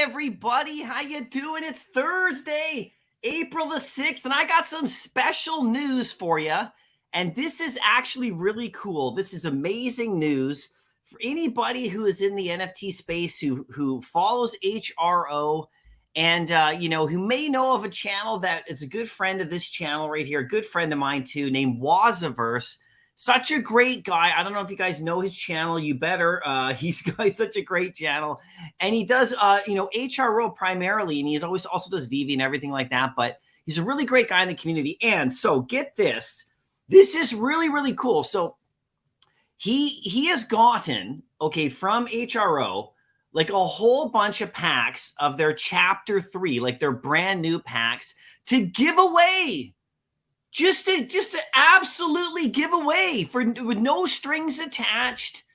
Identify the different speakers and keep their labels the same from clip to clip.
Speaker 1: everybody. How you doing? It's Thursday, April the 6th, and I got some special news for you. And this is actually really cool. This is amazing news for anybody who is in the NFT space who follows HRO and who may know of a channel that is a good friend of this channel right here, a good friend of mine too, named Wazaverse. Such a great guy. I don't know if you guys know his channel. You better. He's got such a great channel, and he does HRO primarily, and he's also does Vivi and everything like that. But he's a really great guy in the community. And so get this. This is really, really cool. So he has gotten, from HRO, like a whole bunch of packs of their chapter 3, like their brand new packs to give away. Just to absolutely give away with no strings attached,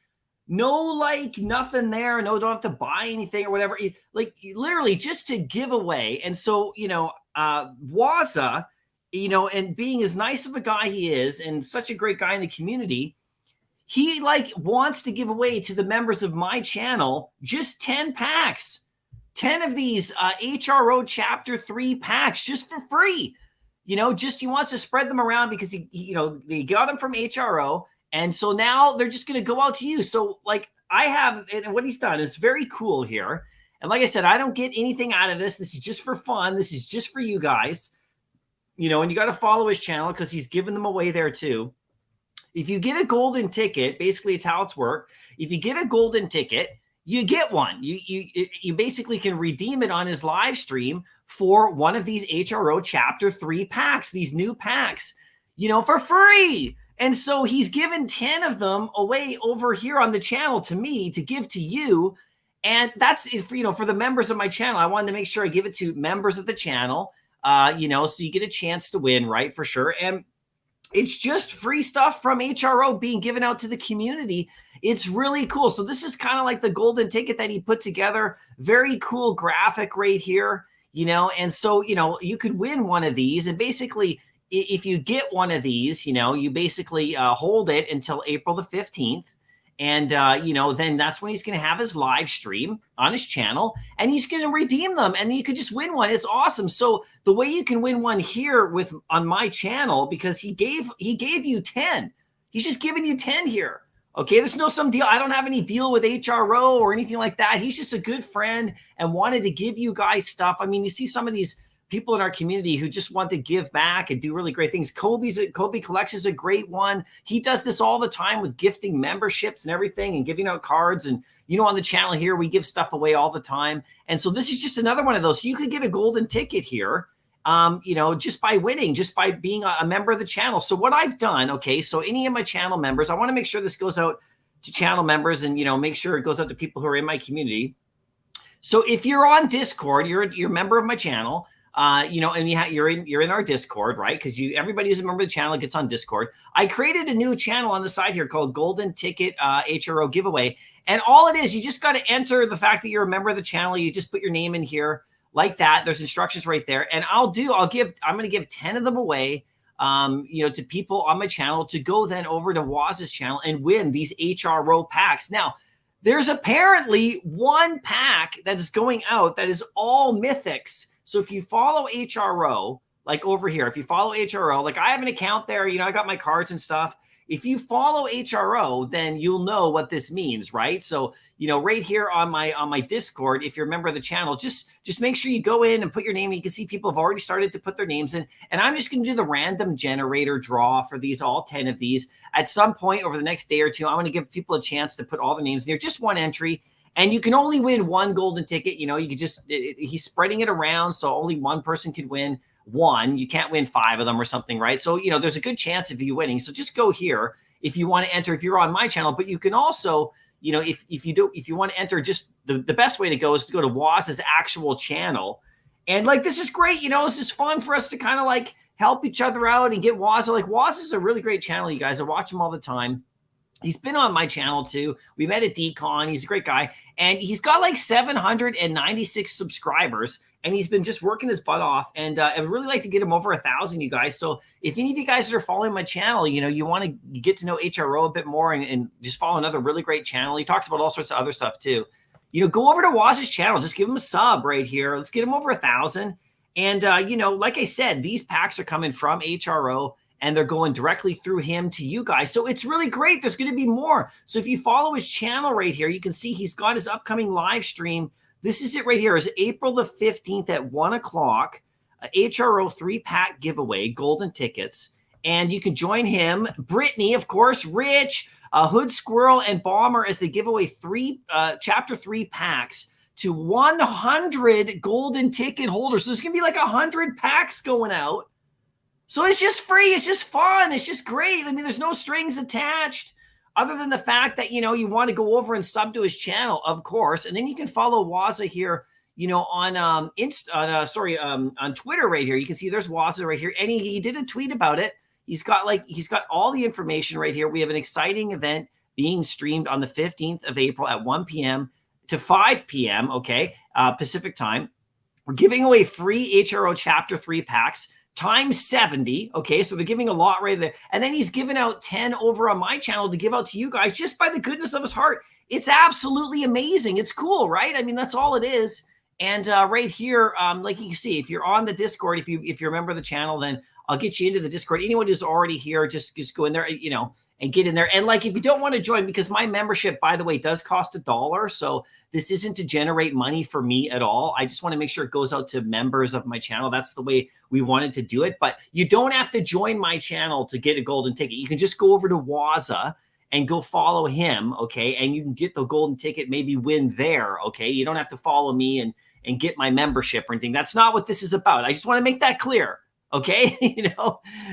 Speaker 1: no nothing there, no, don't have to buy anything or whatever. Like literally just to give away. And so, Waza, and being as nice of a guy he is and such a great guy in the community, he wants to give away to the members of my channel just 10 packs, 10 of these HRO chapter 3 packs just for free. He wants to spread them around because they got them from HRO. And so now they're just going to go out to you. So I have, and what he's done is very cool here. And like I said, I don't get anything out of this. This is just for fun. This is just for you guys, and you got to follow his channel because he's giving them away there too. If you get a golden ticket, basically it's how it's worked. If you get a golden ticket, you get one. You basically can redeem it on his live stream for one of these HRO chapter 3 packs, these new packs, for free. And so he's given 10 of them away over here on the channel to me to give to you. And that's, for the members of my channel. I wanted to make sure I give it to members of the channel, so you get a chance to win, right? For sure. And it's just free stuff from HRO being given out to the community. It's really cool. So this is kind of like the golden ticket that he put together. Very cool graphic right here, and so, you could win one of these. And basically, if you get one of these, you basically hold it until April the 15th. And, then that's when he's going to have his live stream on his channel and he's going to redeem them and you could just win one. It's awesome. So the way you can win one here on my channel, because he gave you 10, he's just giving you 10 here. Okay, there's no some deal. I don't have any deal with HRO or anything like that. He's just a good friend and wanted to give you guys stuff. I mean, you see some of these people in our community who just want to give back and do really great things. Kobe Collects is a great one. He does this all the time with gifting memberships and everything and giving out cards. And, on the channel here, we give stuff away all the time. And so this is just another one of those. So you could get a golden ticket here, just by winning, just by being a member of the channel. So what I've done, so any of my channel members, I want to make sure this goes out to channel members and, make sure it goes out to people who are in my community. So if you're on Discord, you're a member of my channel, and you're in our Discord, right? Because everybody who's a member of the channel gets on Discord. I created a new channel on the side here called Golden Ticket HRO Giveaway. And all it is, you just got to enter the fact that you're a member of the channel. You just put your name in here like that. There's instructions right there. And I'm going to give 10 of them away, to people on my channel to go then over to Waz's channel and win these HRO packs. Now, there's apparently one pack that is going out that is all mythics. So if you follow HRO, over here, if you follow HRO, I have an account there, I got my cards and stuff. If you follow HRO, then you'll know what this means, right? So, right here on my Discord, if you're a member of the channel, just make sure you go in and put your name. You can see people have already started to put their names in. And I'm just going to do the random generator draw for these, all 10 of these. At some point over the next day or two, I'm going to give people a chance to put all their names in here, just one entry. And you can only win one golden ticket. You could he's spreading it around. So only one person could win one. You can't win 5 of them or something, right? So, there's a good chance of you winning. So just go here if you want to enter, if you're on my channel, but you can also, if you want to enter, just the best way to go is to go to Waz's actual channel. And this is great. This is fun for us to kind of help each other out and get Waz. Waz is a really great channel, you guys. I watch him all the time. He's been on my channel too. We met at DCon. He's a great guy. And he's got 796 subscribers. And he's been just working his butt off. And I'd really like to get him over 1,000, you guys. So if any of you guys that are following my channel, you want to get to know HRO a bit more and just follow another really great channel. He talks about all sorts of other stuff too. go over to Waz's channel. Just give him a sub right here. Let's get him over 1,000. And, like I said, these packs are coming from HRO and they're going directly through him to you guys. So it's really great. There's going to be more. So if you follow his channel right here, you can see he's got his upcoming live stream. This is it right here. It's April the 15th at 1 o'clock. HRO 3-pack giveaway, golden tickets. And you can join him, Brittany, of course, Rich, Hood Squirrel, and Bomber as they give away Chapter 3 packs to 100 golden ticket holders. So there's going to be like 100 packs going out. So it's just free. It's just fun. It's just great. I mean, there's no strings attached other than the fact that, you want to go over and sub to his channel, of course. And then you can follow Waza here, on Twitter right here. You can see there's Waza right here. And he did a tweet about it. He's got all the information right here. We have an exciting event being streamed on the 15th of April at 1 p.m. to 5 p.m. Pacific time. We're giving away free HRO Chapter 3 packs times 70. Okay, so they're giving a lot right there. And then he's giving out 10 over on my channel to give out to you guys just by the goodness of his heart. It's absolutely amazing. It's cool, right? I mean, that's all it is. And right here, like you can see, if you're on the Discord, if you're a member of the channel, then I'll get you into the Discord. Anyone who's already here, just go in there, and get in there. And like, if you don't want to join, because my membership, by the way, does cost $1. So this isn't to generate money for me at all. I just want to make sure it goes out to members of my channel. That's the way we wanted to do it. But you don't have to join my channel to get a golden ticket. You can just go over to Waza and go follow him. Okay. And you can get the golden ticket, maybe win there. Okay. You don't have to follow me and get my membership or anything. That's not what this is about. I just want to make that clear. Okay.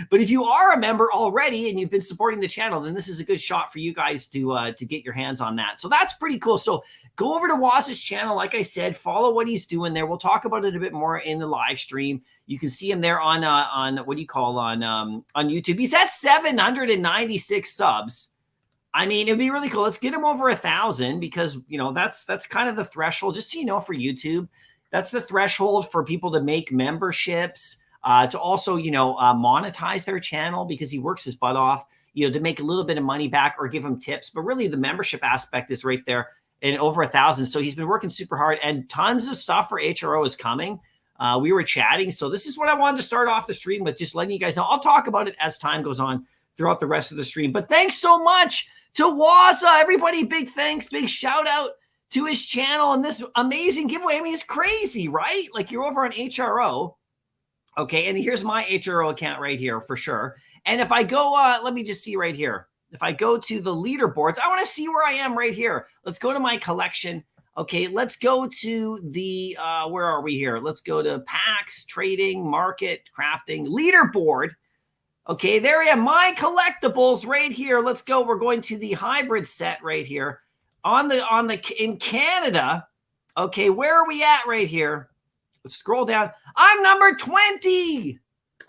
Speaker 1: But if you are a member already and you've been supporting the channel, then this is a good shot for you guys to get your hands on that. So that's pretty cool. So go over to Waz's channel. Like I said, follow what he's doing there. We'll talk about it a bit more in the live stream. You can see him there on YouTube. He's at 796 subs. I mean, it'd be really cool. Let's get him over 1,000 because, that's kind of the threshold, just so for YouTube. That's the threshold for people to make memberships. To also, monetize their channel because he works his butt off, to make a little bit of money back or give him tips. But really the membership aspect is right there and over 1,000. So he's been working super hard and tons of stuff for HRO is coming. We were chatting. So this is what I wanted to start off the stream with, just letting you guys know. I'll talk about it as time goes on throughout the rest of the stream. But thanks so much to Waza. Everybody, big thanks, big shout out to his channel and this amazing giveaway. I mean, it's crazy, right? Like you're over on HRO. Okay, and here's my HRO account right here for sure. And if I go, let me just see right here. If I go to the leaderboards, I want to see where I am right here. Let's go to my collection. Okay, let's go to the, where are we here? Let's go to packs, trading, market, crafting, leaderboard. Okay, there we have my collectibles right here. Let's go. We're going to the hybrid set right here. In Canada. Okay, where are we at right here? Let's scroll down. I'm number 20.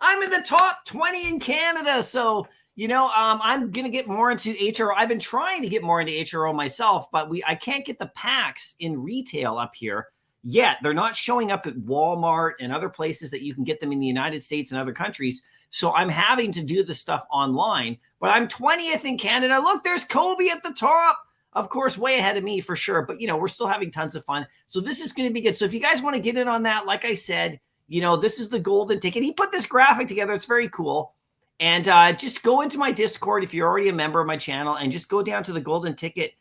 Speaker 1: I'm in the top 20 in Canada. So, I'm going to get more into HRO. I've been trying to get more into HRO myself, but I can't get the packs in retail up here yet. They're not showing up at Walmart and other places that you can get them in the United States and other countries. So I'm having to do this stuff online, but I'm 20th in Canada. Look, there's Kobe at the top. Of course, way ahead of me for sure. But, we're still having tons of fun. So this is going to be good. So if you guys want to get in on that, like I said, this is the golden ticket. He put this graphic together. It's very cool. And just go into my Discord if you're already a member of my channel and just go down to the golden ticket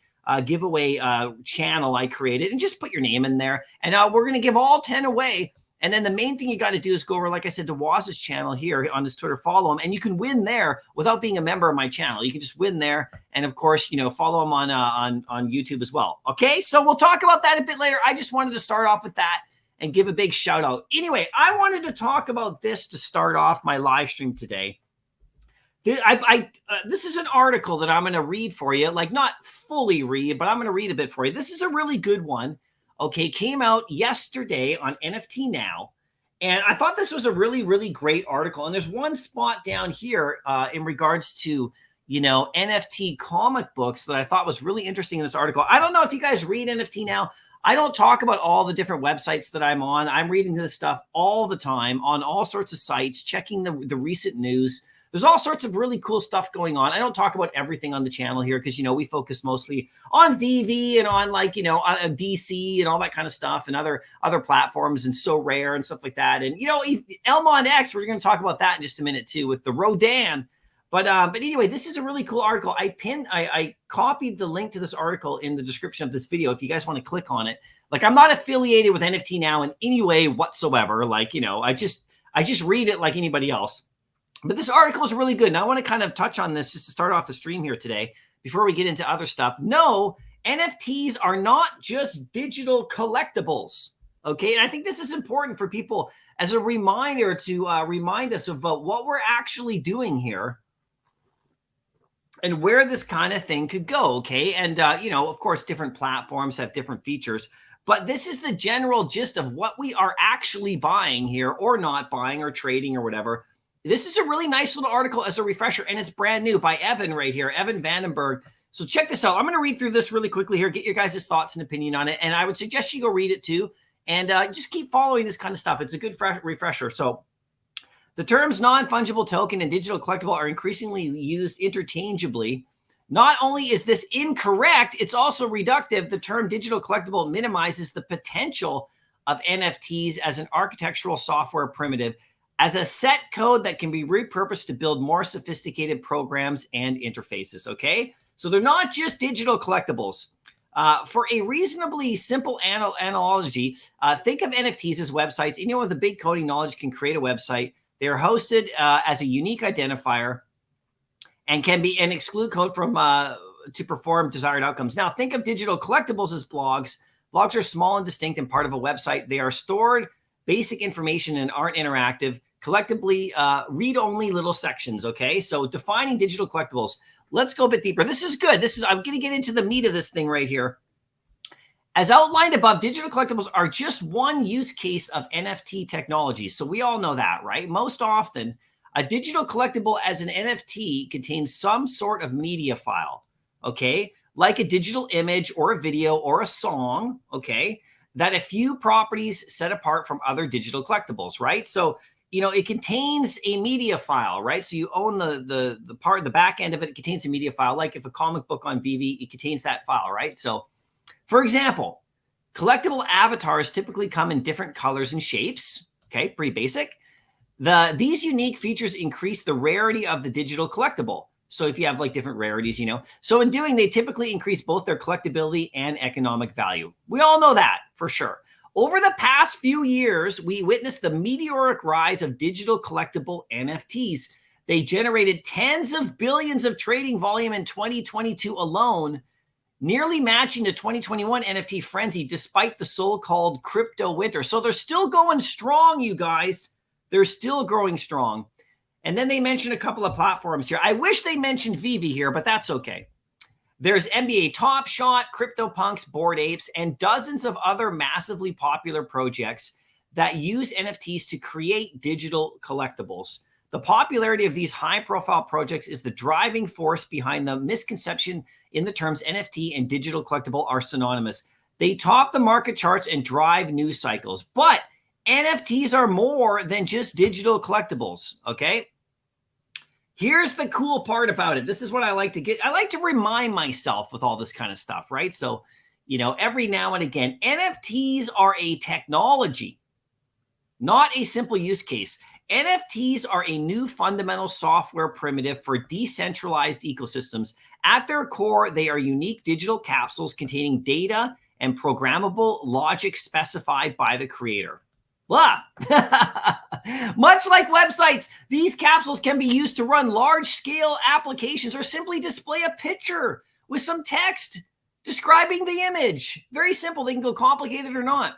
Speaker 1: giveaway channel I created and just put your name in there. And we're going to give all 10 away. And then the main thing you got to do is go over, like I said, to Waz's channel here on his Twitter, follow him, and you can win there without being a member of my channel. You can just win there. And of course, follow him on YouTube as well. Okay. So we'll talk about that a bit later. I just wanted to start off with that and give a big shout out. Anyway, I wanted to talk about this to start off my live stream today. This is an article that I'm going to read for you, like not fully read, but I'm going to read a bit for you. This is a really good one. Okay, came out yesterday on NFT Now. And I thought this was a really, really great article. And there's one spot down here in regards to, NFT comic books that I thought was really interesting in this article. I don't know if you guys read NFT Now. I don't talk about all the different websites that I'm on. I'm reading this stuff all the time on all sorts of sites, checking the recent news. There's all sorts of really cool stuff going on. I don't talk about everything on the channel here because, we focus mostly on Vivi and on DC and all that kind of stuff and other platforms and So Rare and stuff like that. And, Elmon X, we're going to talk about that in just a minute too with the Rodan. But anyway, this is a really cool article. I copied the link to this article in the description of this video if you guys want to click on it. Like, I'm not affiliated with NFT Now in any way whatsoever. I just read it like anybody else. But this article is really good. And I want to kind of touch on this just to start off the stream here today before we get into other stuff. No, NFTs are not just digital collectibles. Okay. And I think this is important for people as a reminder to remind us about what we're actually doing here and where this kind of thing could go. Okay. And, of course, different platforms have different features. But this is the general gist of what we are actually buying here or not buying or trading or whatever. This is a really nice little article as a refresher, and it's brand new by Evan right here, Evan Vandenberg. So check this out. I'm going to read through this really quickly here, get your guys' thoughts and opinion on it. And I would suggest you go read it too. And just keep following this kind of stuff. It's a good refresher. So the terms non-fungible token and digital collectible are increasingly used interchangeably. Not only is this incorrect, it's also reductive. The term digital collectible minimizes the potential of NFTs as an architectural software primitive, as a set code that can be repurposed to build more sophisticated programs and interfaces, okay? So they're not just digital collectibles. For a reasonably simple analogy, think of NFTs as websites. Anyone with a big coding knowledge can create a website. They are hosted as a unique identifier and can be exclude code from to perform desired outcomes. Now, think of digital collectibles as blogs. Blogs are small and distinct and part of a website. They are stored basic information and aren't interactive, collectively read-only little sections, okay? So defining digital collectibles. Let's go a bit deeper. This is good. I'm going to get into the meat of this thing right here. As outlined above, digital collectibles are just one use case of NFT technology. So we all know that, right? Most often, a digital collectible as an NFT contains some sort of media file, okay? Like a digital image or a video or a song, okay? That a few properties set apart from other digital collectibles, right? So, it contains a media file, right? So you own the back end of it. It contains a media file. Like if a comic book on Vivi, it contains that file, right? So, for example, collectible avatars typically come in different colors and shapes. Okay, pretty basic. These unique features increase the rarity of the digital collectible. So if you have different rarities, So in doing, they typically increase both their collectability and economic value. We all know that for sure. Over the past few years, we witnessed the meteoric rise of digital collectible NFTs. They generated tens of billions of trading volume in 2022 alone, nearly matching the 2021 NFT frenzy despite the so-called crypto winter. So they're still going strong, you guys. They're still growing strong. And then they mentioned a couple of platforms here. I wish they mentioned Vivi here, but that's okay. There's NBA Top Shot, CryptoPunks, Bored Apes, and dozens of other massively popular projects that use NFTs to create digital collectibles. The popularity of these high-profile projects is the driving force behind the misconception in the terms NFT and digital collectible are synonymous. They top the market charts and drive news cycles. But NFTs are more than just digital collectibles, okay? Here's the cool part about it. This is what I like to get. I like to remind myself with all this kind of stuff, right? So, every now and again, NFTs are a technology, not a simple use case. NFTs are a new fundamental software primitive for decentralized ecosystems. At their core, they are unique digital capsules containing data and programmable logic specified by the creator. Blah. Much like websites, these capsules can be used to run large-scale applications or simply display a picture with some text describing the image. Very simple. They can go complicated or not.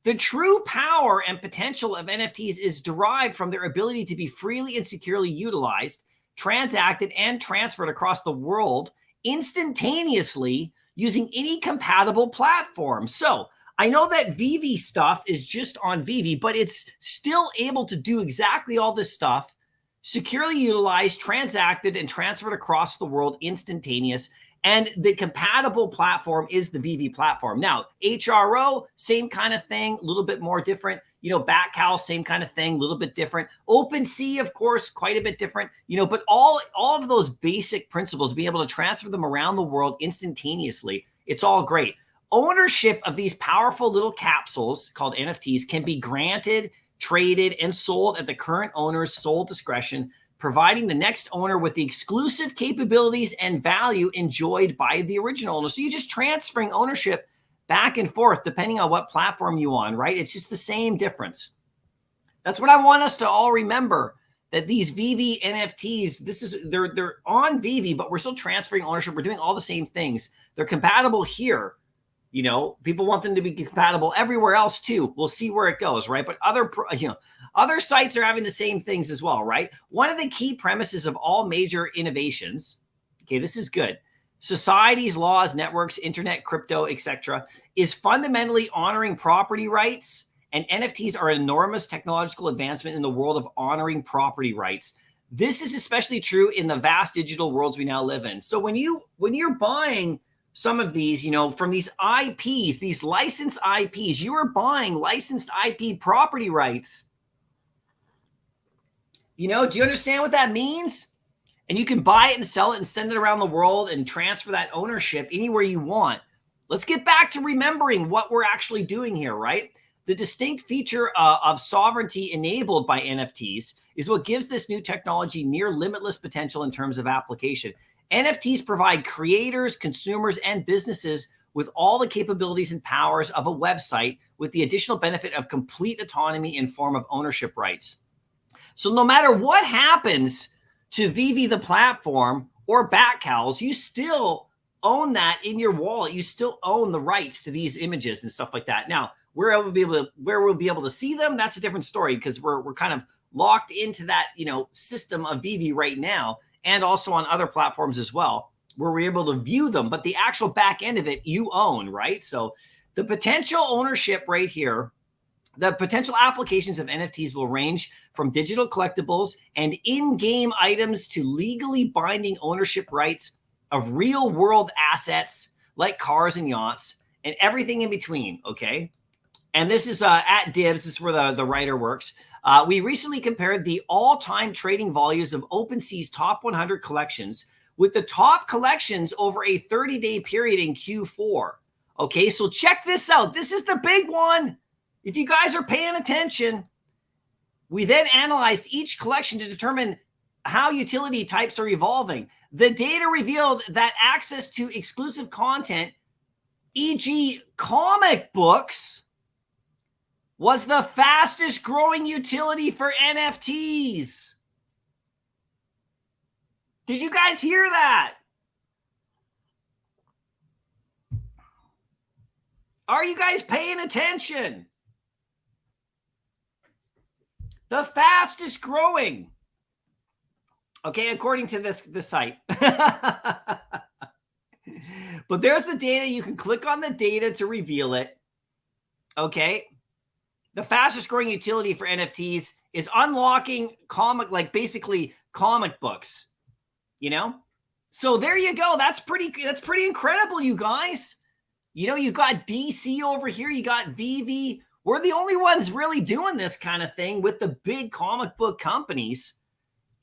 Speaker 1: The true power and potential of NFTs is derived from their ability to be freely and securely utilized, transacted, and transferred across the world instantaneously using any compatible platform. So, I know that Vivi stuff is just on Vivi, but it's still able to do exactly all this stuff, securely utilized, transacted, and transferred across the world instantaneous. And the compatible platform is the Vivi platform. Now, HRO, same kind of thing, a little bit more different. Batcal, same kind of thing, a little bit different. OpenSea, of course, quite a bit different, but all of those basic principles, being able to transfer them around the world instantaneously, it's all great. Ownership of these powerful little capsules called NFTs can be granted, traded, and sold at the current owner's sole discretion, providing the next owner with the exclusive capabilities and value enjoyed by the original owner. So you're just transferring ownership back and forth depending on what platform you're on, right? It's just the same difference. That's what I want us to all remember, that these Veve NFTs, they're on Veve, but we're still transferring ownership. We're doing all the same things. They're compatible here. People want them to be compatible everywhere else too. We'll see where it goes, right? But other sites are having the same things as well, right? One of the key premises of all major innovations, okay, this is good. Societies, laws, networks, internet, crypto, etc., is fundamentally honoring property rights, and NFTs are an enormous technological advancement in the world of honoring property rights. This is especially true in the vast digital worlds we now live in. So when you're buying some of these, from these IPs, these licensed IPs, you are buying licensed IP property rights. Do you understand what that means? And you can buy it and sell it and send it around the world and transfer that ownership anywhere you want. Let's get back to remembering what we're actually doing here, right? The distinct feature of sovereignty enabled by NFTs is what gives this new technology near limitless potential in terms of application. NFTs provide creators, consumers, and businesses with all the capabilities and powers of a website, with the additional benefit of complete autonomy in form of ownership rights. So no matter what happens to Veve, the platform, or Batcals, you still own that in your wallet. You still own the rights to these images and stuff like that. Now, where we'll be able to see them, that's a different story, because we're kind of locked into that system of Veve right now, and also on other platforms as well, where we're able to view them. But the actual back end of it, you own, right? So the potential ownership right here, the potential applications of NFTs will range from digital collectibles and in-game items to legally binding ownership rights of real-world assets like cars and yachts and everything in between, okay? And this is at Dibs. This is where the writer works. We recently compared the all-time trading volumes of OpenSea's top 100 collections with the top collections over a 30-day period in Q4. Okay, so check this out. This is the big one. If you guys are paying attention, we then analyzed each collection to determine how utility types are evolving. The data revealed that access to exclusive content, e.g. comic books, was the fastest growing utility for NFTs. Did you guys hear that? Are you guys paying attention? The fastest growing. Okay, according to this site. But there's the data. You can click on the data to reveal it. Okay. The fastest growing utility for NFTs is unlocking basically comic books, So there you go. That's pretty incredible, you guys. You got DC over here. You got Vivi. We're the only ones really doing this kind of thing with the big comic book companies.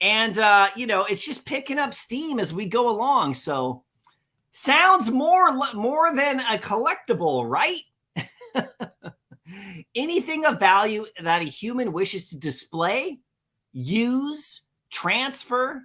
Speaker 1: And, it's just picking up steam as we go along. So sounds more than a collectible, right? Anything of value that a human wishes to display, use, transfer,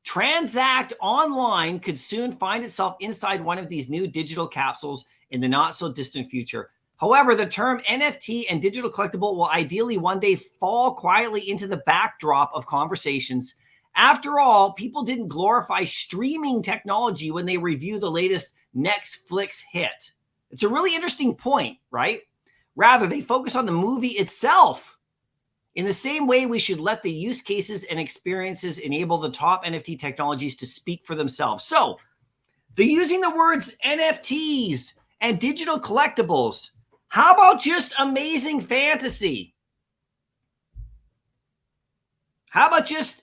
Speaker 1: transact online could soon find itself inside one of these new digital capsules in the not so distant future. However, the term NFT and digital collectible will ideally one day fall quietly into the backdrop of conversations. After all, people didn't glorify streaming technology when they review the latest Netflix hit. It's a really interesting point, right? Rather, they focus on the movie itself. In the same way, we should let the use cases and experiences enable the top NFT technologies to speak for themselves. So, using the words NFTs and digital collectibles, how about just amazing fantasy? How about just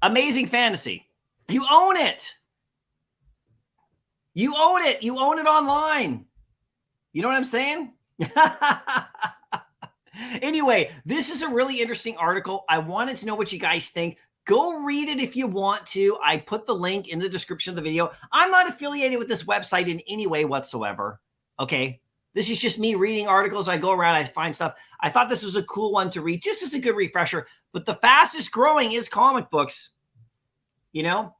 Speaker 1: amazing fantasy? You own it. You own it. You own it online. You know what I'm saying? Anyway, this is a really interesting article. I wanted to know what you guys think. Go read it if you want to. I put the link in the description of the video. I'm not affiliated with this website in any way whatsoever. Okay. This is just me reading articles. I go around, I find stuff. I thought this was a cool one to read, just as a good refresher. But the fastest growing is comic books. You know,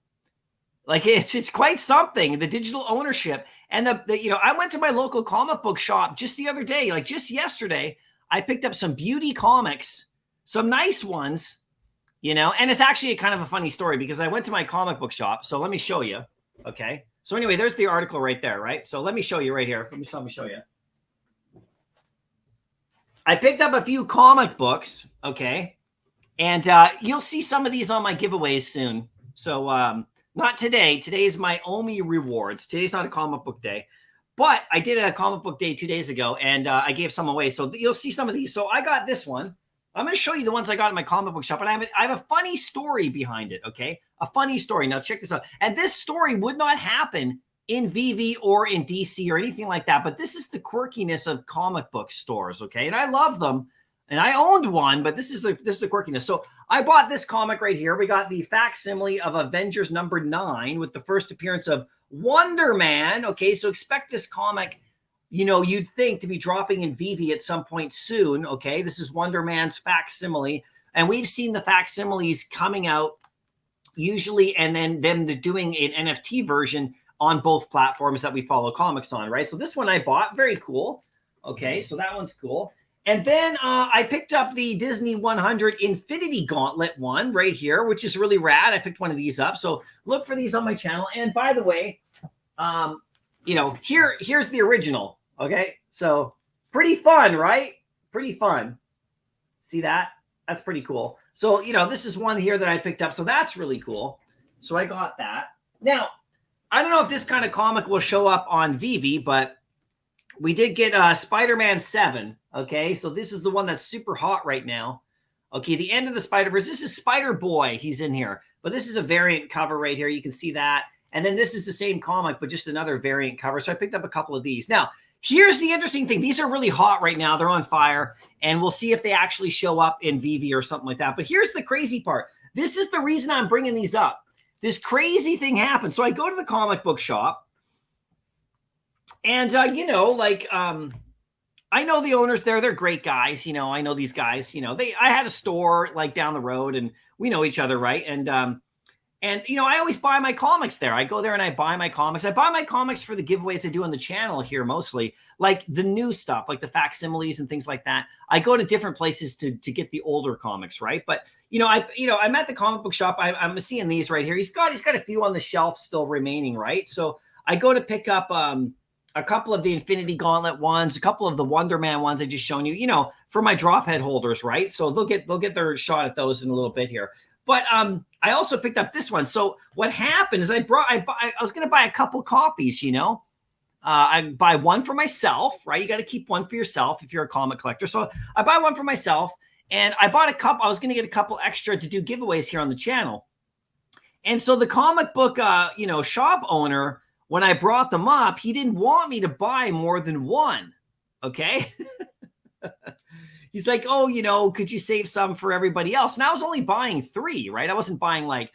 Speaker 1: like it's quite something. The digital ownership and I went to my local comic book shop just the other day, like just yesterday. I picked up some beauty comics, some nice ones. And it's actually kind of a funny story because I went to my comic book shop. So let me show you. Okay. So anyway, there's the article right there, right? So let me show you right here. Let me show you. I picked up a few comic books. Okay. And you'll see some of these on my giveaways soon. So not today. Today is my OMI rewards. Today's not a comic book day. But I did a comic book day 2 days ago, and I gave some away. So you'll see some of these. So I got this one. I'm going to show you the ones I got in my comic book shop, and I have a funny story behind it, okay? A funny story. Now, check this out. And this story would not happen in Vivi or in DC or anything like that, but this is the quirkiness of comic book stores, okay? And I love them, and I owned one, but this is the quirkiness. So I bought this comic right here. We got the facsimile of Avengers #9 with the first appearance of Wonder Man, okay? So expect this comic, you'd think to be dropping in Vivi at some point soon, okay? This is Wonder Man's facsimile. And we've seen the facsimiles coming out usually and then them doing an NFT version on both platforms that we follow comics on, right? So this one I bought, very cool. Okay, so that one's cool. And then I picked up the Disney 100 Infinity Gauntlet one right here, which is really rad. I picked one of these up. So look for these on my channel. And by the way, here's the original. Okay, so pretty fun, right? Pretty fun. See that? That's pretty cool. So, this is one here that I picked up. So that's really cool. So I got that. Now, I don't know if this kind of comic will show up on Vivi, but we did get Spider-Man 7. Okay, so this is the one that's super hot right now. Okay, the end of the Spider-Verse. This is Spider-Boy. He's in here. But this is a variant cover right here. You can see that. And then this is the same comic, but just another variant cover. So I picked up a couple of these. Now, here's the interesting thing. These are really hot right now. They're on fire. And we'll see if they actually show up in Vivi or something like that. But here's the crazy part. This is the reason I'm bringing these up. This crazy thing happened. So I go to the comic book shop. And, I know the owners there. They're great guys. I know these guys. I had a store like down the road and we know each other, right? And I always buy my comics there. I go there and I buy my comics. I buy my comics for the giveaways I do on the channel here mostly, like the new stuff, like the facsimiles and things like that. I go to different places to get the older comics, right? But I'm at the comic book shop. I'm seeing these right here. He's got a few on the shelf still remaining, right? So I go to pick up a couple of the Infinity Gauntlet ones, a couple of the Wonder Man ones I just shown you, for my drop head holders, right? So they'll get their shot at those in a little bit here. But I also picked up this one. So what happened is I was going to buy a couple copies, I buy one for myself, right? You got to keep one for yourself if you're a comic collector. So I buy one for myself and I bought a couple. I was going to get a couple extra to do giveaways here on the channel. And so the comic book, shop owner, when I brought them up, he didn't want me to buy more than one. Okay. He's like, oh, could you save some for everybody else? And I was only buying 3, right? I wasn't buying like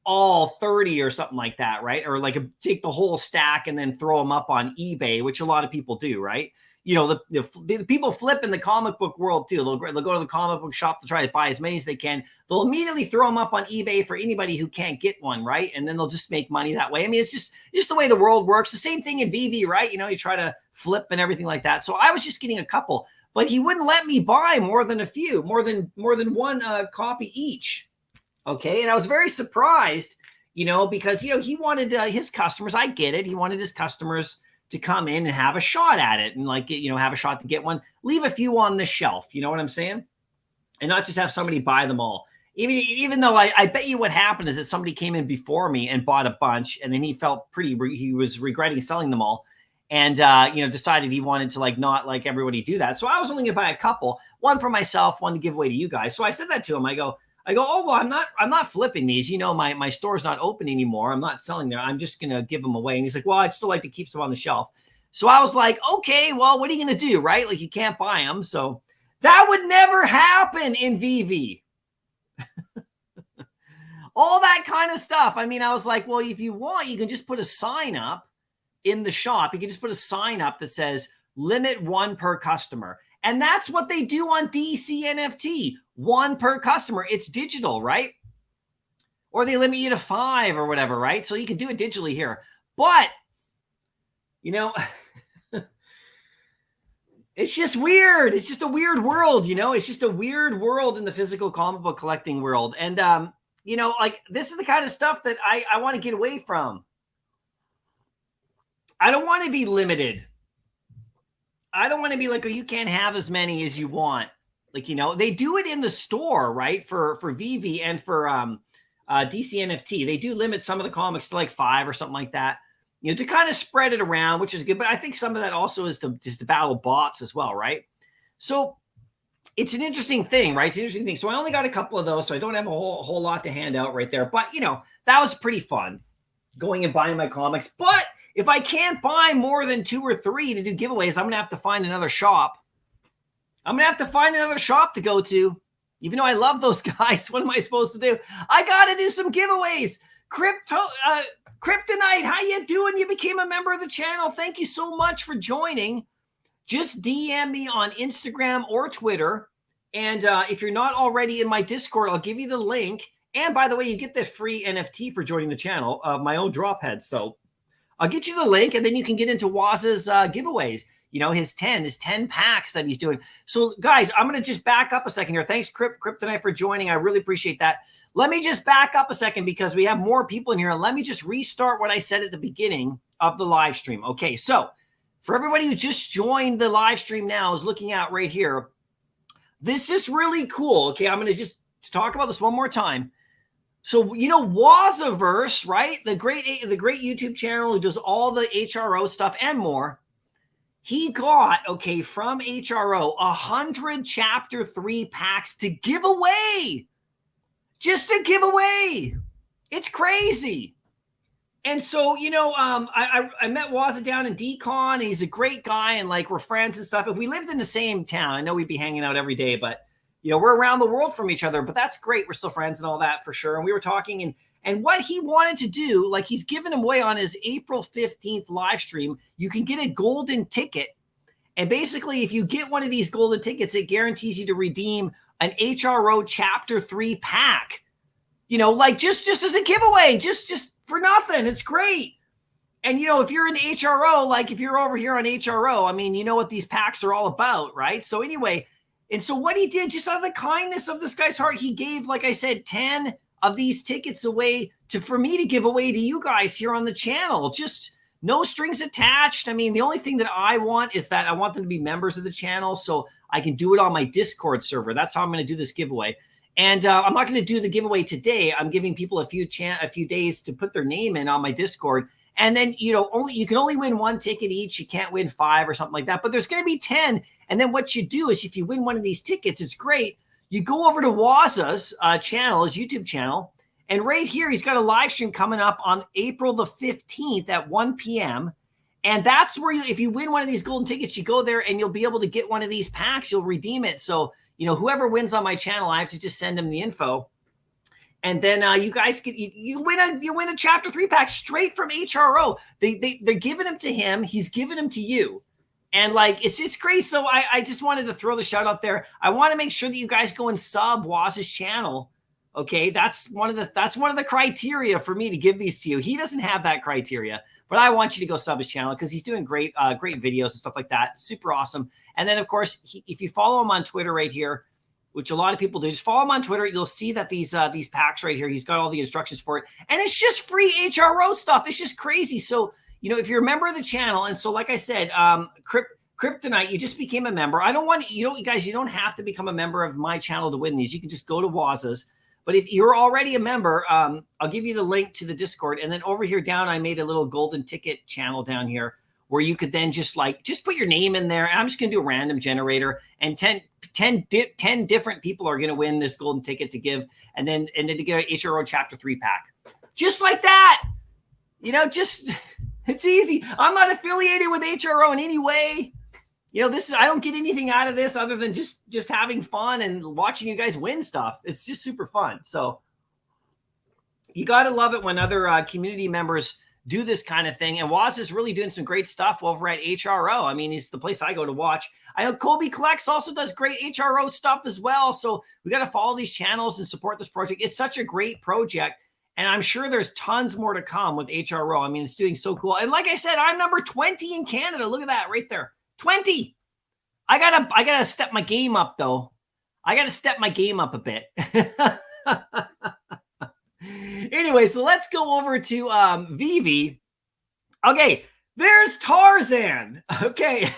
Speaker 1: all 30 or something like that, right? Or like take the whole stack and then throw them up on eBay, which a lot of people do, right? The people flip in the comic book world too. They'll go to the comic book shop to try to buy as many as they can. They'll immediately throw them up on eBay for anybody who can't get one, right? And then they'll just make money that way. I mean, it's just the way the world works. The same thing in Vivi, right? You try to flip and everything like that. So I was just getting a couple, but he wouldn't let me buy more than a few, more than one copy each. Okay, and I was very surprised, because he wanted his customers. I get it. He wanted his customers to come in and have a shot at it and have a shot to get one, leave a few on the shelf. You know what I'm saying? And not just have somebody buy them all. Even though I bet you what happened is that somebody came in before me and bought a bunch and then he felt he was regretting selling them all and, decided he wanted to not like everybody do that. So I was only going to buy a couple, one for myself, one to give away to you guys. So I said that to him. I go, oh, well, I'm not flipping these. My store's not open anymore. I'm not selling there. I'm just going to give them away. And he's like, well, I'd still like to keep some on the shelf. So I was like, okay, well, what are you going to do? Right? Like you can't buy them. So That would never happen in Vivi. All that kind of stuff. I mean, I was like, well, if you want, you can just put a sign up in the shop. You can just put a sign up that says limit 1 per customer. And that's what they do on DC NFT. 1 per customer. It's digital, right? Or they limit you to 5 or whatever, right? So you can do it digitally here. But, you know, it's just weird. It's just a weird world, you know? It's just a weird world in the physical comic book collecting world. And, you know, like, this is the kind of stuff that I want to get away from. I don't want to be limited. I don't want to be like, oh, you can't have as many as you want. Like, you know, they do it in the store, right? For Vivi and for DC NFT. They do limit some of the comics to like 5 or something like that, you know, to kind of spread it around, which is good. But I think some of that also is just to battle bots as well, right? So it's an interesting thing, right? It's an interesting thing. So I only got a couple of those, so I don't have a whole lot to hand out right there. But, you know, that was pretty fun, going and buying my comics. But if I can't buy more than 2 or 3 to do giveaways, I'm going to have to find another shop. I'm going to have to find another shop to go to. Even though I love those guys, what am I supposed to do? I got to do some giveaways. Kryptonite, how you doing? You became a member of the channel. Thank you so much for joining. Just DM me on Instagram or Twitter. And if you're not already in my Discord, I'll give you the link. And by the way, you get the free NFT for joining the channel of my own drop head. So I'll get you the link, and then you can get into Waz's giveaways. You know, his 10 packs that he's doing. So, guys, I'm going to just back up a second here. Thanks, Kryptonite, for joining. I really appreciate that. Let me just back up a second because we have more people in here. And let me just restart what I said at the beginning of the live stream. Okay, so for everybody who just joined the live stream now, is looking out right here, this is really cool. Okay, I'm going to just talk about this one more time. So, you know, Wazaverse, right? The great YouTube channel who does all the HRO stuff and more. He got, okay, from HRO, 100 Chapter 3 packs to give away. Just to give away. It's crazy. And so, you know, I met Waza down in Decon. He's a great guy, and like we're friends and stuff. If we lived in the same town, I know we'd be hanging out every day, but you know, we're around the world from each other, but that's great. We're still friends and all that for sure. And we were talking, and what he wanted to do, like he's giving away on his April 15th live stream, you can get a golden ticket. And basically, if you get one of these golden tickets, it guarantees you to redeem an HRO Chapter 3 pack. You know, like just as a giveaway, just for nothing. It's great. And, you know, if you're in HRO, like if you're over here on HRO, I mean, you know what these packs are all about, right? So anyway, and so what he did, just out of the kindness of this guy's heart, he gave, like I said, 10 of these tickets away for me to give away to you guys here on the channel. Just no strings attached. I mean, the only thing that I want is that I want them to be members of the channel so I can do it on my Discord server. That's how I'm going to do this giveaway. And I'm not going to do the giveaway today. I'm giving people a few days to put their name in on my Discord. And then, you know, you can only win 1 ticket each. You can't win 5 or something like that. But there's going to be 10. And then what you do is if you win one of these tickets, it's great. You go over to Waza's channel, his YouTube channel. And right here, he's got a live stream coming up on April the 15th at 1 p.m. And that's where if you win one of these golden tickets, you go there and you'll be able to get one of these packs. You'll redeem it. So, you know, whoever wins on my channel, I have to just send them the info. And then you guys get you win a Chapter 3 pack straight from HRO. They're giving them to him. He's giving them to you. And like it's just crazy. So I just wanted to throw the shout out there. I want to make sure that you guys go and sub Waz's channel. Okay, that's one of the criteria for me to give these to you. He doesn't have that criteria, but I want you to go sub his channel because he's doing great videos and stuff like that. Super awesome. And then of course, if you follow him on Twitter right here, which a lot of people do, just follow him on Twitter. You'll see that these packs right here, he's got all the instructions for it, and it's just free HRO stuff. It's just crazy. So you know, if you're a member of the channel, and so like I said, Kryptonite, you just became a member. I don't want you guys, you don't have to become a member of my channel to win these. You can just go to Waza's. But if you're already a member, I'll give you the link to the Discord. And then over here down, I made a little golden ticket channel down here where you could then just put your name in there. I'm just going to do a random generator, and 10 different people are going to win this golden ticket to give. And then to get an HRO Chapter 3 pack. Just like that. You know, just it's easy. I'm not affiliated with HRO in any way. this is, I don't get anything out of this other than just having fun and watching you guys win stuff. It's just super fun. So you got to love it when other community members do this kind of thing. And Waz is really doing some great stuff over at HRO. I mean, he's the place I go to watch. I know Kobe Collects also does great HRO stuff as well. So we got to follow these channels and support this project. It's such a great project. And I'm sure there's tons more to come with HRO. I mean, it's doing so cool. And like I said, I'm number 20 in Canada. Look at that right there. 20. I gotta step my game up though. I gotta step my game up a bit. Anyway, so let's go over to Vivi. Okay, there's Tarzan. Okay.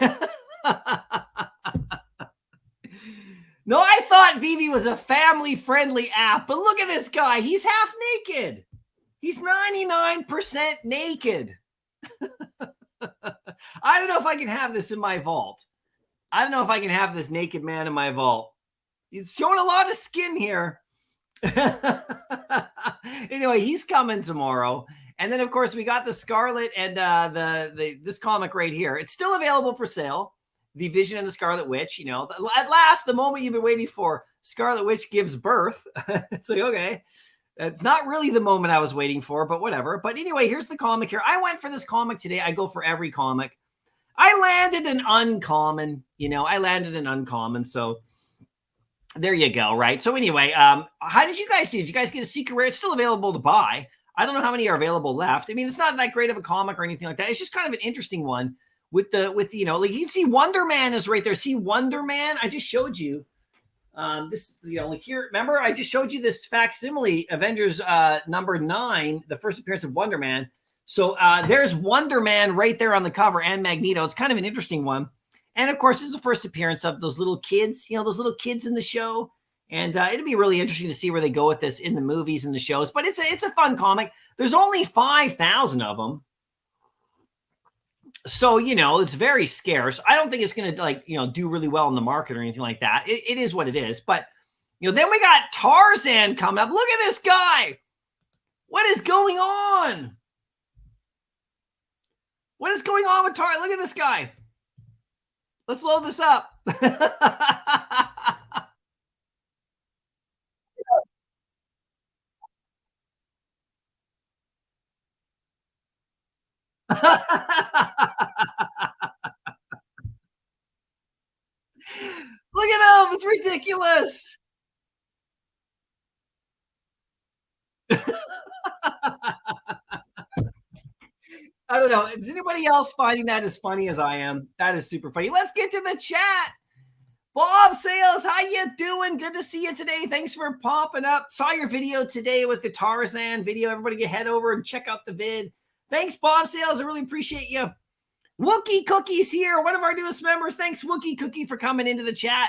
Speaker 1: No, I thought Vivi was a family-friendly app, but look at this guy. He's half naked. He's 99% naked. I don't know if I can have this in my vault. I don't know if I can have this naked man in my vault. He's showing a lot of skin here. Anyway, he's coming tomorrow. And then, of course, we got the Scarlet and this comic right here. It's still available for sale. The Vision and the Scarlet Witch. At last, the moment you've been waiting for. Scarlet Witch gives birth. It's like, okay. It's not really the moment I was waiting for, but whatever. But anyway, here's the comic here. I went for this comic today. I go for every comic. I landed an uncommon. I landed an uncommon. So there you go, right? So anyway, how did you guys do? Did you guys get a secret rare? It's still available to buy. I don't know how many are available left. I mean, it's not that great of a comic or anything like that. It's just kind of an interesting one with like you can see Wonder Man is right there. See Wonder Man? I just showed you this, like here. Remember, I just showed you this facsimile Avengers number 9, the first appearance of Wonder Man. So there's Wonder Man right there on the cover and Magneto. It's kind of an interesting one. And of course, this is the first appearance of those little kids, those little kids in the show. And it'll be really interesting to see where they go with this in the movies and the shows. But it's a fun comic. There's only 5,000 of them. So, it's very scarce. I don't think it's going to do really well in the market or anything like that. It is what it is. But, then we got Tarzan coming up. Look at this guy. What is going on? What is going on with Tarzan? Look at this guy. Let's load this up. Look at him. It's ridiculous. I don't know. Is anybody else finding that as funny as I am? That is super funny. Let's get to the chat. Bob Sales, how you doing? Good to see you today. Thanks for popping up. Saw your video today with the Tarzan video. Everybody get head over and check out the vid. Thanks, Bob Sales. I really appreciate you. Wookie Cookie's here, one of our newest members. Thanks, Wookie Cookie, for coming into the chat.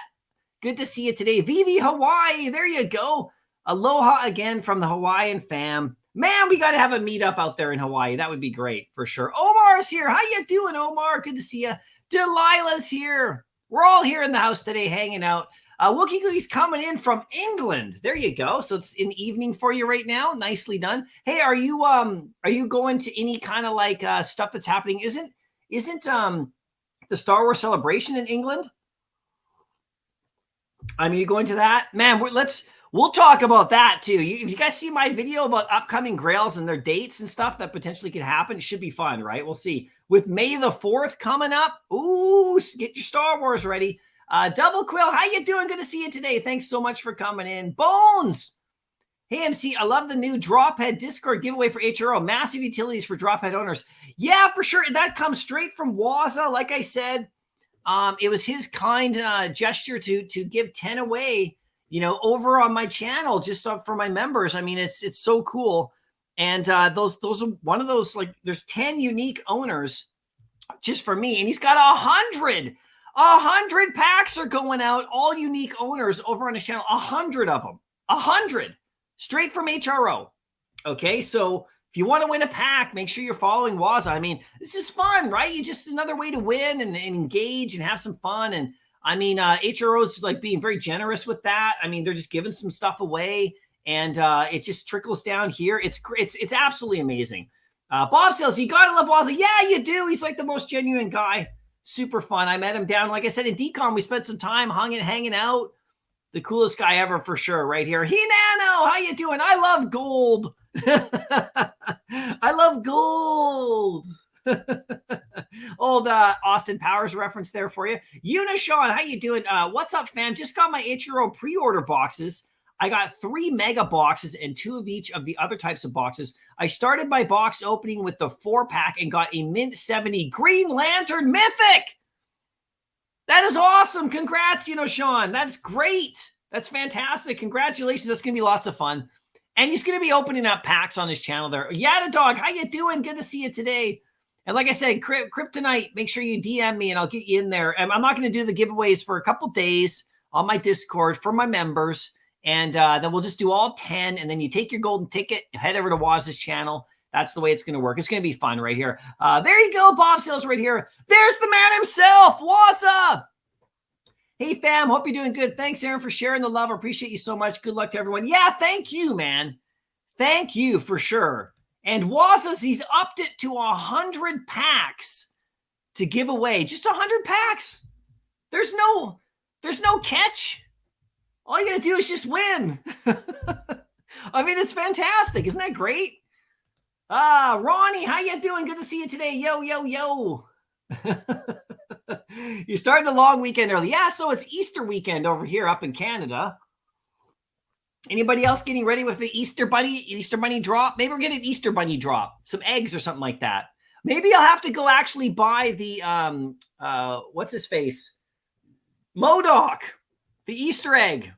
Speaker 1: Good to see you today. Vivi, Hawaii. There you go. Aloha again from the Hawaiian fam. Man, we got to have a meetup out there in Hawaii. That would be great for sure. Omar's here. How you doing, Omar? Good to see you. Delilah's here. We're all here in the house today hanging out. Wookie Cookie's coming in from England. There you go. So it's in the evening for you right now. Nicely done. Hey, are you going to any kind of like stuff that's happening? Isn't the Star Wars celebration in England? I mean, you going to that? Man, we'll talk about that too. If you guys see my video about upcoming grails and their dates and stuff that potentially could happen, it should be fun, right? We'll see. With May the 4th coming up, ooh, get your Star Wars ready. Double Quill, how you doing? Good to see you today. Thanks so much for coming in. Bones, hey MC, I love the new Drophead Discord giveaway for HRO. Massive utilities for Drophead owners. Yeah, for sure. That comes straight from Waza. Like I said, it was his kind gesture to give 10 away, over on my channel, just for my members. I mean, it's so cool. And those are one of those, like, there's 10 unique owners just for me. And he's got 100 packs are going out, all unique owners over on his channel. 100 of them, 100 straight from HRO. Okay, so if you want to win a pack, make sure you're following Waza. I mean, this is fun, right? You just another way to win and engage and have some fun. And I mean, HRO's like being very generous with that. I mean, they're just giving some stuff away, and it just trickles down here. It's absolutely amazing. Bob says, you gotta love Waza. Yeah, you do. He's like the most genuine guy. Super fun. I met him down, like I said, in Decon. We spent some time hanging out. The coolest guy ever for sure right here. He Nano, how you doing? I love gold. I love gold. Old Austin Powers reference there for you. Sean, how you doing? What's up, fam? Just got my Ichiro pre-order boxes. I got 3 mega boxes and 2 of each of the other types of boxes. I started my box opening with the 4-pack and got a Mint 70 Green Lantern Mythic. That is awesome. Congrats, Sean. That's great. That's fantastic. Congratulations. That's going to be lots of fun. And he's going to be opening up packs on his channel there. Yada Dog, how you doing? Good to see you today. And like I said, Kryptonite, make sure you DM me and I'll get you in there. I'm not going to do the giveaways for a couple days on my Discord for my members. And then we'll just do all 10. And then you take your golden ticket, head over to Waz's channel. That's the way it's going to work. It's going to be fun right here. There you go, Bob Sales right here. There's the man himself, Waza. Hey, fam. Hope you're doing good. Thanks, Aaron, for sharing the love. I appreciate you so much. Good luck to everyone. Yeah, thank you, man. Thank you for sure. And Waza's, he's upped it to 100 packs to give away. Just 100 packs. There's no catch. All you got to do is just win. I mean, it's fantastic. Isn't that great? Ronnie, how you doing? Good to see you today. Yo, yo, yo. You started a long weekend early. Yeah, so it's Easter weekend over here up in Canada. Anybody else getting ready with the Easter Bunny drop? Maybe we're getting an Easter Bunny drop. Some eggs or something like that. Maybe I'll have to go actually buy the, what's his face? MODOK, the Easter egg.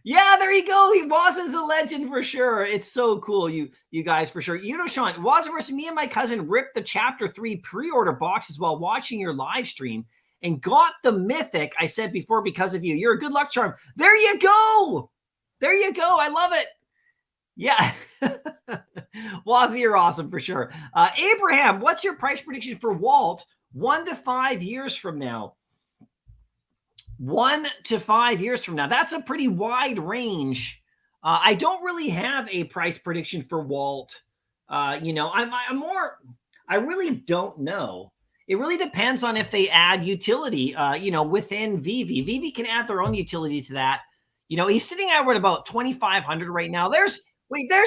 Speaker 1: Yeah, there you go. He was a legend for sure. It's so cool, you guys, for sure. Sean, was versus me and my cousin ripped the Chapter 3 pre-order boxes while watching your live stream and got the mythic I said before because of you. You're a good luck charm. There you go. There you go. I love it. Yeah. Wazzy, you're awesome for sure. Abraham, what's your price prediction for Walt 1 to 5 years from now? 1 to 5 years from now. That's a pretty wide range. I don't really have a price prediction for Walt. I really don't know. It really depends on if they add utility, within Vivi. Vivi can add their own utility to that. He's sitting at about 2,500 right now. There's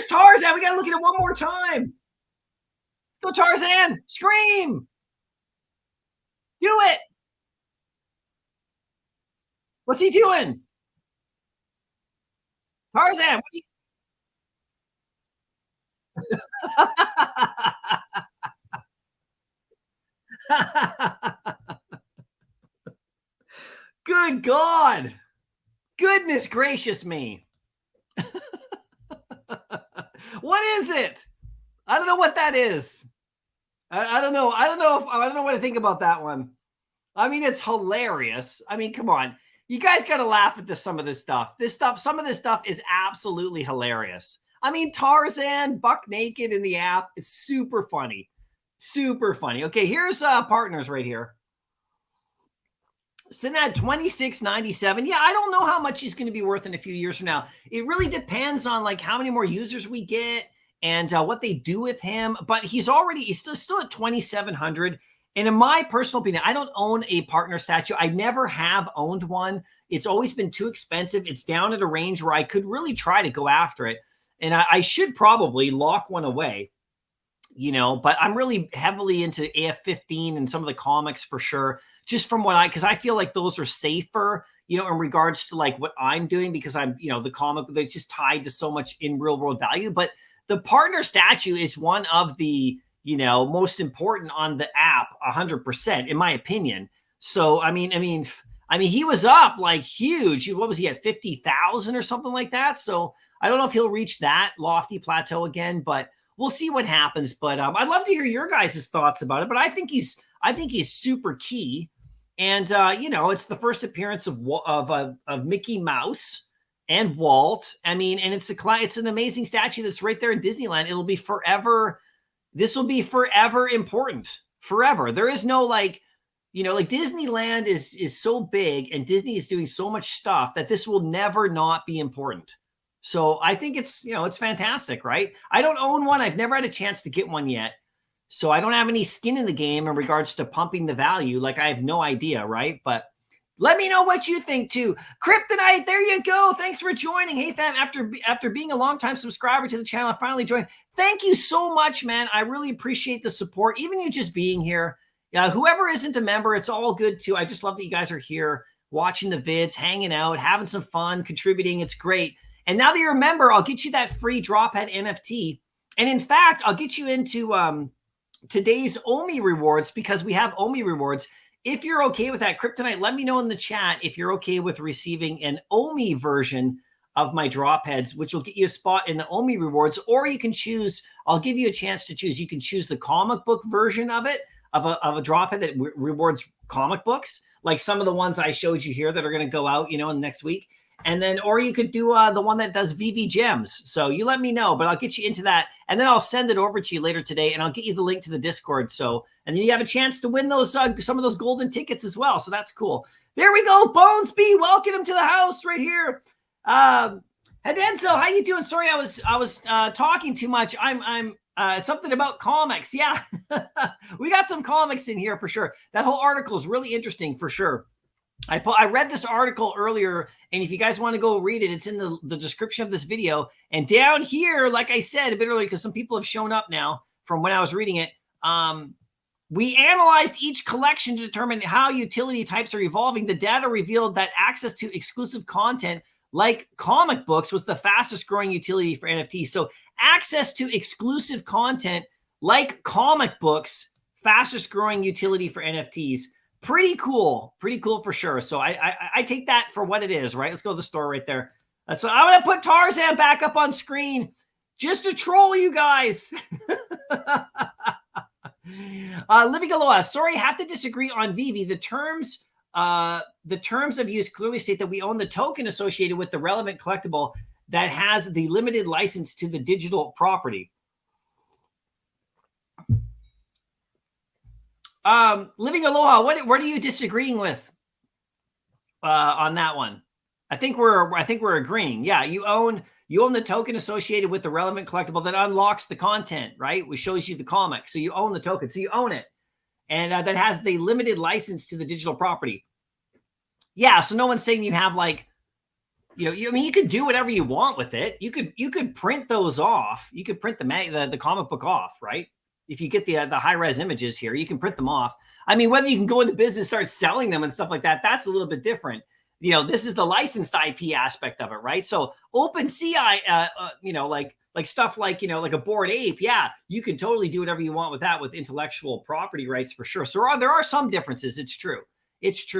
Speaker 1: Tarzan. We got to look at it one more time. Go Tarzan. Scream. Do it. What's he doing? Tarzan. Good God. Goodness gracious me. What is it? I don't know what that is. I don't know. I don't know what to think about that one. I mean, it's hilarious. I mean, come on. You guys got to laugh at some of this stuff. Some of this stuff is absolutely hilarious. I mean, Tarzan buck naked in the app. It's super funny. Super funny. Okay, here's partners right here. Sitting at 26.97. Yeah, I don't know how much he's going to be worth in a few years from now. It really depends on like how many more users we get and what they do with him. But he's still at 2,700. And in my personal opinion, I don't own a partner statue. I never have owned one. It's always been too expensive. It's down at a range where I could really try to go after it. And I should probably lock one away, but I'm really heavily into AF-15 and some of the comics for sure, just from because I feel like those are safer, in regards to like what I'm doing, because I'm, the comic that's just tied to so much in real world value. But the partner statue is one of the, most important on the app, 100%, in my opinion. So, I mean, he was up like huge. What was he at, 50,000 or something like that? So I don't know if he'll reach that lofty plateau again, but we'll see what happens. But I'd love to hear your guys' thoughts about it. But I think he's super key. And it's the first appearance of Mickey Mouse and Walt. I mean, and it's an amazing statue that's right there in Disneyland. It'll be forever. This will be forever important. Forever. There is no like Disneyland is so big and Disney is doing so much stuff that this will never not be important. So I think it's fantastic, right? I don't own one. I've never had a chance to get one yet. So I don't have any skin in the game in regards to pumping the value. Like, I have no idea, right? But let me know what you think too. Kryptonite, there you go. Thanks for joining. Hey fam, after being a longtime subscriber to the channel, I finally joined. Thank you so much, man. I really appreciate the support. Even you just being here. Whoever isn't a member, it's all good too. I just love that you guys are here watching the vids, hanging out, having some fun, contributing. It's great. And now that you're a member, I'll get you that free Drophead NFT. And in fact, I'll get you into today's OMI rewards, because we have OMI rewards. If you're okay with that, Kryptonite, let me know in the chat if you're okay with receiving an OMI version of my drop heads, which will get you a spot in the OMI rewards. Or you can choose, I'll give you a chance to choose. You can choose the comic book version of it, of a drop head that rewards comic books, like some of the ones I showed you here that are going to go out, in the next week. And then, or you could do the one that does Vivi gems. So you let me know, but I'll get you into that. And then I'll send it over to you later today, and I'll get you the link to the Discord. So, and then you have a chance to win those, some of those golden tickets as well. So that's cool. There we go. Bones B, welcome him to the house right here. Hadenso, how you doing? Sorry, I was talking too much. I'm something about comics. Yeah, we got some comics in here for sure. That whole article is really interesting for sure. I read this article earlier, and if you guys want to go read it, it's in the description of this video. And down here, like I said a bit earlier, because some people have shown up now from when I was reading it, we analyzed each collection to determine how utility types are evolving. The data revealed that access to exclusive content like comic books was the fastest growing utility for NFTs. So access to exclusive content like comic books, fastest growing utility for NFTs. Pretty cool for sure. So I take that for what it is, right? Let's go to the store right there. So I'm going to put Tarzan back up on screen just to troll you guys. Living Aloha, sorry, have to disagree on Vivi. The terms of use clearly state that we own the token associated with the relevant collectible that has the limited license to the digital property. Living Aloha, what are you disagreeing with on that one? I think we're agreeing. Yeah, you own the token associated with the relevant collectible that unlocks the content, right? Which shows you the comic. So you own the token. So you own it. And that has the limited license to the digital property. Yeah, so no one's saying you have like, you could do whatever you want with it. You could print those off. You could print the comic book off, right? If you get the high-res images here, you can print them off. I mean, whether you can go into business, start selling them and stuff like that, that's a little bit different. This is the licensed IP aspect of it, right? So OpenCI, like stuff like, like a Bored Ape, yeah, you can totally do whatever you want with that with intellectual property rights for sure. So there are some differences. It's true.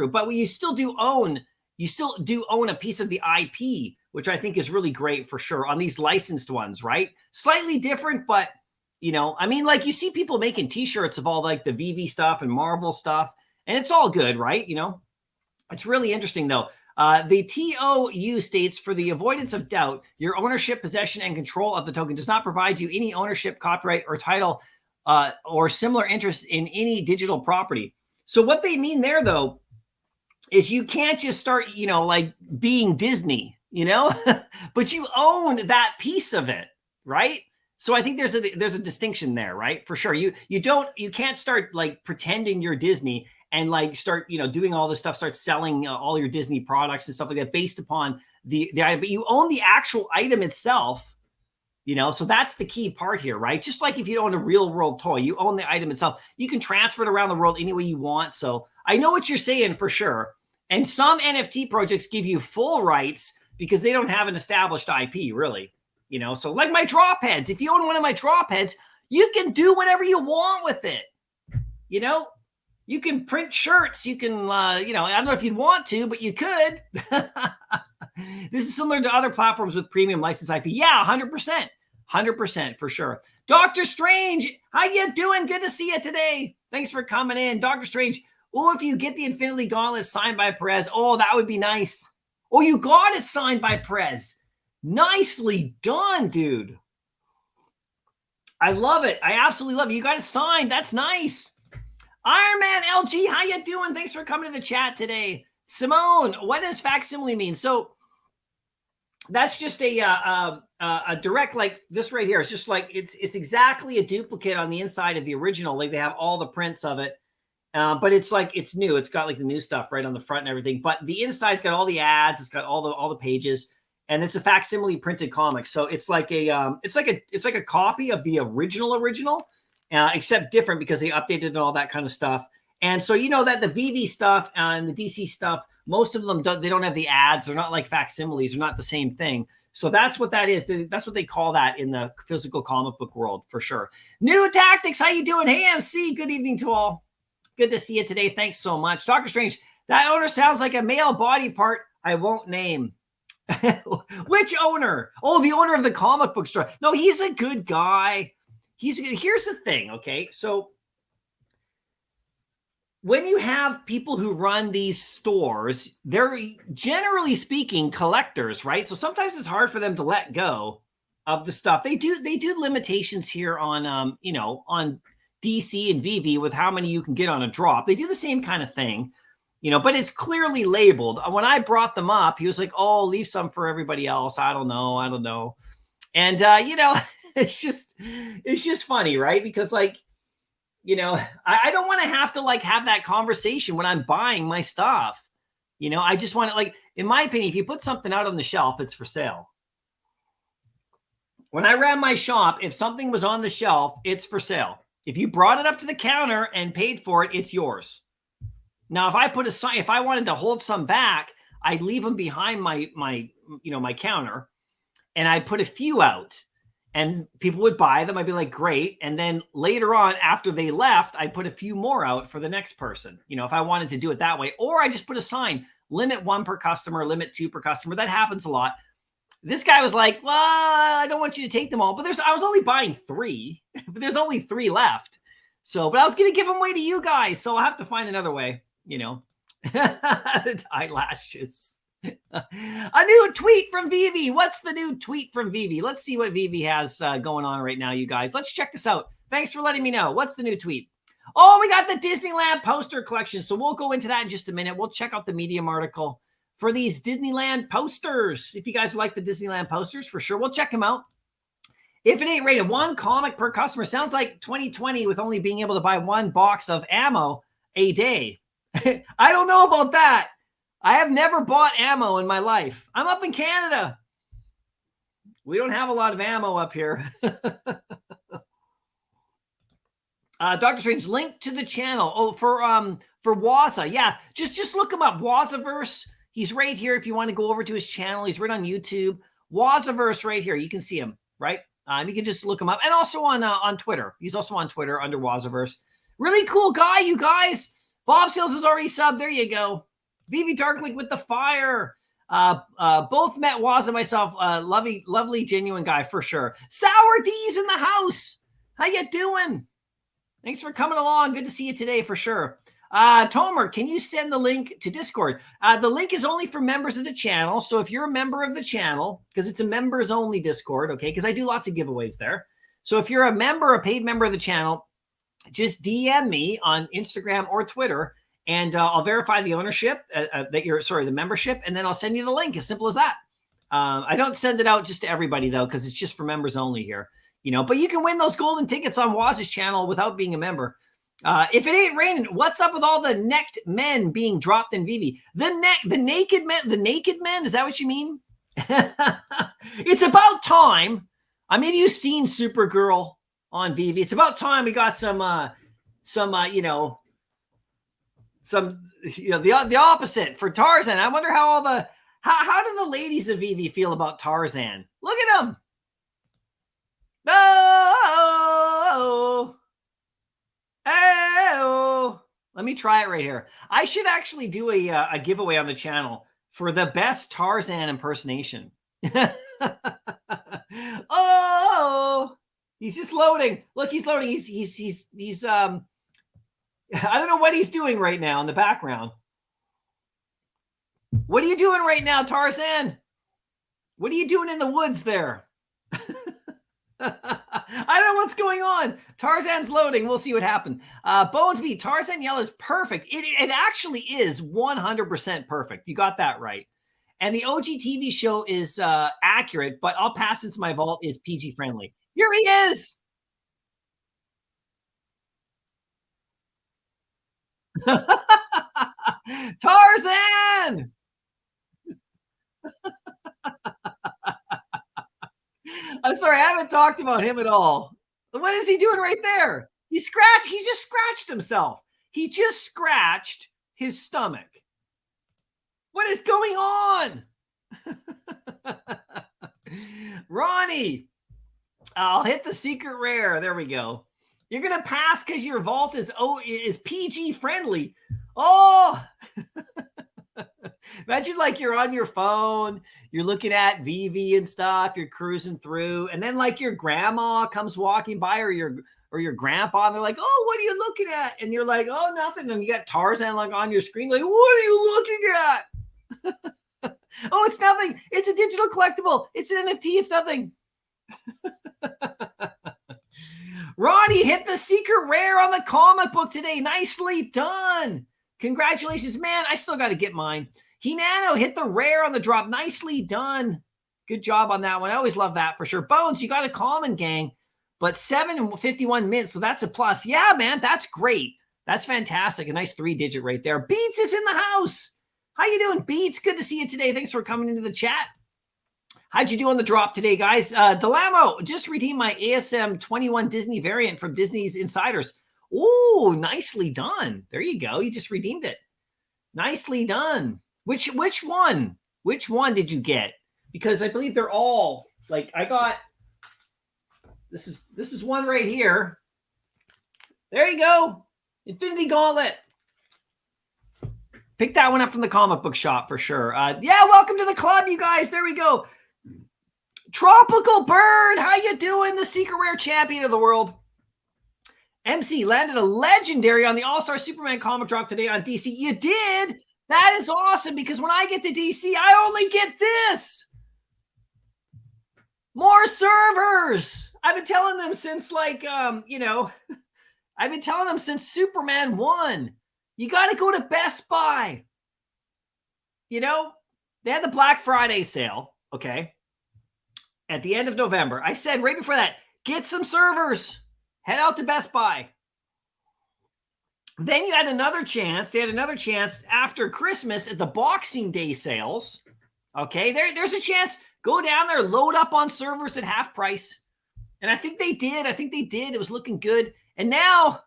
Speaker 1: But you still do own a piece of the IP, which I think is really great for sure on these licensed ones, right? Slightly different, but like you see people making t-shirts of all like the Vivi stuff and Marvel stuff, and it's all good, right? It's really interesting though. The TOU states, for the avoidance of doubt, your ownership, possession, and control of the token does not provide you any ownership, copyright, or title or similar interest in any digital property. So what they mean there though, is you can't just start, like being Disney, but you own that piece of it, right? So I think there's a distinction there, right? For sure. You can't start like pretending you're Disney and like start, doing all this stuff, start selling all your Disney products and stuff like that based upon the item, but you own the actual item itself, so that's the key part here, right? Just like if you own a real world toy, you own the item itself. You can transfer it around the world any way you want. So I know what you're saying for sure. And some NFT projects give you full rights because they don't have an established IP really. So like my drop heads, if you own one of my drop heads, you can do whatever you want with it. You can print shirts. You can, I don't know if you'd want to, but you could. This is similar to other platforms with premium license IP. Yeah, 100%. 100% for sure. Dr. Strange, how you doing? Good to see you today. Thanks for coming in. Dr. Strange, if you get the Infinity Gauntlet signed by Perez, that would be nice. You got it signed by Perez. Nicely done, dude. I love it. I absolutely love it. You got it signed. That's nice. Iron Man LG, how you doing? Thanks for coming to the chat today. Simone, what does facsimile mean? So that's just a a direct, like this right here. It's just like, it's exactly a duplicate on the inside of the original. Like they have all the prints of it. But it's like, it's new. It's got like the new stuff right on the front and everything. But the inside's got all the ads. It's got all the pages, and it's a facsimile printed comic. So it's like it's like a copy of the original, except different because they updated and all that kind of stuff. And so you know that the Vivi stuff and the DC stuff, most of them they don't have the ads. They're not like facsimiles. They're not the same thing. So that's what that is. That's what they call that in the physical comic book world for sure. New Tactics, how you doing? Hey, MC, good evening to all. Good to see you today. Thanks so much. Dr. Strange, that owner sounds like a male body part I won't name. Which owner? Oh, the owner of the comic book store. No, he's a good guy. Here's the thing, okay? So when you have people who run these stores, they're generally speaking collectors, right? So sometimes it's hard for them to let go of the stuff. They do limitations here on on DC and Vivi with how many you can get on a drop. They do the same kind of thing, but it's clearly labeled. When I brought them up, he was like, "Oh, leave some for everybody else." I don't know. And it's just funny, right? Because like, I don't want to have that conversation when I'm buying my stuff. I just want to, like, in my opinion, if you put something out on the shelf, it's for sale. When I ran my shop, if something was on the shelf, it's for sale. If you brought it up to the counter and paid for it, it's yours. Now, if I put a sign, if I wanted to hold some back, I'd leave them behind my counter, and I'd put a few out. And people would buy them. I'd be like, great. And then later on, after they left, I put a few more out for the next person, if I wanted to do it that way. Or I just put a sign, limit 1 per customer, limit 2 per customer. That happens a lot. This guy was like, well, I don't want you to take them all. But I was only buying 3. But there's only 3 left. So, but I was going to give them away to you guys. So I'll have to find another way, The eyelashes. A new tweet from Vivi. What's the new tweet from Vivi? Let's see what Vivi has going on right now, you guys. Let's check this out. Thanks for letting me know. What's the new tweet? Oh, we got the Disneyland poster collection. So we'll go into that in just a minute. We'll check out the Medium article for these Disneyland posters. If you guys like the Disneyland posters, for sure, we'll check them out. If it ain't rated 1 comic per customer, sounds like 2020 with only being able to buy 1 box of ammo a day. I don't know about that. I have never bought ammo in my life. I'm up in Canada. We don't have a lot of ammo up here. Dr. Strange, link to the channel. Oh, for Waza. Yeah, just look him up. Wazaverse. He's right here if you want to go over to his channel. He's right on YouTube. Wazaverse right here. You can see him, right? You can just look him up. And also on Twitter. He's also on Twitter under Wazaverse. Really cool guy, you guys. Bob Seals has already subbed. There you go. Vivi Darklink with the fire. Both met Waz and myself. Lovely, genuine guy for sure. Sour D's in the house. How you doing? Thanks for coming along. Good to see you today for sure. Tomer, can you send the link to Discord? The link is only for members of the channel. So if you're a member of the channel, because it's a members only Discord, okay? Because I do lots of giveaways there. So if you're a paid member of the channel, just DM me on Instagram or Twitter. And I'll verify the ownership the membership, and then I'll send you the link. As simple as that. I don't send it out just to everybody though, because it's just for members only here. But you can win those golden tickets on Waz's channel without being a member. If it ain't raining, what's up with all the necked men being dropped in Vivi? The naked men. Is that what you mean? It's about time. Maybe you've seen Supergirl on Vivi. It's about time we got the opposite for Tarzan. I wonder how how do the ladies of Vivi feel about Tarzan? Look at him. Oh, let me try it right here. I should actually do a giveaway on the channel for the best Tarzan impersonation. Oh, he's just loading. Look, he's loading. He's I don't know what he's doing right now in the background. What are you doing right now, Tarzan? What are you doing in the woods there? I don't know what's going on. Tarzan's loading. We'll see what happened. Bonesby, Tarzan yell is perfect. It actually is 100% perfect. You got that right. And the OG TV show is accurate, but I'll pass since my vault is PG friendly. Here he is. Tarzan! I'm sorry, I haven't talked about him at all. What is he doing right there? He just scratched himself. He just scratched his stomach. What is going on? Ronnie, I'll hit the secret rare. There we go. You're gonna pass because your vault is PG friendly. Oh, imagine like you're on your phone, you're looking at Vivi and stuff, you're cruising through, and then like your grandma comes walking by or your grandpa, and they're like, "Oh, what are you looking at?" And you're like, "Oh, nothing." And you got Tarzan like on your screen, like, "What are you looking at?" Oh, it's nothing. It's a digital collectible. It's an NFT. It's nothing. Ronnie hit the secret rare on the comic book today. Nicely done. Congratulations, man. I still got to get mine. Hinano hit the rare on the drop. Nicely done. Good job on that one. I always love that for sure. Bones, you got a common, gang, but 751 mints, so that's a plus. Yeah, man, that's great. That's fantastic. A nice 3-digit right there. Beats is in the house. How you doing, Beats? Good to see you today. Thanks for coming into the chat. How'd you do on the drop today, guys? Delamo, just redeemed my ASM 21 Disney variant from Disney's Insiders. Ooh, nicely done. There you go. You just redeemed it. Nicely done. Which one? Which one did you get? Because I believe they're all like I got. This is one right here. There you go. Infinity Gauntlet. Pick that one up from the comic book shop for sure. Yeah, welcome to the club, you guys. There we go. Tropical Bird, how you doing? The secret rare champion of the world. MC landed a legendary on the All-Star Superman comic drop today on DC. You did? That is awesome because when I get to DC, I only get this. More servers. I've been telling them since like, I've been telling them since Superman 1. You got to go to Best Buy. You know, they had the Black Friday sale, okay, at the end of November. I said right before that, get some servers. Head out to Best Buy. Then you had another chance. They had another chance after Christmas at the Boxing Day sales. Okay, there's a chance. Go down there, load up on servers at half price. And I think they did. It was looking good. And now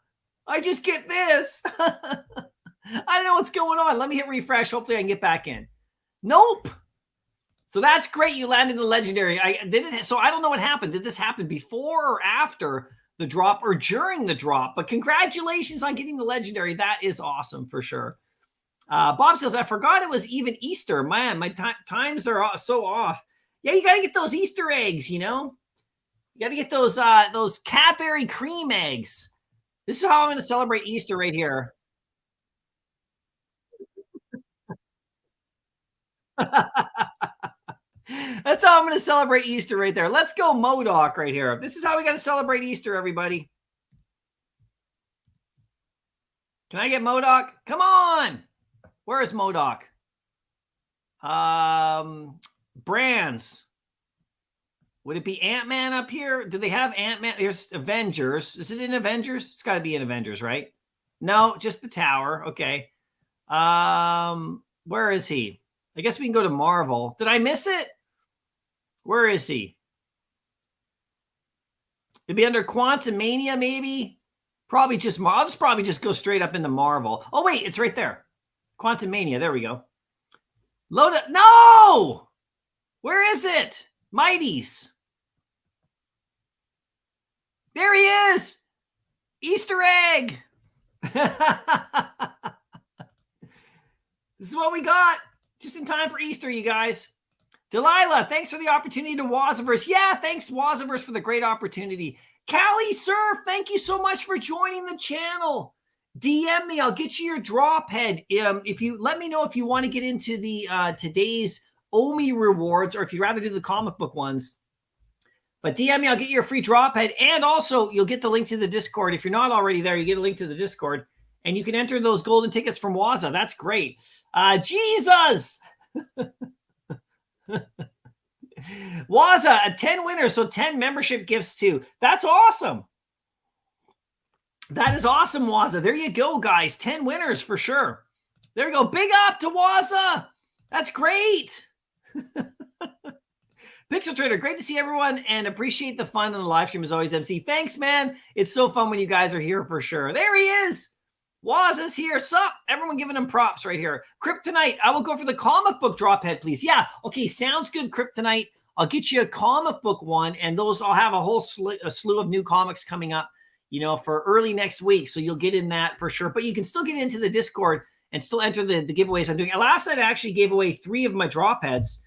Speaker 1: I just get this. I don't know what's going on. Let me hit refresh. Hopefully I can get back in. Nope. So that's great. You landed the legendary. So I don't know what happened. Did this happen before or after the drop or during the drop? But congratulations on getting the legendary. That is awesome for sure. Bob says, I forgot it was even Easter. Man, my times are so off. Yeah, you got to get those Easter eggs, you know? You got to get those Cadbury cream eggs. This is how I'm going to celebrate Easter right here. That's how I'm going to celebrate Easter right there. Let's go MODOK right here. This is how we got to celebrate Easter, everybody. Can I get MODOK? Come on. Where is MODOK? Brands. Would it be Ant-Man up here? Do they have Ant-Man? Here's Avengers. Is it in Avengers? It's got to be in Avengers, right? No, just the tower. Okay. Where is he? I guess we can go to Marvel. Did I miss it? Where is he? It'd be under Quantumania, maybe. Probably just I'll just probably just go straight up into Marvel. Oh wait, it's right there. Quantumania. There we go. Load it. No. Where is it? Mighties. There he is. Easter egg. This is what we got. Just in time for Easter, you guys. Delilah, thanks for the opportunity to Waziverse. Yeah, thanks, Waziverse, for the great opportunity. Callie Surf, thank you so much for joining the channel. DM me. I'll get you your drop head. If you let me know if you want to get into the today's OMI rewards or if you'd rather do the comic book ones. But DM me. I'll get you a free drop head. And also, you'll get the link to the Discord. If you're not already there, you get a link to the Discord. And you can enter those golden tickets from Waza. That's great. Jesus! Waza, 10 winners, so 10 membership gifts too. That's awesome. That is awesome, Waza. There you go, guys. 10 winners for sure. There we go. Big up to Waza. That's great. Pixel Trader, great to see everyone and appreciate the fun on the live stream as always, MC. Thanks, man. It's so fun when you guys are here for sure. There he is. Waza's here. Sup? Everyone giving him props right here. Kryptonite, I will go for the comic book drop head, please. Yeah, okay, sounds good, Kryptonite. I'll get you a comic book one, and those I'll have a whole slew of new comics coming up, for early next week. So you'll get in that for sure. But you can still get into the Discord and still enter the giveaways I'm doing. Last night I actually gave away 3 of my drop heads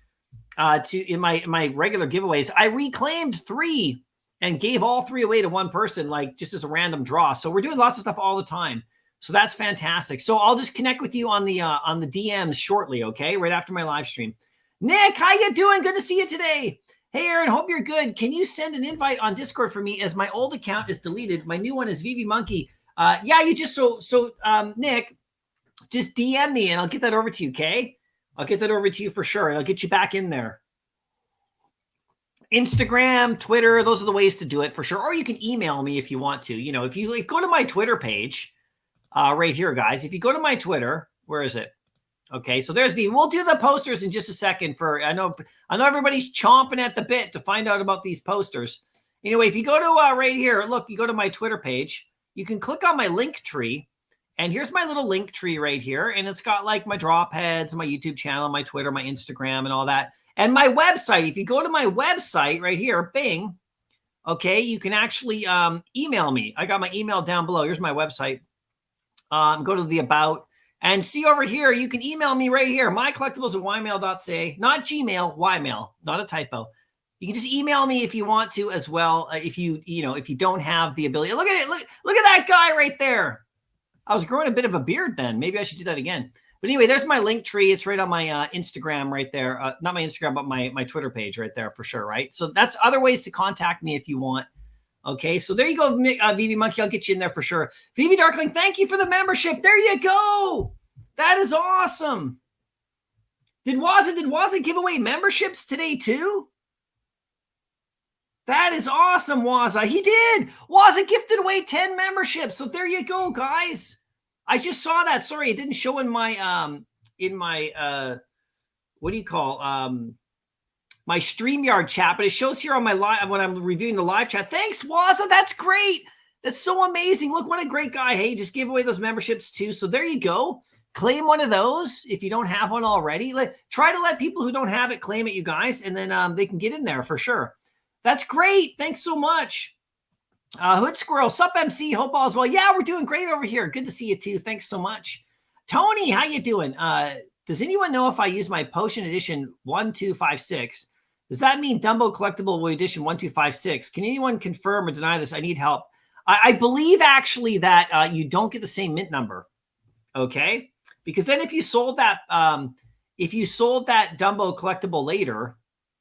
Speaker 1: in my regular giveaways. I reclaimed 3 and gave all 3 away to one person, like just as a random draw. So we're doing lots of stuff all the time. So that's fantastic. So I'll just connect with you on the DMs shortly, okay? Right after my live stream. Nick, how you doing? Good to see you today. Hey, Aaron, hope you're good. Can you send an invite on Discord for me as my old account is deleted? My new one is Vivi Monkey. Yeah, you just Nick, just DM me and I'll get that over to you, okay? I'll get that over to you for sure. And I'll get you back in there. Instagram, Twitter, those are the ways to do it for sure. Or you can email me if you want to. If you go to my Twitter page, right here, guys. If you go to my Twitter, where is it? Okay, so there's me. We'll do the posters in just a second. I know everybody's chomping at the bit to find out about these posters. Anyway, if you go to right here, look, you go to my Twitter page, you can click on my link tree, and here's my little link tree right here, and it's got like my drop heads, my YouTube channel, my Twitter, my Instagram, and all that, and my website. If you go to my website right here, bing, okay, you can actually email me. I got my email down below. Here's my website. Go to the about. And see over here, you can email me right here, mycollectables@ymail.ca, not Gmail, Ymail, not a typo. You can just email me if you want to as well. If you don't have the ability, look at it, look at that guy right there. I was growing a bit of a beard then. Maybe I should do that again. But anyway, there's my link tree. It's right on my Instagram right there. Not my Instagram, but my Twitter page right there for sure, right? So that's other ways to contact me if you want. Okay, so there you go, Vivi Monkey. I'll get you in there for sure. Vivi Darkling, thank you for the membership. There you go. That is awesome. Did Waza give away memberships today too? That is awesome, Waza. He did. Waza gifted away 10 memberships. So there you go, guys. I just saw that. Sorry, it didn't show in my what do you call my StreamYard chat, but it shows here on my live when I'm reviewing the live chat. Thanks, Waza. That's great. That's so amazing. Look, what a great guy. Hey, just gave away those memberships too. So there you go. Claim one of those if you don't have one already. Try to let people who don't have it claim it, you guys, and then they can get in there for sure. That's great. Thanks so much. Hood Squirrel, sup MC, hope all is well. Yeah, we're doing great over here. Good to see you too. Thanks so much. Tony, how you doing? Does anyone know if I use my Potion Edition 1256? Does that mean Dumbo Collectible Edition 1256? Can anyone confirm or deny this? I need help. I believe actually that you don't get the same mint number. Okay, because then if you sold that Dumbo collectible later,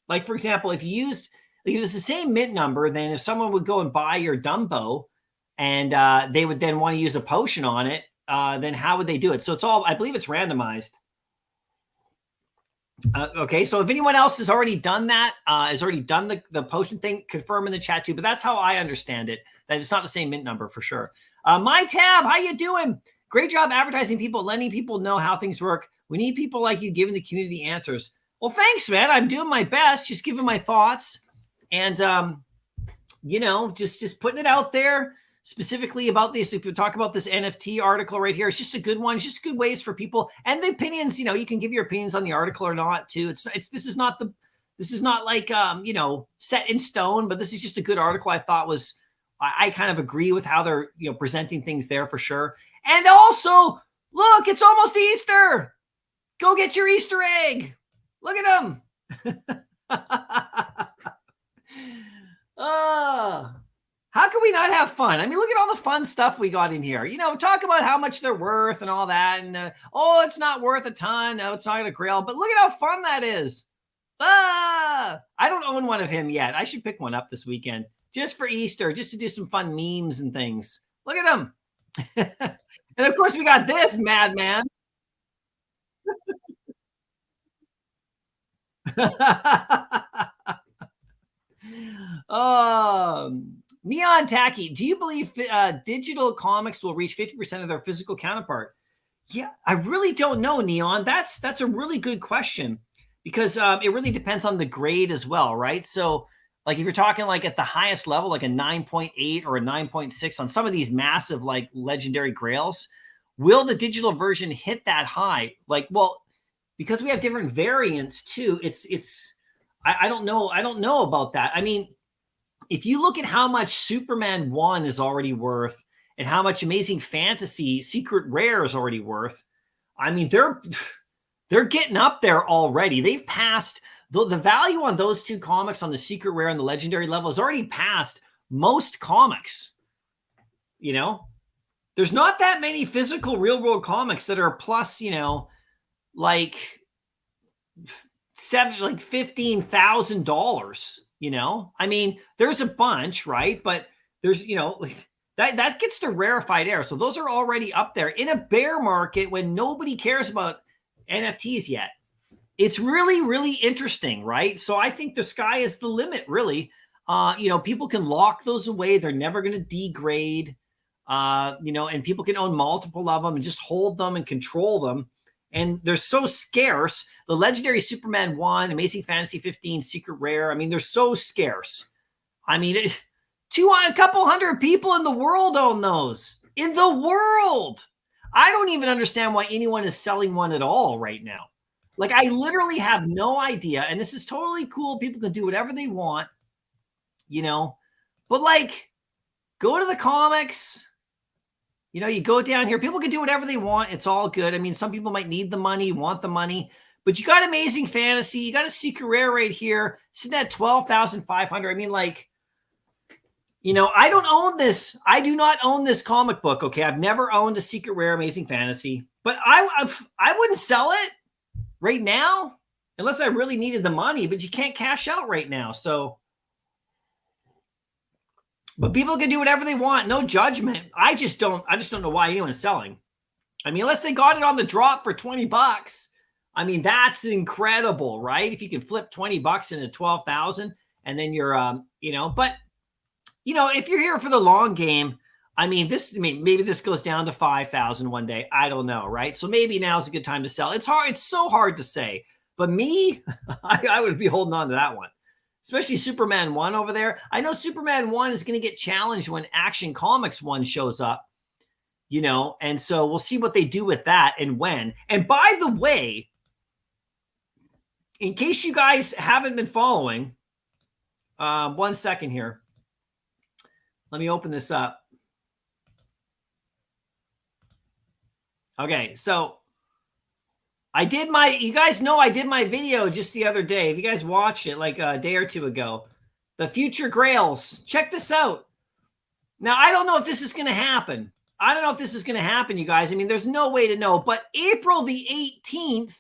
Speaker 1: like for example, if you used, if it was the same mint number, then if someone would go and buy your Dumbo and they would then want to use a potion on it, then how would they do it? So it's all, I believe it's randomized. Okay, so if anyone else has already done that, has already done the potion thing, confirm in the chat too. But that's how I understand it, that it's not the same mint number for sure. My Tab, how you doing? Great job advertising people, letting people know how things work. We need people like you giving the community answers. Well, thanks, man. I'm doing my best, just giving my thoughts and, just putting it out there specifically about this. If we talk about this NFT article right here, it's just a good one. It's just good ways for people and the opinions, you can give your opinions on the article or not too. This is not like, set in stone, but this is just a good article. I thought I kind of agree with how they're, presenting things there for sure. And also, look, it's almost Easter. Go get your Easter egg. Look at them. How can we not have fun? I mean, look at all the fun stuff we got in here. Talk about how much they're worth and all that. And, it's not worth a ton. No, it's not a grail. But look at how fun that is. I don't own one of him yet. I should pick one up this weekend just for Easter, just to do some fun memes and things. Look at him. And of course, we got this madman. Neon Tacky, do you believe digital comics will reach 50% of their physical counterpart? Yeah, I really don't know, Neon. That's a really good question because it really depends on the grade as well, right? So, like if you're talking like at the highest level, like a 9.8 or a 9.6 on some of these massive like legendary grails, will the digital version hit that high? Like, well, because we have different variants too. I don't know. I don't know about that. I mean, if you look at how much Superman 1 is already worth and how much Amazing Fantasy Secret Rare is already worth, I mean, they're getting up there already. They've passed the value on those two comics on the Secret Rare and the Legendary level has already passed most comics. You know, there's not that many physical real world comics that are plus, like $15,000. I mean, there's a bunch, right? But there's, like that gets to rarefied air. So those are already up there in a bear market when nobody cares about NFTs yet. It's really, really interesting, right? So I think the sky is the limit, really. People can lock those away. They're never going to degrade, and people can own multiple of them and just hold them and control them. And they're so scarce. The Legendary Superman 1, Amazing Fantasy 15, Secret Rare. I mean, they're so scarce. I mean, a couple hundred people in the world own those. In the world. I don't even understand why anyone is selling one at all right now. Like, I literally have no idea. And this is totally cool. People can do whatever they want, But, like, go to the comics. You go down here. People can do whatever they want. It's all good. I mean, some people might need the money, want the money. But you got Amazing Fantasy. You got a Secret Rare right here. Sitting at 12,500. I mean, like, I don't own this. I do not own this comic book, okay? I've never owned a Secret Rare Amazing Fantasy. But I wouldn't sell it right now unless I really needed the money. But you can't cash out right now. So... But people can do whatever they want. No judgment. I just don't know why anyone's selling. I mean, unless they got it on the drop for $20. I mean, that's incredible, right? If you can flip $20 into 12,000 and then you're, but if you're here for the long game, maybe this goes down to 5,000 one day. I don't know, right? So maybe now's a good time to sell. It's hard. It's so hard to say. But me, I would be holding on to that one. Especially Superman 1 over there. I know Superman 1 is going to get challenged when Action Comics 1 shows up, and so we'll see what they do with that and when. And by the way, in case you guys haven't been following, 1 second here. Let me open this up. Okay, so you guys know I did my video just the other day. If you guys watched it like a day or two ago, the future grails, check this out. Now, I don't know if this is going to happen. You guys. I mean, there's no way to know, but April the 18th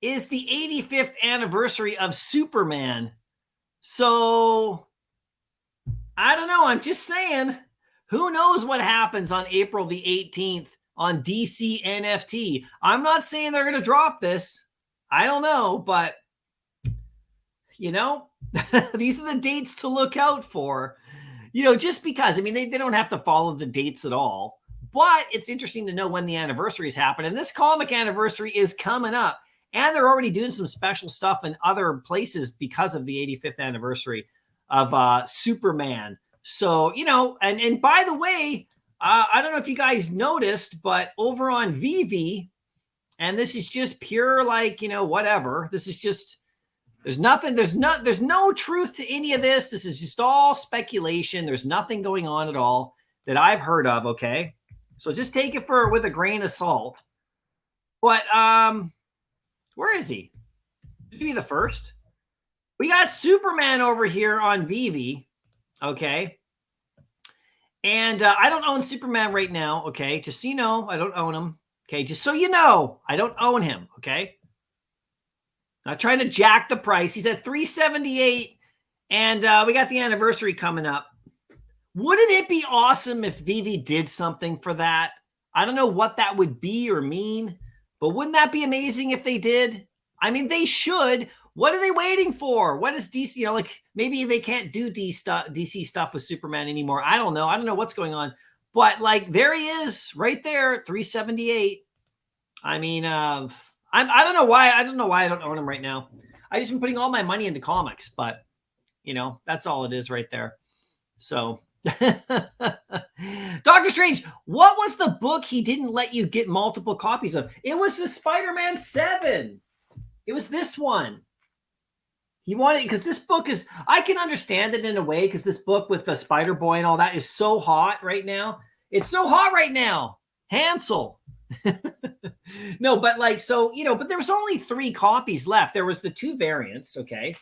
Speaker 1: is the 85th anniversary of Superman. So I don't know. I'm just saying, who knows what happens on April the 18th. On DC NFT. I'm not saying they're going to drop this. I don't know, but these are the dates to look out for. Just because, I mean, they don't have to follow the dates at all, but it's interesting to know when the anniversaries happen. And this comic anniversary is coming up, and they're already doing some special stuff in other places because of the 85th anniversary of Superman. So, and by the way, I don't know if you guys noticed, but over on Vivi, and this is just pure, like, whatever. This is just, there's no truth to any of this. This is just all speculation. There's nothing going on at all that I've heard of. Okay. So just take it with a grain of salt. But, where is he? Should he be the first? We got Superman over here on Vivi. Okay. And I don't own Superman right now, okay? Just so you know, I don't own him. Okay, just so you know, I don't own him, okay? Not trying to jack the price. He's at $378, and we got the anniversary coming up. Wouldn't it be awesome if Vivi did something for that? I don't know what that would be or mean, but wouldn't that be amazing if they did? I mean, they should. What are they waiting for? What is DC? You know, like maybe they can't do DC stuff with Superman anymore. I don't know. I don't know what's going on. But like there he is right there, 378. I mean, I don't know why. I don't know why I don't own him right now. I just been putting all my money into comics, but you know, that's all it is right there. So Doctor Strange, what was the book he didn't let you get multiple copies of? It was the Spider-Man 7. It was this one. He wanted, because this book is, I can understand it in a way, because this book with the Spider-Boy and all that is so hot right now. It's so hot right now. Hansel. No, but like, so, you know, but there was only 3 copies left. There was the 2 variants, okay?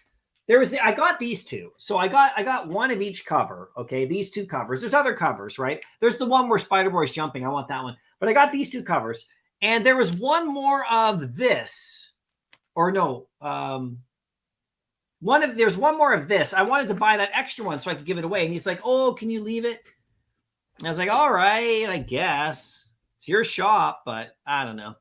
Speaker 1: There was I got these 2. So I got one of each cover, okay? These 2 covers. There's other covers, right? There's the one where Spider-Boy's jumping. I want that one. But I got these 2 covers. And there was one more of this. Or no, there's one more of this. I wanted to buy that extra one so I could give it away. And he's like, "Oh, can you leave it?" And I was like, "All right, I guess. It's your shop, but I don't know."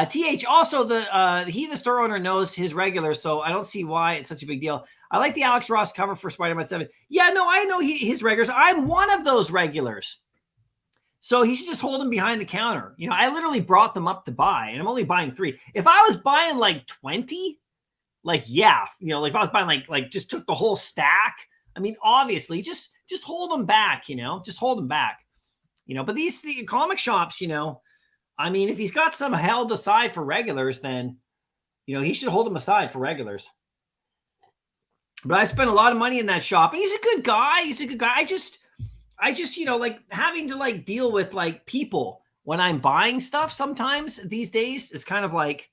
Speaker 1: TH, also the store owner knows his regulars, so I don't see why it's such a big deal. I like the Alex Ross cover for Spider-Man 7. Yeah, no, I know his regulars. I'm one of those regulars. So he should just hold them behind the counter. You know, I literally brought them up to buy, and I'm only buying 3. If I was buying like 20, like, yeah, you know, like if I was buying like just took the whole stack, I mean, obviously just hold them back, you know, just hold them back, you know. But these comic shops, you know, I mean, if he's got some held aside for regulars, then, you know, he should hold them aside for regulars. But I spent a lot of money in that shop, and he's a good guy. He's a good guy. I just, you know, like having to like deal with like people when I'm buying stuff sometimes these days is kind of like,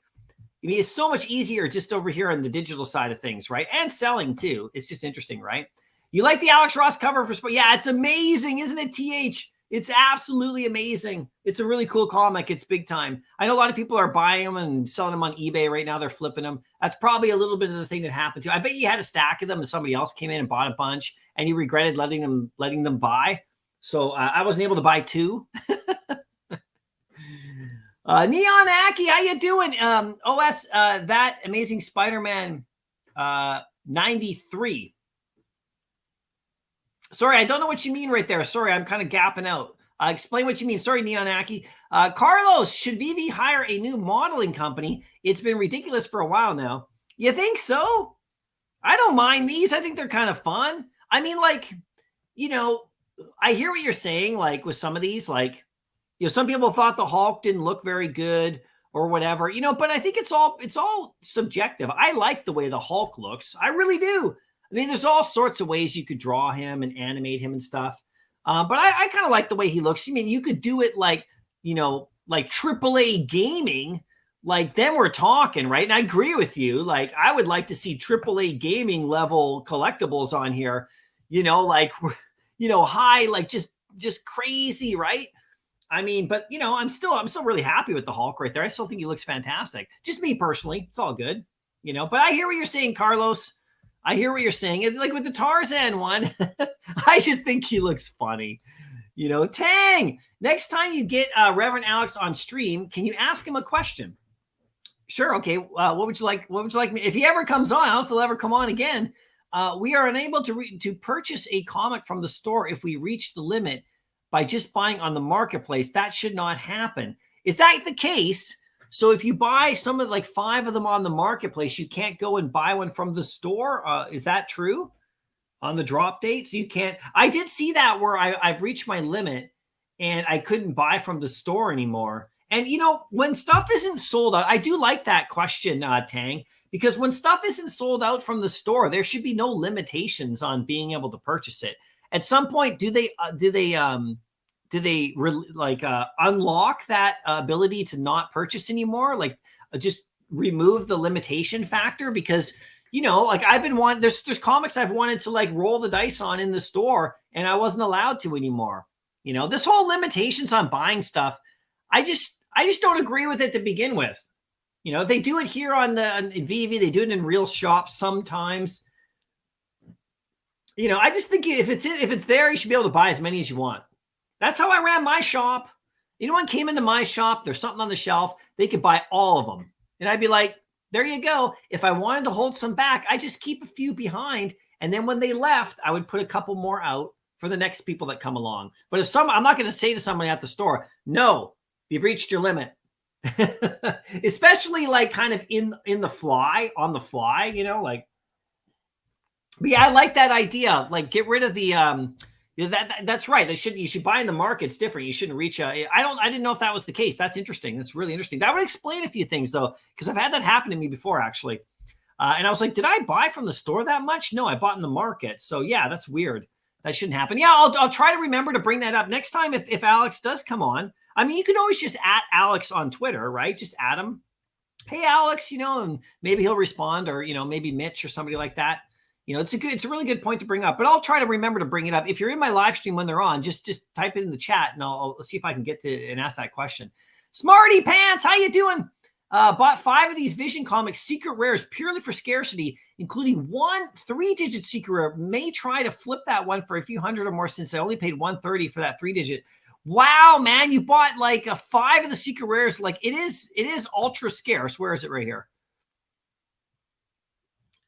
Speaker 1: I mean, it's so much easier just over here on the digital side of things, right? And selling too. It's just interesting, right? You like the Alex Ross cover for Yeah, it's amazing, isn't it, TH? It's absolutely amazing. It's a really cool comic. It's big time. I know a lot of people are buying them and selling them on eBay right now. They're flipping them. That's probably a little bit of the thing that happened to you. I bet you had a stack of them and somebody else came in and bought a bunch and you regretted letting them buy. So I wasn't able to buy 2. Neon Aki, how you doing? OS, that Amazing Spider-Man 93. Sorry, I don't know what you mean right there. Sorry, I'm kind of gapping out. Explain what you mean. Sorry, Neon Aki. Carlos, should Vivi hire a new modeling company? It's been ridiculous for a while now. You think so? I don't mind these. I think they're kind of fun. I mean, like, you know, I hear what you're saying, like with some of these, like, you know, some people thought the Hulk didn't look very good or whatever, you know, but I think it's all subjective. I like the way the Hulk looks. I really do. I mean, there's all sorts of ways you could draw him and animate him and stuff. But I kind of like the way he looks. I mean, you could do it like, you know, like AAA gaming, like then we're talking, right? And I agree with you. Like, I would like to see AAA gaming level collectibles on here, you know, like, you know, high, like just crazy, right? I mean, but you know, I'm still really happy with the Hulk right there. I still think he looks fantastic. Just me personally, it's all good, you know. But I hear what you're saying, Carlos. I hear what you're saying. It's like with the Tarzan one. I just think he looks funny, you know. Tang. Next time you get Reverend Alex on stream, can you ask him a question? Sure. Okay. What would you like? What would you like me? If he ever comes on, I don't know if he'll ever come on again. We are unable to purchase a comic from the store if we reach the limit by just buying on the marketplace. That should not happen. Is that the case? So if you buy some of like 5 of them on the marketplace, you can't go and buy one from the store. Is that true on the drop date? So you can't. I did see that where I've reached my limit and I couldn't buy from the store anymore. And, you know, when stuff isn't sold out, I do like that question, Tang, because when stuff isn't sold out from the store, there should be no limitations on being able to purchase it. At some point, do they unlock that ability to not purchase anymore? Like just remove the limitation factor? Because, you know, like I've been wanting, there's comics I've wanted to like roll the dice on in the store and I wasn't allowed to anymore. You know, this whole limitations on buying stuff, I just don't agree with it to begin with. You know, they do it here on Vivi, they do it in real shops sometimes. You know, I just think if it's there, you should be able to buy as many as you want. That's how I ran my shop. Anyone came into my shop, there's something on the shelf, they could buy all of them. And I'd be like, there you go. If I wanted to hold some back, I just keep a few behind. And then when they left, I would put a couple more out for the next people that come along. But if I'm not going to say to somebody at the store, no, you've reached your limit. Especially like kind of on the fly, you know, like, but yeah, I like that idea. Like, get rid of the that's right. You should buy in the market. It's different. You shouldn't reach I didn't know if that was the case. That's interesting. That's really interesting. That would explain a few things though, because I've had that happen to me before actually. And I was like, did I buy from the store that much? No, I bought in the market. So yeah, that's weird. That shouldn't happen. Yeah, I'll try to remember to bring that up next time if Alex does come on. I mean, you can always just @ Alex on Twitter, right? Just @ him. Hey, Alex, you know, and maybe he'll respond, or, you know, maybe Mitch or somebody like that. You know, it's a really good point to bring up, but I'll try to remember to bring it up. If you're in my live stream when they're on, just type it in the chat and I'll see if I can get to and ask that question. Smarty Pants, how you doing? Bought 5 of these Vision Comics secret rares purely for scarcity, including 1 3-digit secret rare. May try to flip that one for a few hundred or more since I only paid $130 for that 3-digit. Wow, man, you bought like a 5 of the secret rares. Like it is ultra scarce. Where is it? Right here.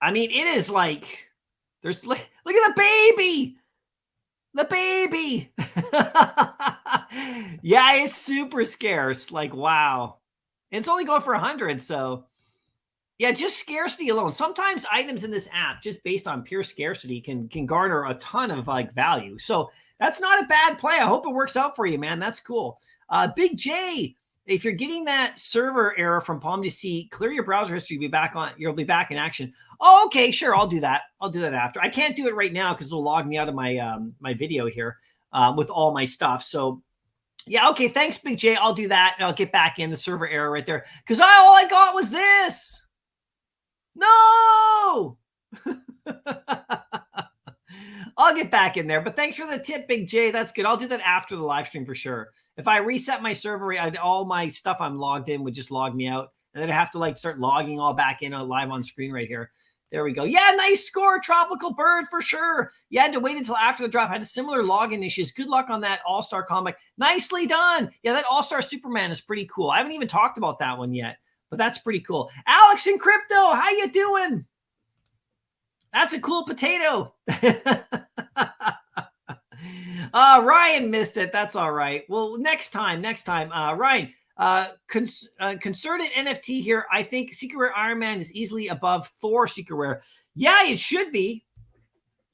Speaker 1: I mean, it is like look at the baby. The baby. Yeah, it's super scarce. Like, wow. And it's only going for 100. So yeah, just scarcity alone. Sometimes items in this app, just based on pure scarcity, can garner a ton of like value. So that's not a bad play. I hope it works out for you, man. That's cool. Big J, if you're getting that server error from Palm DC, clear your browser history. You'll be back in action. Oh, okay, sure. I'll do that. I'll do that after. I can't do it right now because it'll log me out of my my video here with all my stuff. So yeah, okay. Thanks, Big J. I'll do that. And I'll get back in the server error right there because all I got was this. No. I'll get back in there, but thanks for the tip, Big J. That's good. I'll do that after the live stream for sure. If I reset my server, all my stuff I'm logged in would just log me out, and then I have to like start logging all back in live on screen right here. There we go. Yeah, nice score, Tropical Bird, for sure. You had to wait until after the drop. I had a similar login issues. Good luck on that All-Star comic. Nicely done. Yeah, that All-Star Superman is pretty cool. I haven't even talked about that one yet, but that's pretty cool. Alex in Crypto, how you doing? That's a cool potato. Ryan missed it. That's all right. Well, next time, Ryan, concerted NFT here. I think Secret Rare Iron Man is easily above Thor Secret Rare. Yeah, it should be.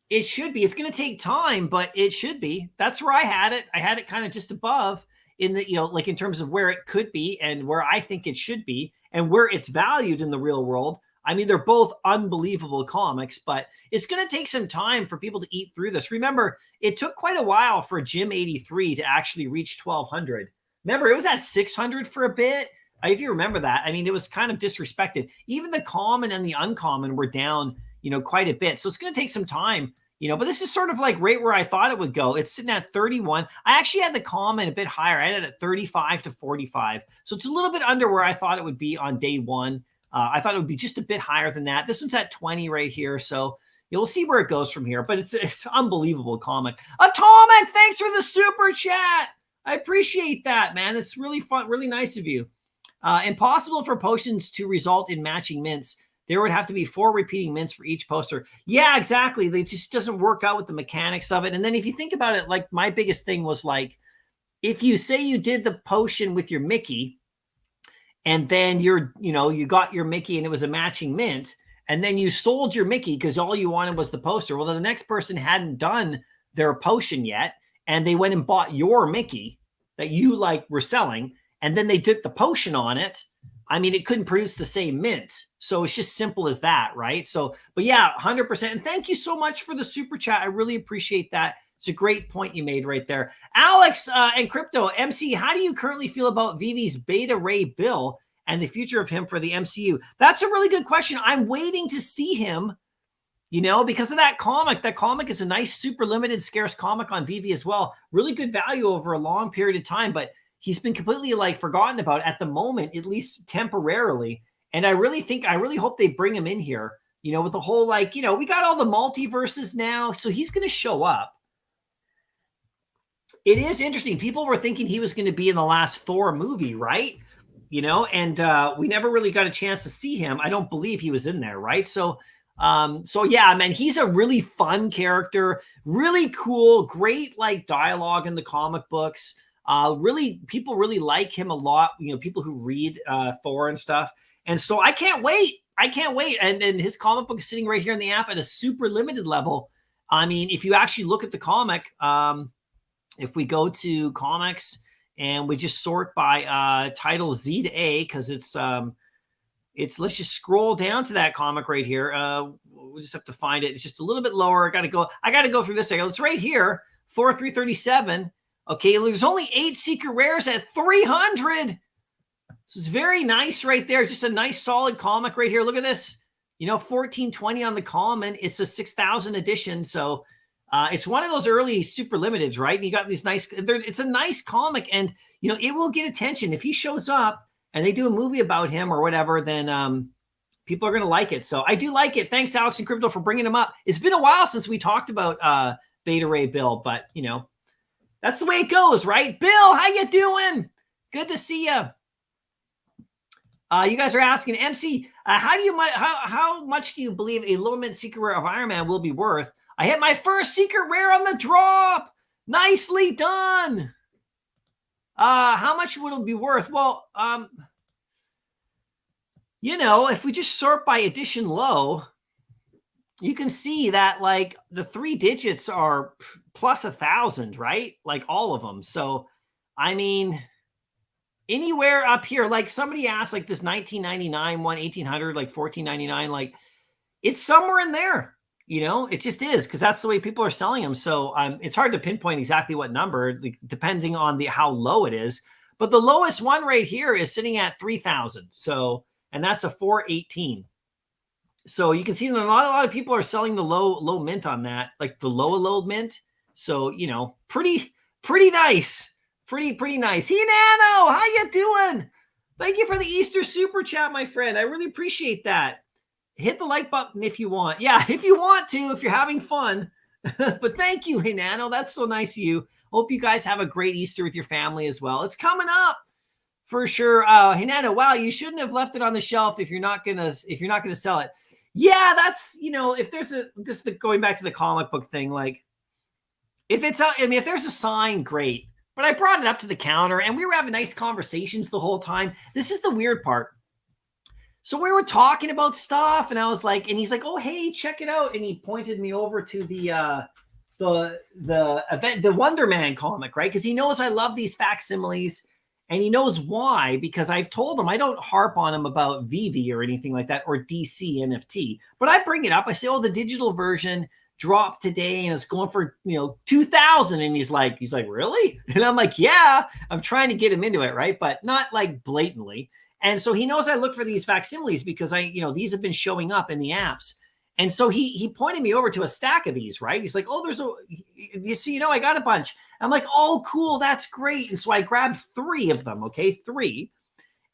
Speaker 1: It should be. It's going to take time, but it should be. That's where I had it. I had it kind of just above in the, you know, like in terms of where it could be and where I think it should be and where it's valued in the real world. I mean, they're both unbelievable comics, but it's going to take some time for people to eat through this. Remember, it took quite a while for Jim 83 to actually reach 1,200. Remember, it was at 600 for a bit. If you remember that, I mean, it was kind of disrespected. Even the common and the uncommon were down, you know, quite a bit. So it's going to take some time, you know, but this is sort of like right where I thought it would go. It's sitting at 31. I actually had the common a bit higher. I had it at 35 to 45. So it's a little bit under where I thought it would be on day one. I thought it would be just a bit higher than that. This one's at 20 right here. So you'll see where it goes from here, but it's unbelievable comic. Atomic, thanks for the super chat. I appreciate that, man. It's really fun, really nice of you. Impossible for potions to result in matching mints. There would have to be 4 repeating mints for each poster. Yeah, exactly. It just doesn't work out with the mechanics of it. And then if you think about it, like my biggest thing was like, if you say you did the potion with your Mickey, and then you got your Mickey and it was a matching mint, and then you sold your Mickey because all you wanted was the poster. Well, then the next person hadn't done their potion yet, and they went and bought your Mickey that you like were selling, and then they did the potion on it. I mean, it couldn't produce the same mint. So it's just simple as that, right? So, but yeah, 100%. And thank you so much for the super chat. I really appreciate that. It's a great point you made right there. Alex and Crypto, MC, how do you currently feel about Vivi's Beta Ray Bill and the future of him for the MCU? That's a really good question. I'm waiting to see him, you know, because of that comic. That comic is a nice, super limited, scarce comic on Vivi as well. Really good value over a long period of time, but he's been completely like forgotten about at the moment, at least temporarily. And I really hope they bring him in here, you know, with the whole, like, you know, we got all the multiverses now, so he's going to show up. It is interesting. People were thinking he was going to be in the last Thor movie, right? you know, and we never really got a chance to see him. I don't believe he was in there, right? So yeah, man, he's a really fun character, really cool, great like dialogue in the comic books. Really, people really like him a lot. You know, people who read Thor and stuff. And so I can't wait. I can't wait. And his comic book is sitting right here in the app at a super limited level. I mean, if you actually look at the comic, if we go to comics and we just sort by title Z to A, because it's let's just scroll down to that comic right here. We just have to find it. It's just a little bit lower. I got to go through this. It's right here. Thor 337. Okay, there's only 8 secret rares at 300. So it's very nice right there. Just a nice solid comic right here. Look at this. You know, 1420 on the common. It's a 6,000 edition. So it's one of those early super limiteds, right? And you got these nice, it's a nice comic, and you know, it will get attention. If he shows up and they do a movie about him or whatever, then people are going to like it. So I do like it. Thanks, Alex and Crypto, for bringing him up. It's been a while since we talked about Beta Ray Bill, but you know, that's the way it goes, right? Bill, how you doing? Good to see you. You guys are asking, MC, how much do you believe a low mint secret rare of Iron Man will be worth? I hit my first secret rare on the drop. Nicely done. How much would it be worth? Well, you know, if we just sort by edition low, you can see that like the 3 digits are plus 1,000, right? Like all of them. So, I mean, anywhere up here, like somebody asked, like this 1999 one, 1800, like 1499, like it's somewhere in there. You know, it just is, because that's the way people are selling them. So it's hard to pinpoint exactly what number, like, depending on how low it is. But the lowest one right here is sitting at 3,000. So, and that's a 418. So you can see that a lot of people are selling the low mint on that, like the low mint. So, you know, pretty nice. Pretty nice. Hey, Nano, how you doing? Thank you for the Easter super chat, my friend. I really appreciate that. Hit the like button if you want. Yeah, if you want to, if you're having fun. But thank you, hey, Nano. That's so nice of you. Hope you guys have a great Easter with your family as well. It's coming up for sure. Hey, Nano, wow, you shouldn't have left it on the shelf if you're not gonna sell it. Yeah, that's, you know, if there's going back to the comic book thing, like if there's a sign, great. But I brought it up to the counter and we were having nice conversations the whole time. This is the weird part. So we were talking about stuff and I was like, and he's like, oh, hey, check it out. And he pointed me over to the event, the Wonder Man comic, right? Because he knows I love these facsimiles and he knows why, because I've told him I don't harp on him about Vivi or anything like that, or DC NFT, but I bring it up. I say, oh, the digital version dropped today and it's going for, you know, 2,000. And he's like, really? And I'm like, yeah, I'm trying to get him into it. Right. But not like blatantly. And so he knows I look for these facsimiles because these have been showing up in the apps. And so he pointed me over to a stack of these, right? He's like, oh, you see, I got a bunch. I'm like, oh, cool. That's great. And so I grabbed 3 of them. Okay. 3.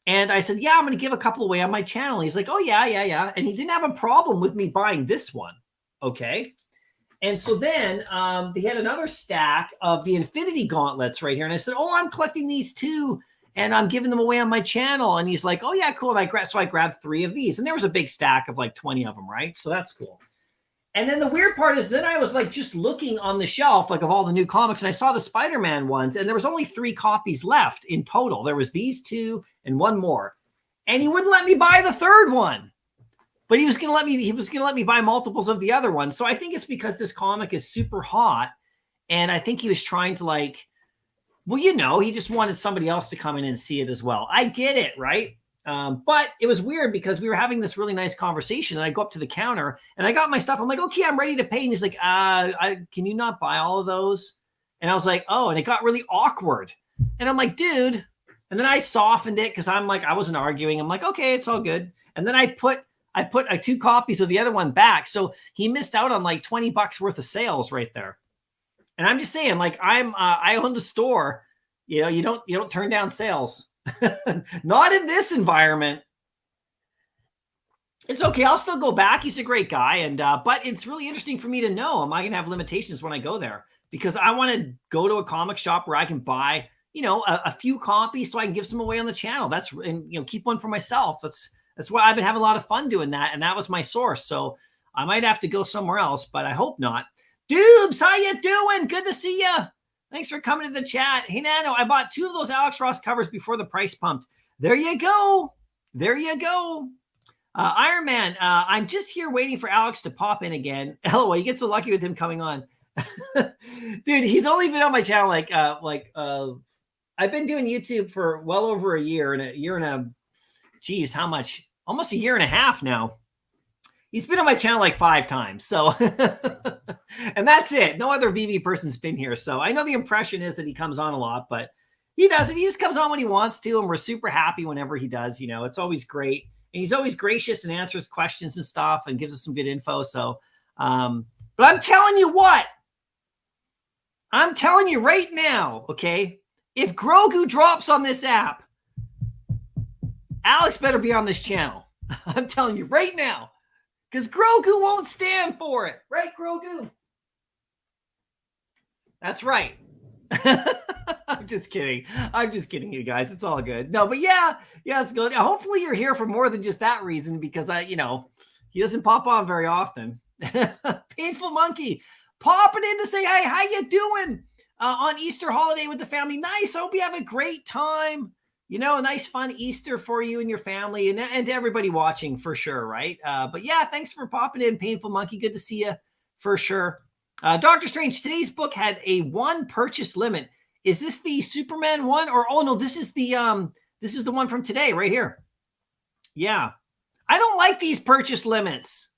Speaker 1: And I said, yeah, I'm going to give a couple away on my channel. He's like, oh yeah. And he didn't have a problem with me buying this one. Okay. And so then they had another stack of the Infinity Gauntlets right here. And I said, oh, I'm collecting these too. And I'm giving them away on my channel. And he's like, oh, yeah, cool. And I grabbed 3 of these. And there was a big stack of like 20 of them, right? So that's cool. And then the weird part is then I was like just looking on the shelf, like of all the new comics. And I saw the Spider-Man ones. And there was only 3 copies left in total. There was these 2 and 1 more. And he wouldn't let me buy the 3rd one. But he was going to let me buy multiples of the other one. So I think it's because this comic is super hot. And I think he was trying to like, well, he just wanted somebody else to come in and see it as well. I get it, right? But it was weird because we were having this really nice conversation and I go up to the counter and I got my stuff. I'm like, okay, I'm ready to pay. And he's like, can you not buy all of those? And I was like, oh, and it got really awkward. And I'm like, dude. And then I softened it because I'm like, I wasn't arguing. I'm like, okay, it's all good. And then I put 2 copies of the other one back. So he missed out on like $20 worth of sales right there. And I'm just saying, like, I own the store. You don't turn down sales. Not in this environment. It's okay. I'll still go back. He's a great guy. And but it's really interesting for me to know, am I going to have limitations when I go there? Because I want to go to a comic shop where I can buy, you know, a few copies so I can give some away on the channel. And you know, keep one for myself. That's why I've been having a lot of fun doing that. And that was my source. So I might have to go somewhere else, but I hope not. Dubes, how you doing? Good to see you. Thanks for coming to the chat. Hey, Nano, I bought 2 of those Alex Ross covers before the price pumped. There you go. There you go. Iron Man, I'm just here waiting for Alex to pop in again. LOL, you get so lucky with him coming on. Dude, he's only been on my channel I've been doing YouTube for well over a year and geez, how much? Almost a year and a half now. He's been on my channel like 5 times. So, and that's it. No other Vivi person's been here. So I know the impression is that he comes on a lot, but he doesn't. He just comes on when he wants to. And we're super happy whenever he does. You know, it's always great. And he's always gracious and answers questions and stuff and gives us some good info. So, but I'm telling you what, I'm telling you right now, okay, if Grogu drops on this app, Alex better be on this channel. I'm telling you right now, because Grogu won't stand for it. Right, Grogu? That's right. I'm just kidding. I'm just kidding, you guys. It's all good. No, but yeah, it's good. Hopefully you're here for more than just that reason, because you know, he doesn't pop on very often. Painful Monkey popping in to say, hey, how you doing on Easter holiday with the family? Nice. I hope you have a great time. You know, a nice fun Easter for you and your family and to everybody watching for sure, right? But yeah, thanks for popping in, Painful Monkey. Good to see you for sure. Dr. Strange, today's book had a 1 purchase limit. Is this the Superman one? Or oh no, this is the one from today right here. Yeah. I don't like these purchase limits.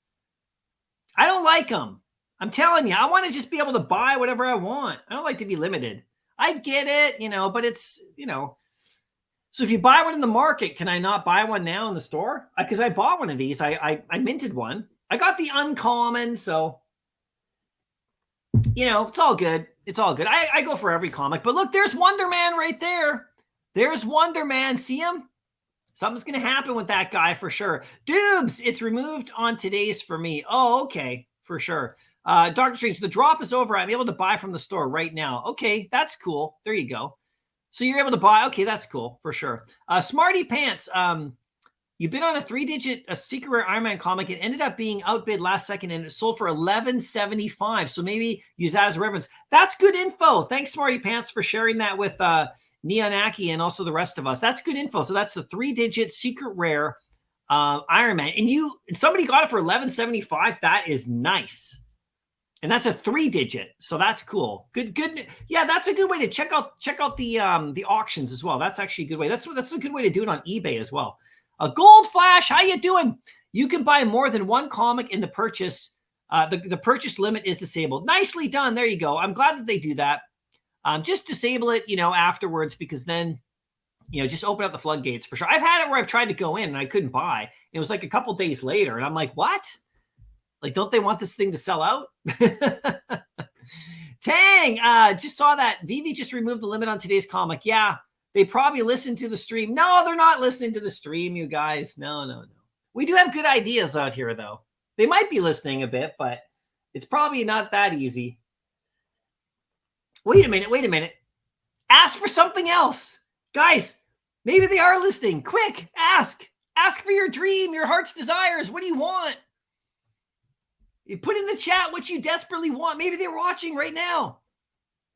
Speaker 1: I don't like them. I'm telling you, I want to just be able to buy whatever I want. I don't like to be limited. I get it, you know, but it's, you know. So if you buy one in the market, can I not buy one now in the store? Because I bought one of these. I minted one. I got the uncommon, so, you know, it's all good. It's all good. I go for every comic. But look, there's Wonder Man right there. There's Wonder Man. See him? Something's going to happen with that guy for sure. Dubes, it's removed on today's for me. Oh, okay. For sure. Dr. Strange, the drop is over. I'm able to buy from the store right now. Okay, that's cool. There you go. So you're able to buy. Okay, that's cool for sure. Smarty Pants, you've been on a 3-digit secret rare Iron Man comic. It ended up being outbid last second and it sold for $11.75. So maybe use that as a reference. That's good info. Thanks, Smarty Pants, for sharing that with Neonaki and also the rest of us. That's good info. So that's the 3-digit secret rare Iron Man. And somebody got it for $11.75. That is nice. And that's a 3-digit, so that's cool. Good. Yeah, that's a good way to check out the auctions as well. That's actually a good way. That's a good way to do it on eBay as well. Gold Flash, how you doing? You can buy more than 1 comic in the purchase. The purchase limit is disabled. Nicely done. There you go. I'm glad that they do that. Just disable it, you know, afterwards, because then, you know, just open up the floodgates for sure. I've had it where I've tried to go in and I couldn't buy. It was like a couple days later, and I'm like, what? Like, don't they want this thing to sell out? Tang, just saw that. Vivi just removed the limit on today's comic. Yeah, they probably listened to the stream. No, they're not listening to the stream, you guys. No. We do have good ideas out here, though. They might be listening a bit, but it's probably not that easy. Wait a minute. Ask for something else. Guys, maybe they are listening. Quick, ask. Ask for your dream, your heart's desires. What do you want? You put in the chat what you desperately want. Maybe they're watching right now.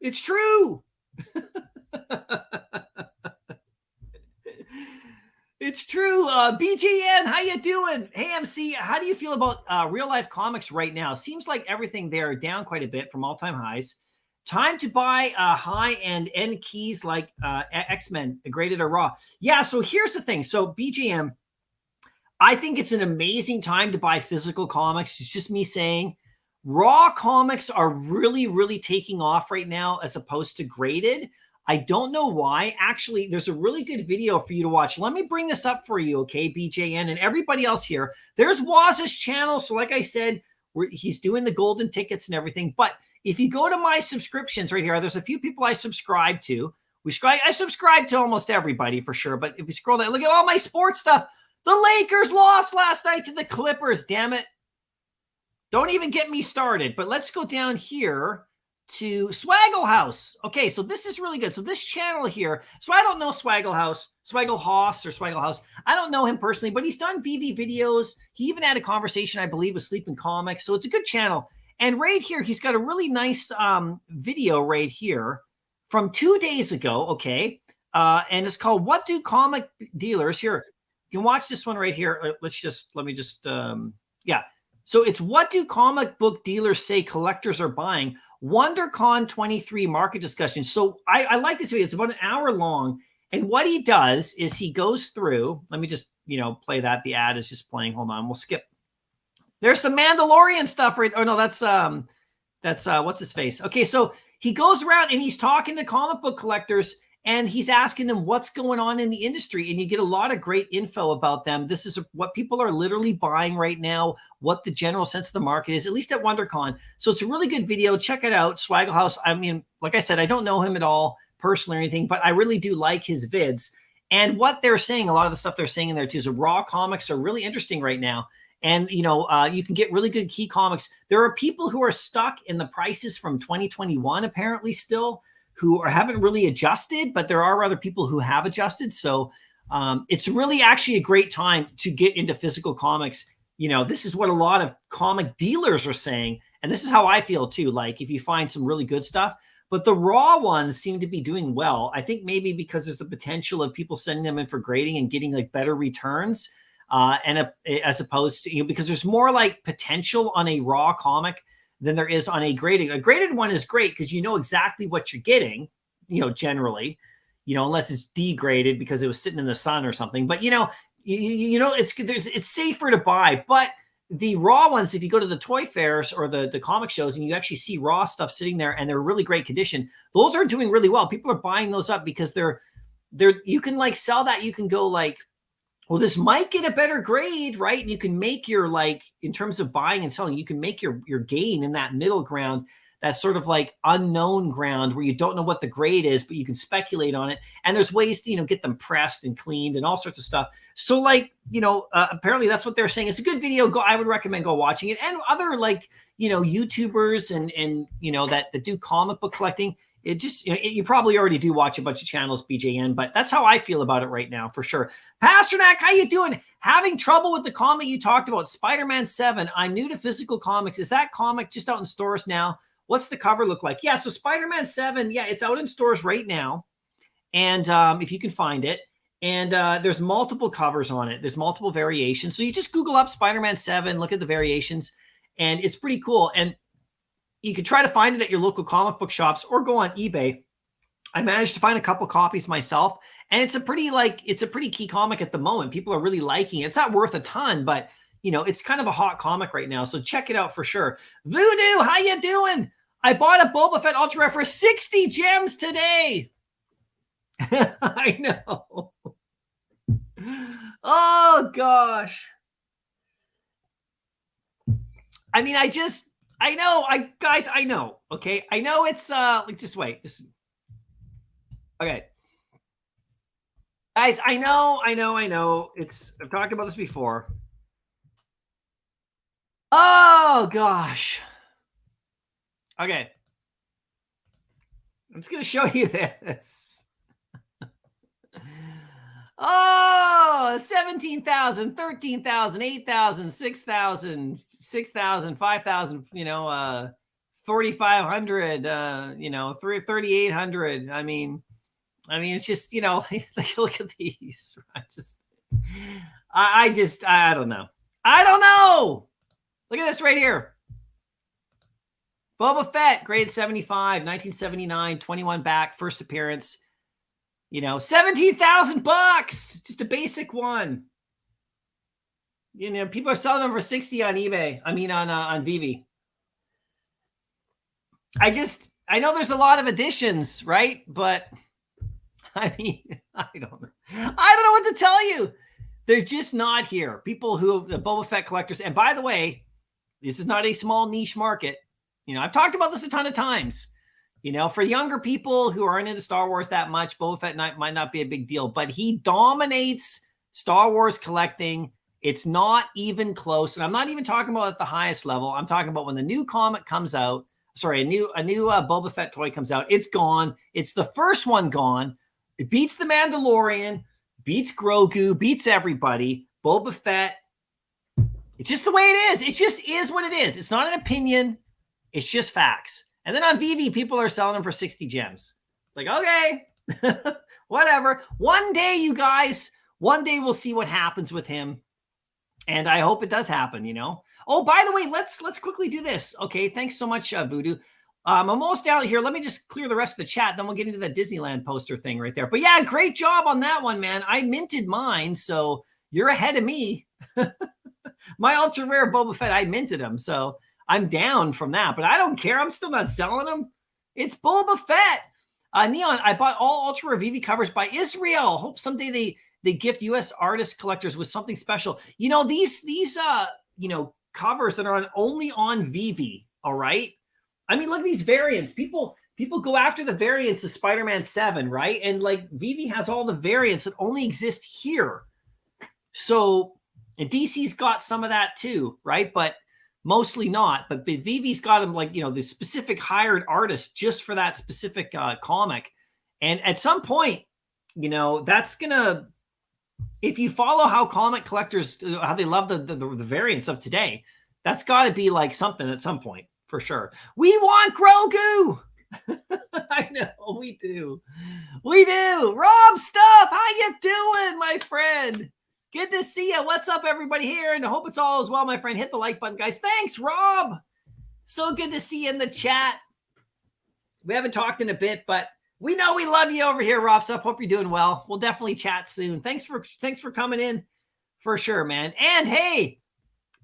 Speaker 1: It's true. It's true. BGN, how you doing? Hey, MC, how do you feel about real life comics right now? Seems like everything there are down quite a bit from all-time highs. Time to buy high and end keys like X-Men, graded or raw. Yeah, so here's the thing. So BGM, I think it's an amazing time to buy physical comics. It's just me saying raw comics are really, really taking off right now as opposed to graded. I don't know why. Actually, there's a really good video for you to watch. Let me bring this up for you, okay, BJN and everybody else here. There's Waz's channel. So like I said, he's doing the golden tickets and everything. But if you go to my subscriptions right here, there's a few people I subscribe to. I subscribe to almost everybody for sure. But if you scroll down, look at all my sports stuff. The Lakers lost last night to the Clippers, damn it. Don't even get me started. But let's go down here to Swaggle House. Okay, so this is really good. So this channel here, so I don't know Swaggle House, Swaggle House or Swaggle House. I don't know him personally, but he's done Vivi videos. He even had a conversation, I believe, with Sleeping Comics. So it's a good channel. And right here, he's got a really nice video right here from 2 days ago, okay? And it's called What Do Comic Dealers Here? You can watch this one right here. Let me just, yeah. So it's What Do Comic Book Dealers Say Collectors Are Buying? WonderCon 23 market discussion. So I like this video. It's about an hour long. And what he does is he goes through, let me just, play that. The ad is just playing. Hold on. We'll skip. There's some Mandalorian stuff right. Oh no, that's what's his face? Okay. So he goes around and he's talking to comic book collectors and he's asking them what's going on in the industry. And you get a lot of great info about them. This is what people are literally buying right now, what the general sense of the market is, at least at WonderCon. So it's a really good video. Check it out, Swaggle House. I mean, like I said, I don't know him at all personally or anything, but I really do like his vids. And what they're saying, a lot of the stuff they're saying in there too, is raw comics are really interesting right now. And, you can get really good key comics. There are people who are stuck in the prices from 2021, apparently still, who haven't really adjusted, but there are other people who have adjusted. So it's really actually a great time to get into physical comics. This is what a lot of comic dealers are saying. And this is how I feel too. Like if you find some really good stuff, but the raw ones seem to be doing well. I think maybe because there's the potential of people sending them in for grading and getting like better returns. As opposed to, because there's more like potential on a raw comic than there is on a graded. A graded one is great because you know exactly what you're getting, generally, unless it's degraded because it was sitting in the sun or something. But it's safer to buy. But the raw ones, if you go to the toy fairs or the comic shows and you actually see raw stuff sitting there and they're really great condition, those are doing really well. People are buying those up because they're you can like sell that. You can go like, well, this might get a better grade, right? And you can make your, like, in terms of buying and selling, you can make your gain in that middle ground, that sort of like unknown ground where you don't know what the grade is, but you can speculate on it. And there's ways to, get them pressed and cleaned and all sorts of stuff. So like, apparently that's what they're saying. It's a good video. I would recommend go watching it. And other like, YouTubers and that do comic book collecting. It just, you probably already do watch a bunch of channels, BJN, but that's how I feel about it right now, for sure. Pasternak, how you doing? Having trouble with the comic you talked about, Spider-Man 7. I'm new to physical comics. Is that comic just out in stores now? What's the cover look like? Yeah, so Spider-Man 7, yeah, it's out in stores right now. And if you can find it. And there's multiple covers on it. There's multiple variations. So you just Google up Spider-Man 7, look at the variations, and it's pretty cool. And you can try to find it at your local comic book shops or go on eBay. I managed to find a couple copies myself, and it's a pretty key comic at the moment. People are really liking it. It's not worth a ton, but it's kind of a hot comic right now. So check it out for sure. Voodoo, how you doing? I bought a Boba Fett Ultra Rare for 60 gems today. I know. Oh gosh. I mean, I know. Okay. I know it's just wait. Okay. Guys, I know. I've talked about this before. Oh gosh. Okay. I'm just gonna show you this. Oh, 17,000, 13,000, 8,000, 6,000, 6,000, 5,000, 4,500, 3,800. I mean, it's just, look at these. I don't know. I don't know. Look at this right here. Boba Fett, grade 75, 1979, 21 back, first appearance. 17,000 bucks, just a basic one. People are selling them for 60 on eBay. I mean, on Vivi. I know there's a lot of editions, right? But I mean, I don't know what to tell you. They're just not here. People the Boba Fett collectors. And by the way, this is not a small niche market. I've talked about this a ton of times. For younger people who aren't into Star Wars that much, Boba Fett might not be a big deal, but he dominates Star Wars collecting. It's not even close. And I'm not even talking about at the highest level. I'm talking about when the new comic comes out, sorry, a new Boba Fett toy comes out. It's gone. It's the first one gone. It beats the Mandalorian, beats Grogu, beats everybody. Boba Fett. It's just the way it is. It just is what it is. It's not an opinion. It's just facts. And then on Vivi, people are selling them for 60 gems. Like, okay, whatever. One day, you guys, one day we'll see what happens with him. And I hope it does happen, you know. Oh, by the way, let's quickly do this. Okay, thanks so much, Voodoo. I'm almost out here. Let me just clear the rest of the chat. Then we'll get into that Disneyland poster thing right there. But yeah, great job on that one, man. I minted mine, so you're ahead of me. My ultra rare Boba Fett, I minted him, so I'm down from that. But I don't care. I'm still not selling them. It's Boba Fett. Neon, I bought all ultra rare Vivi covers by Israel. Hope someday they gift U.S. artist collectors with something special. You know, these you know, covers that are only on Vivi, all right? I mean, look at these variants. People go after the variants of Spider-Man 7, right? And like Vivi has all the variants that only exist here. So, and DC's got some of that too, right? But mostly not. But Vivi's got them, like, you know, the specific hired artist just for that specific comic. And at some point, you know, that's gonna, if you follow how comic collectors, how they love the variants of today, that's got to be like something at some point for sure. We want Grogu. I know we do. We do. Rob Stuff, how you doing, my friend? Good to see you. What's up, everybody here? And I hope it's all as well, my friend. Hit the like button, guys. Thanks, Rob. So good to see you in the chat. We haven't talked in a bit, but we know we love you over here, Rob Stuff. Hope you're doing well. We'll definitely chat soon. Thanks for coming in for sure, man. And hey,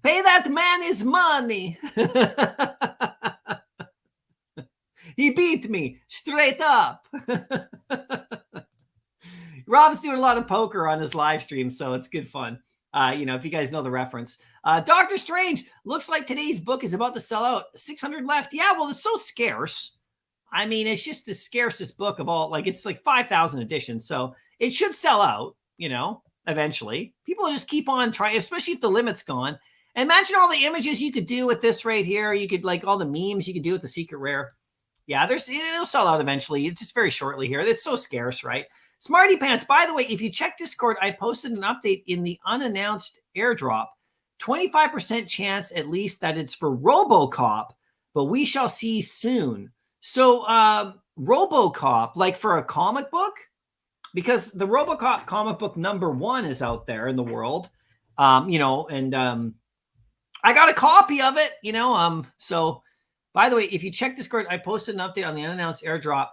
Speaker 1: pay that man his money. He beat me straight up. Rob's doing a lot of poker on his live stream, so it's good fun. You know, if you guys know the reference. Doctor Strange, looks like today's book is about to sell out. 600 left. Yeah, well, it's so scarce. I mean, it's just the scarcest book of all. Like, it's like 5,000 editions, so it should sell out, you know, eventually. People just keep on trying, especially if the limit's gone. And imagine all the images you could do with this right here. You could, like, all the memes you could do with the secret rare. Yeah, it'll sell out eventually. It's just very shortly here. It's so scarce, right? Smarty Pants, by the way, if you check Discord, I posted an update in the unannounced airdrop. 25% chance at least that it's for RoboCop, but we shall see soon. So RoboCop, like for a comic book, because the RoboCop comic book #1 is out there in the world, you know, and I got a copy of it, you know. So by the way, if you check Discord, I posted an update on the unannounced airdrop.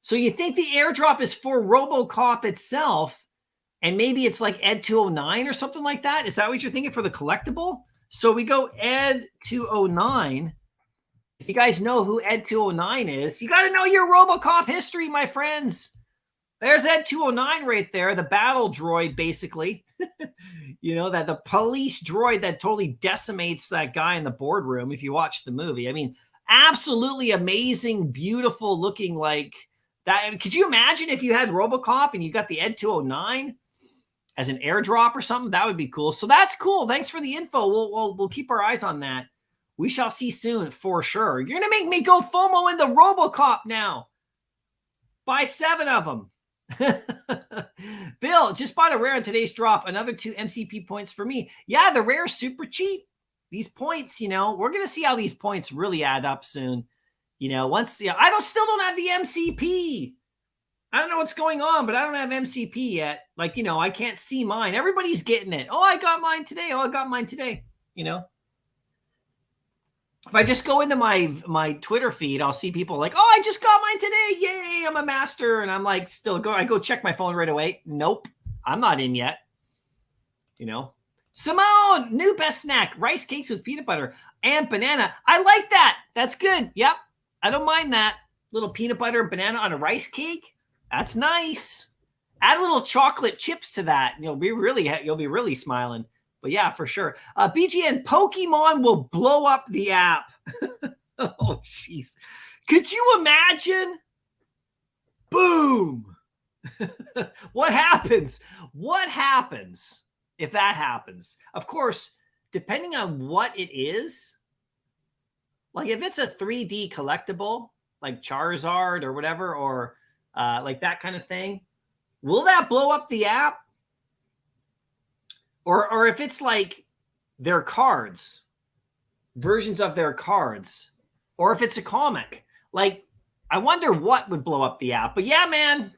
Speaker 1: So you think the airdrop is for RoboCop itself, and maybe it's like Ed 209 or something like that? Is that what you're thinking for the collectible? So we go Ed 209. If you guys know who Ed 209 is, you got to know your RoboCop history, my friends. There's Ed 209 right there, the battle droid, basically. You know, that the police droid that totally decimates that guy in the boardroom if you watch the movie. I mean, absolutely amazing, beautiful looking, like that. Could you imagine if you had RoboCop and you got the Ed 209 as an airdrop or something? That would be cool. So that's cool. Thanks for the info. We'll keep our eyes on that. We shall see soon for sure. You're going to make me go FOMO into RoboCop now. Buy 7 of them. Bill, just bought a rare on today's drop. Another 2 MCP points for me. Yeah, the rare's super cheap. These points, you know, we're going to see how these points really add up soon. You know, once, yeah, still don't have the MCP. I don't know what's going on, but I don't have MCP yet. Like, you know, I can't see mine. Everybody's getting it. Oh, I got mine today. Oh, I got mine today. You know, if I just go into my Twitter feed, I'll see people like, oh, I just got mine today. Yay, I'm a master. And I'm like, I go check my phone right away. Nope, I'm not in yet. You know, Simone, new best snack, rice cakes with peanut butter and banana. I like that. That's good. Yep. I don't mind that. Little peanut butter and banana on a rice cake. That's nice. Add a little chocolate chips to that. And you'll be really smiling. But yeah, for sure. BGN, Pokemon will blow up the app. Oh, jeez. Could you imagine? Boom. What happens? What happens if that happens? Of course, depending on what it is, Like if it's a 3D collectible, like Charizard or whatever, or like that kind of thing, will that blow up the app? Or if it's like their cards, versions of their cards, or if it's a comic, like I wonder what would blow up the app. But yeah, man,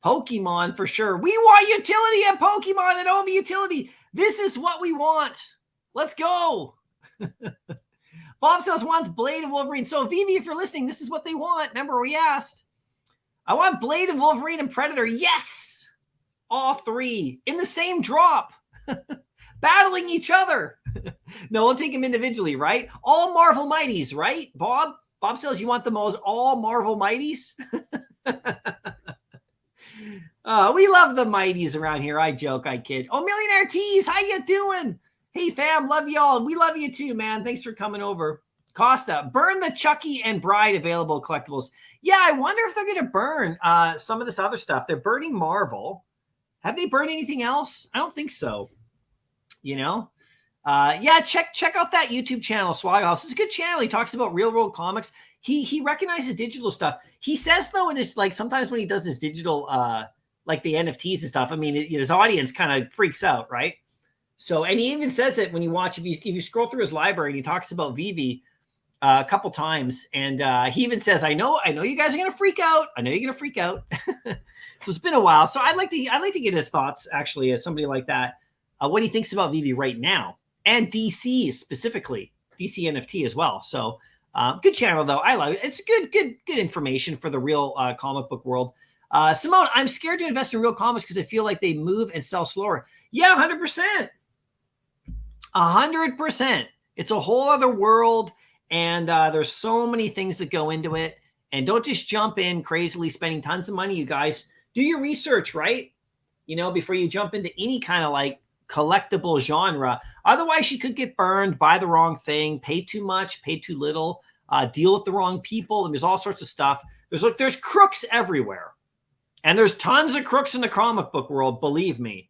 Speaker 1: Pokemon for sure. We want utility at Pokemon and OMI utility. This is what we want. Let's go. Bob Sales wants Blade and Wolverine. So Vivi, if you're listening, this is what they want. Remember we asked. I want Blade and Wolverine and Predator. Yes. All three in the same drop. Battling each other. No, we'll take them individually, right? All Marvel Mighties, right? Bob Sales, you want the most all Marvel Mighties? We love the Mighties around here. I joke, I kid. Oh, Millionaire Tees, how you doing? Hey, fam, love y'all. We love you too, man. Thanks for coming over. Costa, burn the Chucky and Bride available collectibles. Yeah, I wonder if they're going to burn some of this other stuff. They're burning Marvel. Have they burned anything else? I don't think so. You know? Yeah, check out that YouTube channel, Swag House. It's a good channel. He talks about real world comics. He recognizes digital stuff. He says, though, it is like sometimes when he does his digital, like the NFTs and stuff, I mean, his audience kind of freaks out, right? So, and he even says it when you watch, if you scroll through his library, and he talks about Vivi a couple times, and he even says, I know you guys are going to freak out. I know you're going to freak out. So it's been a while. So I'd like to get his thoughts, actually, as somebody like that, what he thinks about Vivi right now, and DC specifically, DC NFT as well. So good channel, though. I love it. It's good information for the real comic book world. Simone, I'm scared to invest in real comics because I feel like they move and sell slower. Yeah, 100%. 100%. It's a whole other world, and there's so many things that go into it. And don't just jump in crazily spending tons of money, you guys. Do your research, right? You know, before you jump into any kind of like collectible genre. Otherwise, you could get burned, buy the wrong thing, pay too much, pay too little, deal with the wrong people. And there's all sorts of stuff. There's crooks everywhere. And there's tons of crooks in the comic book world, believe me.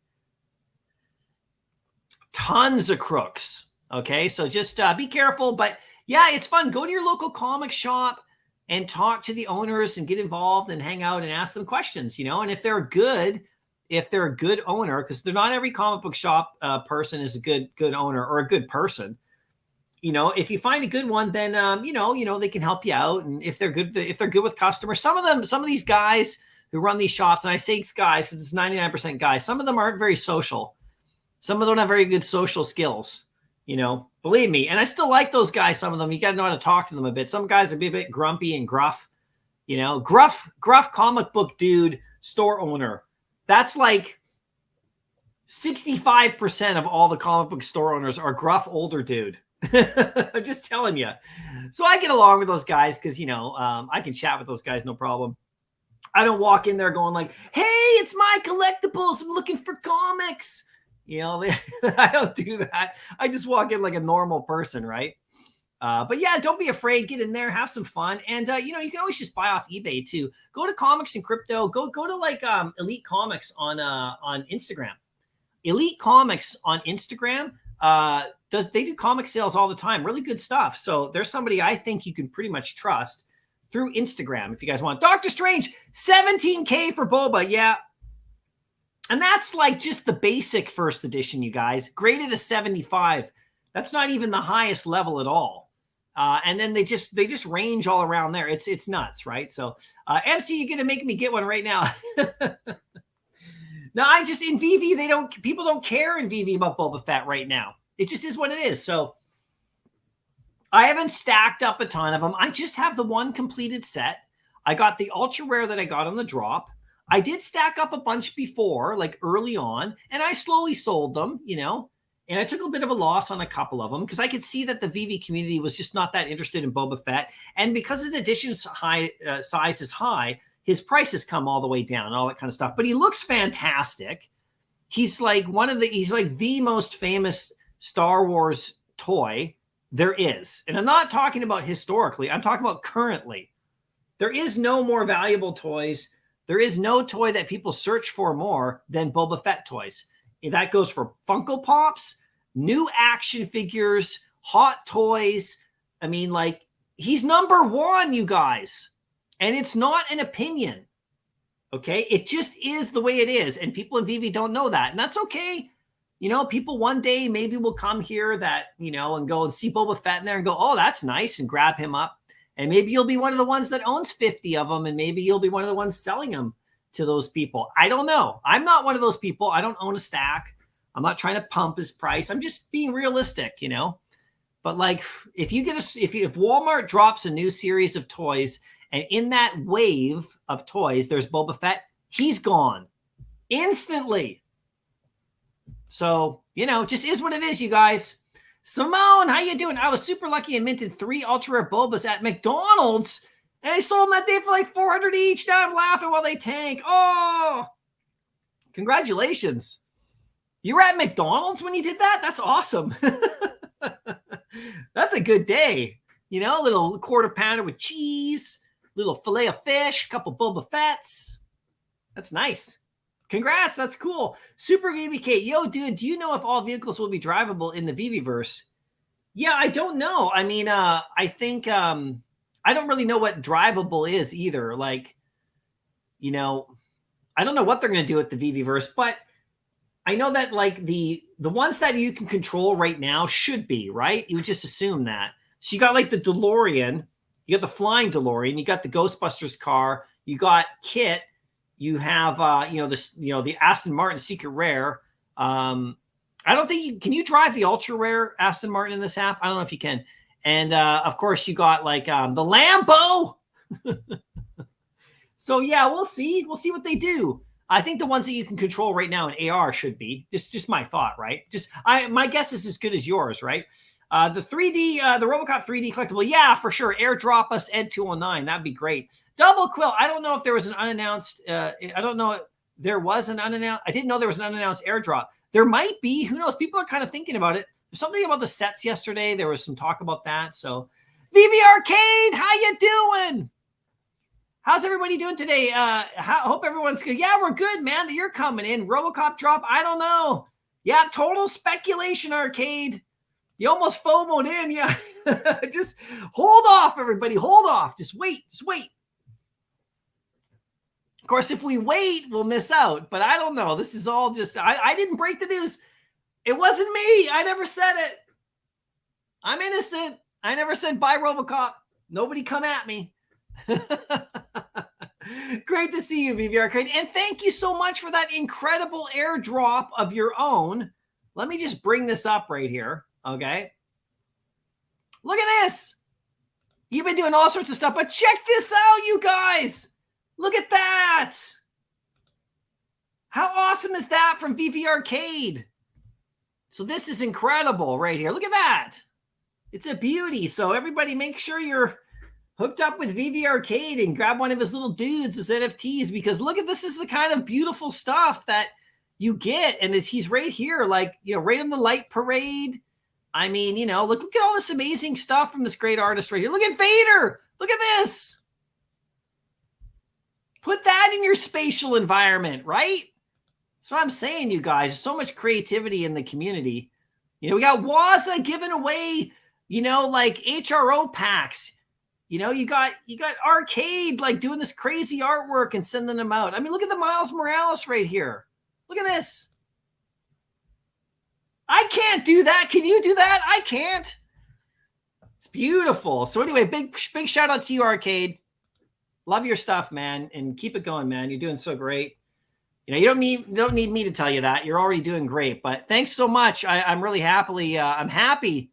Speaker 1: Tons of crooks. Okay, so just be careful. But yeah, it's fun. Go to your local comic shop and talk to the owners and get involved and hang out and ask them questions, you know. And if they're a good owner, because they're not every comic book shop person is a good owner or a good person. You know, if you find a good one, then you know they can help you out. And if they're good with customers, some of these guys who run these shops, and I say guys, it's 99% guys. Some of them aren't very social. Some of them don't have very good social skills. You know, believe me. And I still like those guys. Some of them, you got to know how to talk to them a bit. Some guys are a bit grumpy and gruff. You know, gruff comic book dude, store owner. That's like 65% of all the comic book store owners are gruff older dude. I'm just telling you. So I get along with those guys because, you know, I can chat with those guys, no problem. I don't walk in there going like, hey, it's Mycollectables. I'm looking for comics. You know, I don't do that. I just walk in like a normal person, right? But yeah, don't be afraid. Get in there, have some fun. And, you know, you can always just buy off eBay too. Go to Comics and Crypto. Go to like Elite Comics on Instagram. Elite Comics on Instagram they do comic sales all the time. Really good stuff. So there's somebody I think you can pretty much trust through Instagram if you guys want. Doctor Strange, 17K for Boba. Yeah. And that's like just the basic first edition, you guys. Graded a 75. That's not even the highest level at all. And then they just range all around there. It's nuts, right? So MC, you're gonna make me get one right now. No, I just in Vivi, people don't care in Vivi about Boba Fett right now. It just is what it is. So I haven't stacked up a ton of them. I just have the one completed set. I got the ultra rare that I got on the drop. I did stack up a bunch before, like early on, and I slowly sold them, you know, and I took a bit of a loss on a couple of them because I could see that the Vivi community was just not that interested in Boba Fett. And because his edition size is high, his prices come all the way down and all that kind of stuff. But he looks fantastic. He's like he's like the most famous Star Wars toy there is. And I'm not talking about historically. I'm talking about currently. There is no more valuable toys. There is no toy that people search for more than Boba Fett toys. That goes for Funko Pops, new action figures, hot toys, I mean, like, he's number one, you guys. And it's not an opinion. Okay? It just is the way it is. And people in Vivi don't know that. And that's okay. You know, people one day maybe will come here that, you know, and go and see Boba Fett in there and go, oh, that's nice, and grab him up. And maybe you'll be one of the ones that owns 50 of them. And maybe you'll be one of the ones selling them to those people. I don't know. I'm not one of those people. I don't own a stack. I'm not trying to pump his price. I'm just being realistic, you know. But like, if you get if Walmart drops a new series of toys, and in that wave of toys, there's Boba Fett, he's gone instantly. So, you know, just is what it is, you guys. Simone, how you doing? I was super lucky and minted 3 ultra rare Bobas at McDonald's, and I sold them that day for like 400 each. Now I'm laughing while they tank. Oh, congratulations. You were at McDonald's when you did that? That's awesome. That's a good day. You know, a little quarter pounder with cheese, little fillet of fish, couple Boba Fetts. That's nice. Congrats. That's cool. Super VBK. Yo, dude, do you know if all vehicles will be drivable in the Viviverse? Yeah, I don't know. I mean, I think I don't really know what drivable is either. Like, you know, I don't know what they're going to do with the Viviverse, but I know that like the ones that you can control right now should be, right? You would just assume that. So you got like the DeLorean, you got the flying DeLorean, you got the Ghostbusters car, you got Kit, you have the Aston Martin Secret Rare. I don't think can you drive the ultra rare Aston Martin in this app? I don't know if you can. And of course you got like the Lambo. So yeah, we'll see. We'll see what they do. I think the ones that you can control right now in AR should be just my thought, right? My guess is as good as yours, right? The 3D, the RoboCop 3D collectible, yeah, for sure. Airdrop us Ed 209, that'd be great. Double Quill, I don't know if there was an unannounced. I don't know if there was an unannounced. I didn't know there was an unannounced airdrop. There might be. Who knows? People are kind of thinking about it. There's something about the sets yesterday. There was some talk about that. So, Vivi Arcade, how you doing? How's everybody doing today? Hope everyone's good. Yeah, we're good, man. That you're coming in. RoboCop drop. I don't know. Yeah, total speculation, Arcade. You almost FOMO'd in. Yeah. Just hold off, everybody. Hold off. Just wait. Just wait. Of course, if we wait, we'll miss out. But I don't know. This is all just, I didn't break the news. It wasn't me. I never said it. I'm innocent. I never said bye, RoboCop. Nobody come at me. Great to see you, Vivi Arcade. And thank you so much for that incredible airdrop of your own. Let me just bring this up right here. Okay. Look at this. You've been doing all sorts of stuff, but check this out, you guys. Look at that. How awesome is that from Vivi Arcade? So this is incredible right here. Look at that. It's a beauty. So everybody make sure you're hooked up with Vivi Arcade and grab one of his little dudes as NFTs, because look at this is the kind of beautiful stuff that you get. And he's right here, like, you know, right on the light parade. I mean, you know, look at all this amazing stuff from this great artist right here. Look at Vader. Look at this. Put that in your spatial environment, right? That's what I'm saying, you guys. There's so much creativity in the community. You know, we got Waza giving away, you know, like HRO packs. You know, you got Arcade like doing this crazy artwork and sending them out. I mean, look at the Miles Morales right here. Look at this. I can't do that. Can you do that? I can't. It's beautiful. So anyway, big shout out to you, Arcade. Love your stuff, man, and keep it going, man. You're doing so great. You know, you don't need me to tell you that. You're already doing great. But thanks so much. I'm really I'm happy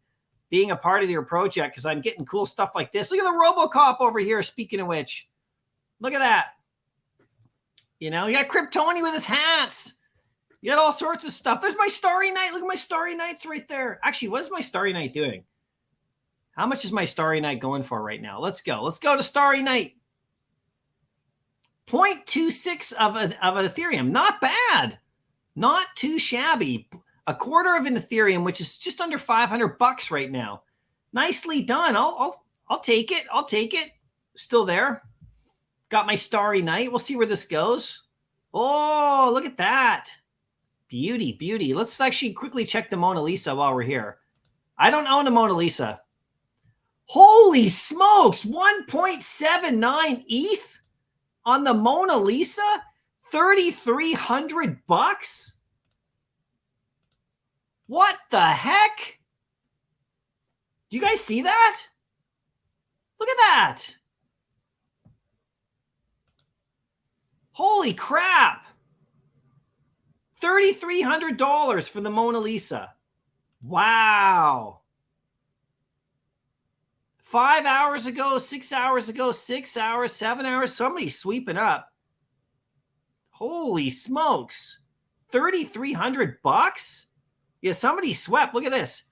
Speaker 1: being a part of your project because I'm getting cool stuff like this. Look at the RoboCop over here. Speaking of which, look at that. You know, you got Kryptoni with his hats. You got all sorts of stuff. There's my Starry Night. Look at my Starry Nights right there. Actually, what is my Starry Night doing? How much is my Starry Night going for right now? Let's go. Let's go to Starry Night. 0.26 of an Ethereum. Not bad. Not too shabby. A quarter of an Ethereum, which is just under $500 right now. Nicely done. I'll take it. I'll take it. Still there. Got my Starry Night. We'll see where this goes. Oh, look at that. Beauty, beauty. Let's actually quickly check the Mona Lisa while we're here. I don't own a Mona Lisa. Holy smokes, 1.79 ETH on the Mona Lisa? $3,300? What the heck? Do you guys see that? Look at that. Holy crap. $3,300 for the Mona Lisa. Wow. 5 hours ago, 6 hours ago, 6 hours, 7 hours. Somebody's sweeping up. Holy smokes. $3,300? Yeah, somebody swept. Look at this.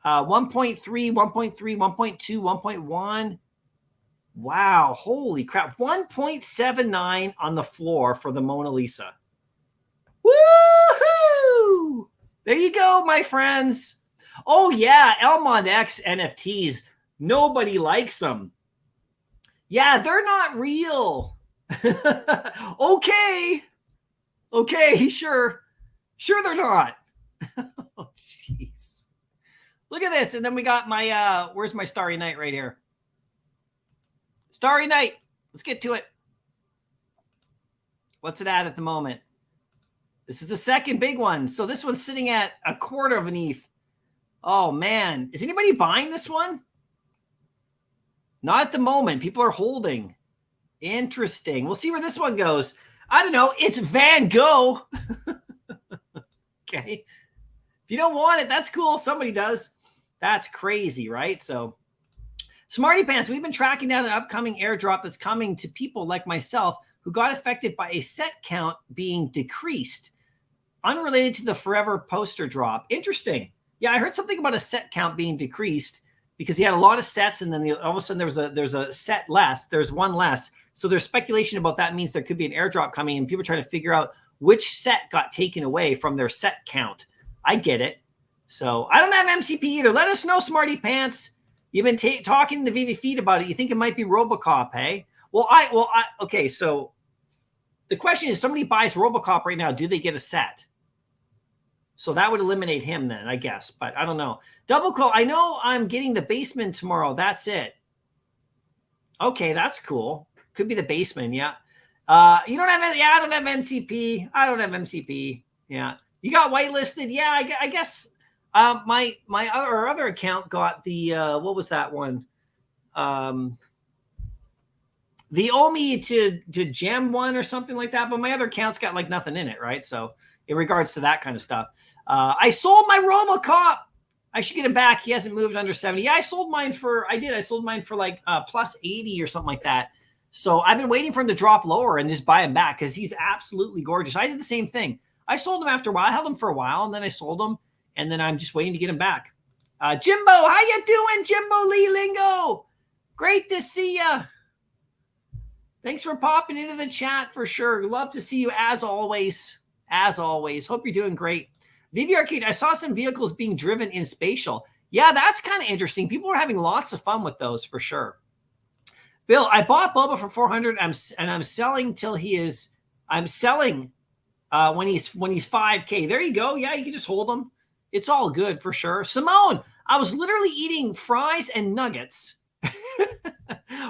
Speaker 1: 1.3, 1.3, 1.2, 1.1. Wow. Holy crap. 1.79 on the floor for the Mona Lisa. Woohoo! There you go, my friends. Oh, yeah. Elmont X NFTs. Nobody likes them. Yeah, they're not real. Okay. Okay, sure. Sure they're not. Oh, jeez. Look at this. And then we got my, where's my Starry Night right here? Starry Night. Let's get to it. What's it at the moment? This is the second big one. So this one's sitting at 1/4 of an ETH. Oh, man. Is anybody buying this one? Not at the moment. People are holding. Interesting. We'll see where this one goes. I don't know. It's Van Gogh. Okay. If you don't want it, that's cool. Somebody does. That's crazy, right? So, Smarty Pants, we've been tracking down an upcoming airdrop that's coming to people like myself who got affected by a set count being decreased, unrelated to the Forever poster drop. Interesting. Yeah, I heard something about a set count being decreased because he had a lot of sets, and then all of a sudden there's a set less. There's one less. So there's speculation about that means there could be an airdrop coming, and people are trying to figure out which set got taken away from their set count. I get it. So I don't have MCP either. Let us know, Smarty Pants. You've been talking to the Vivi feed about it. You think it might be Robocop, hey? Okay. So the question is, somebody buys Robocop right now, do they get a set? So that would eliminate him then, I guess. But I don't know. Double Quill, I know I'm getting the Basement tomorrow. That's it. Okay, that's cool. Could be the Basement, yeah. You don't have, yeah, I don't have MCP. I don't have MCP. Yeah. You got whitelisted. Yeah, I guess my other account got the, what was that one? The OMI to gem one or something like that. But my other account's got like nothing in it, right? So in regards to that kind of stuff, I sold my Robocop. I should get him back. He hasn't moved under 70. Yeah, I sold mine for like plus 80 or something like that. So I've been waiting for him to drop lower and just buy him back because he's absolutely gorgeous. I did the same thing. I sold him after a while. I held him for a while, and then I sold him, and then I'm just waiting to get him back. Jimbo, how you doing, Jimbo Lee Lingo? Great to see you. Thanks for popping into the chat for sure. Love to see you as always. As always. Hope you're doing great. Vivi Arcade, I saw some vehicles being driven in Spatial. Yeah, that's kind of interesting. People are having lots of fun with those for sure. Bill, I bought Boba for 400 and I'm selling till he is, I'm selling when he's 5K. There you go. Yeah, you can just hold him. It's all good for sure. Simone, I was literally eating fries and nuggets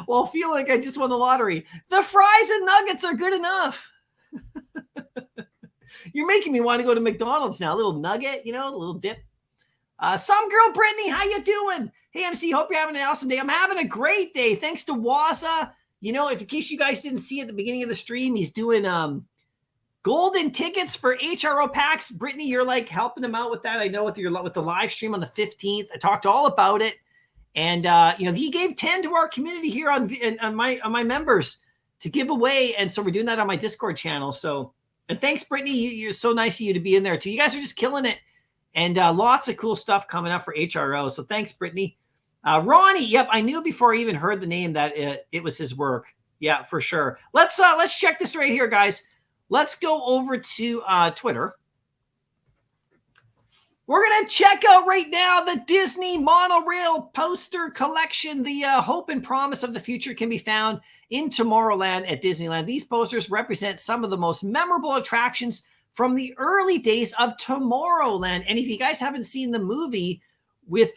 Speaker 1: while feeling like I just won the lottery. The fries and nuggets are good enough. You're making me want to go to McDonald's now. A little nugget, you know, a little dip. Some girl, Brittany, how you doing? Hey, MC, hope you're having an awesome day. I'm having a great day. Thanks to Waza. You know, if in case you guys didn't see at the beginning of the stream, he's doing golden tickets for HRO packs. Brittany, you're like helping him out with that. I know with the live stream on the 15th. I talked all about it. And you know, he gave 10 to our community here on my members to give away. And so we're doing that on my Discord channel. So, and thanks, Brittany. You're so nice of you to be in there too. You guys are just killing it. And lots of cool stuff coming up for HRO. So thanks, Brittany. Ronnie, yep, I knew before I even heard the name that it was his work. Yeah, for sure. Let's check this right here, guys. Let's go over to Twitter. We're going to check out right now the Disney monorail poster collection. The hope and promise of the future can be found in Tomorrowland at Disneyland. These posters represent some of the most memorable attractions from the early days of Tomorrowland. And if you guys haven't seen the movie, with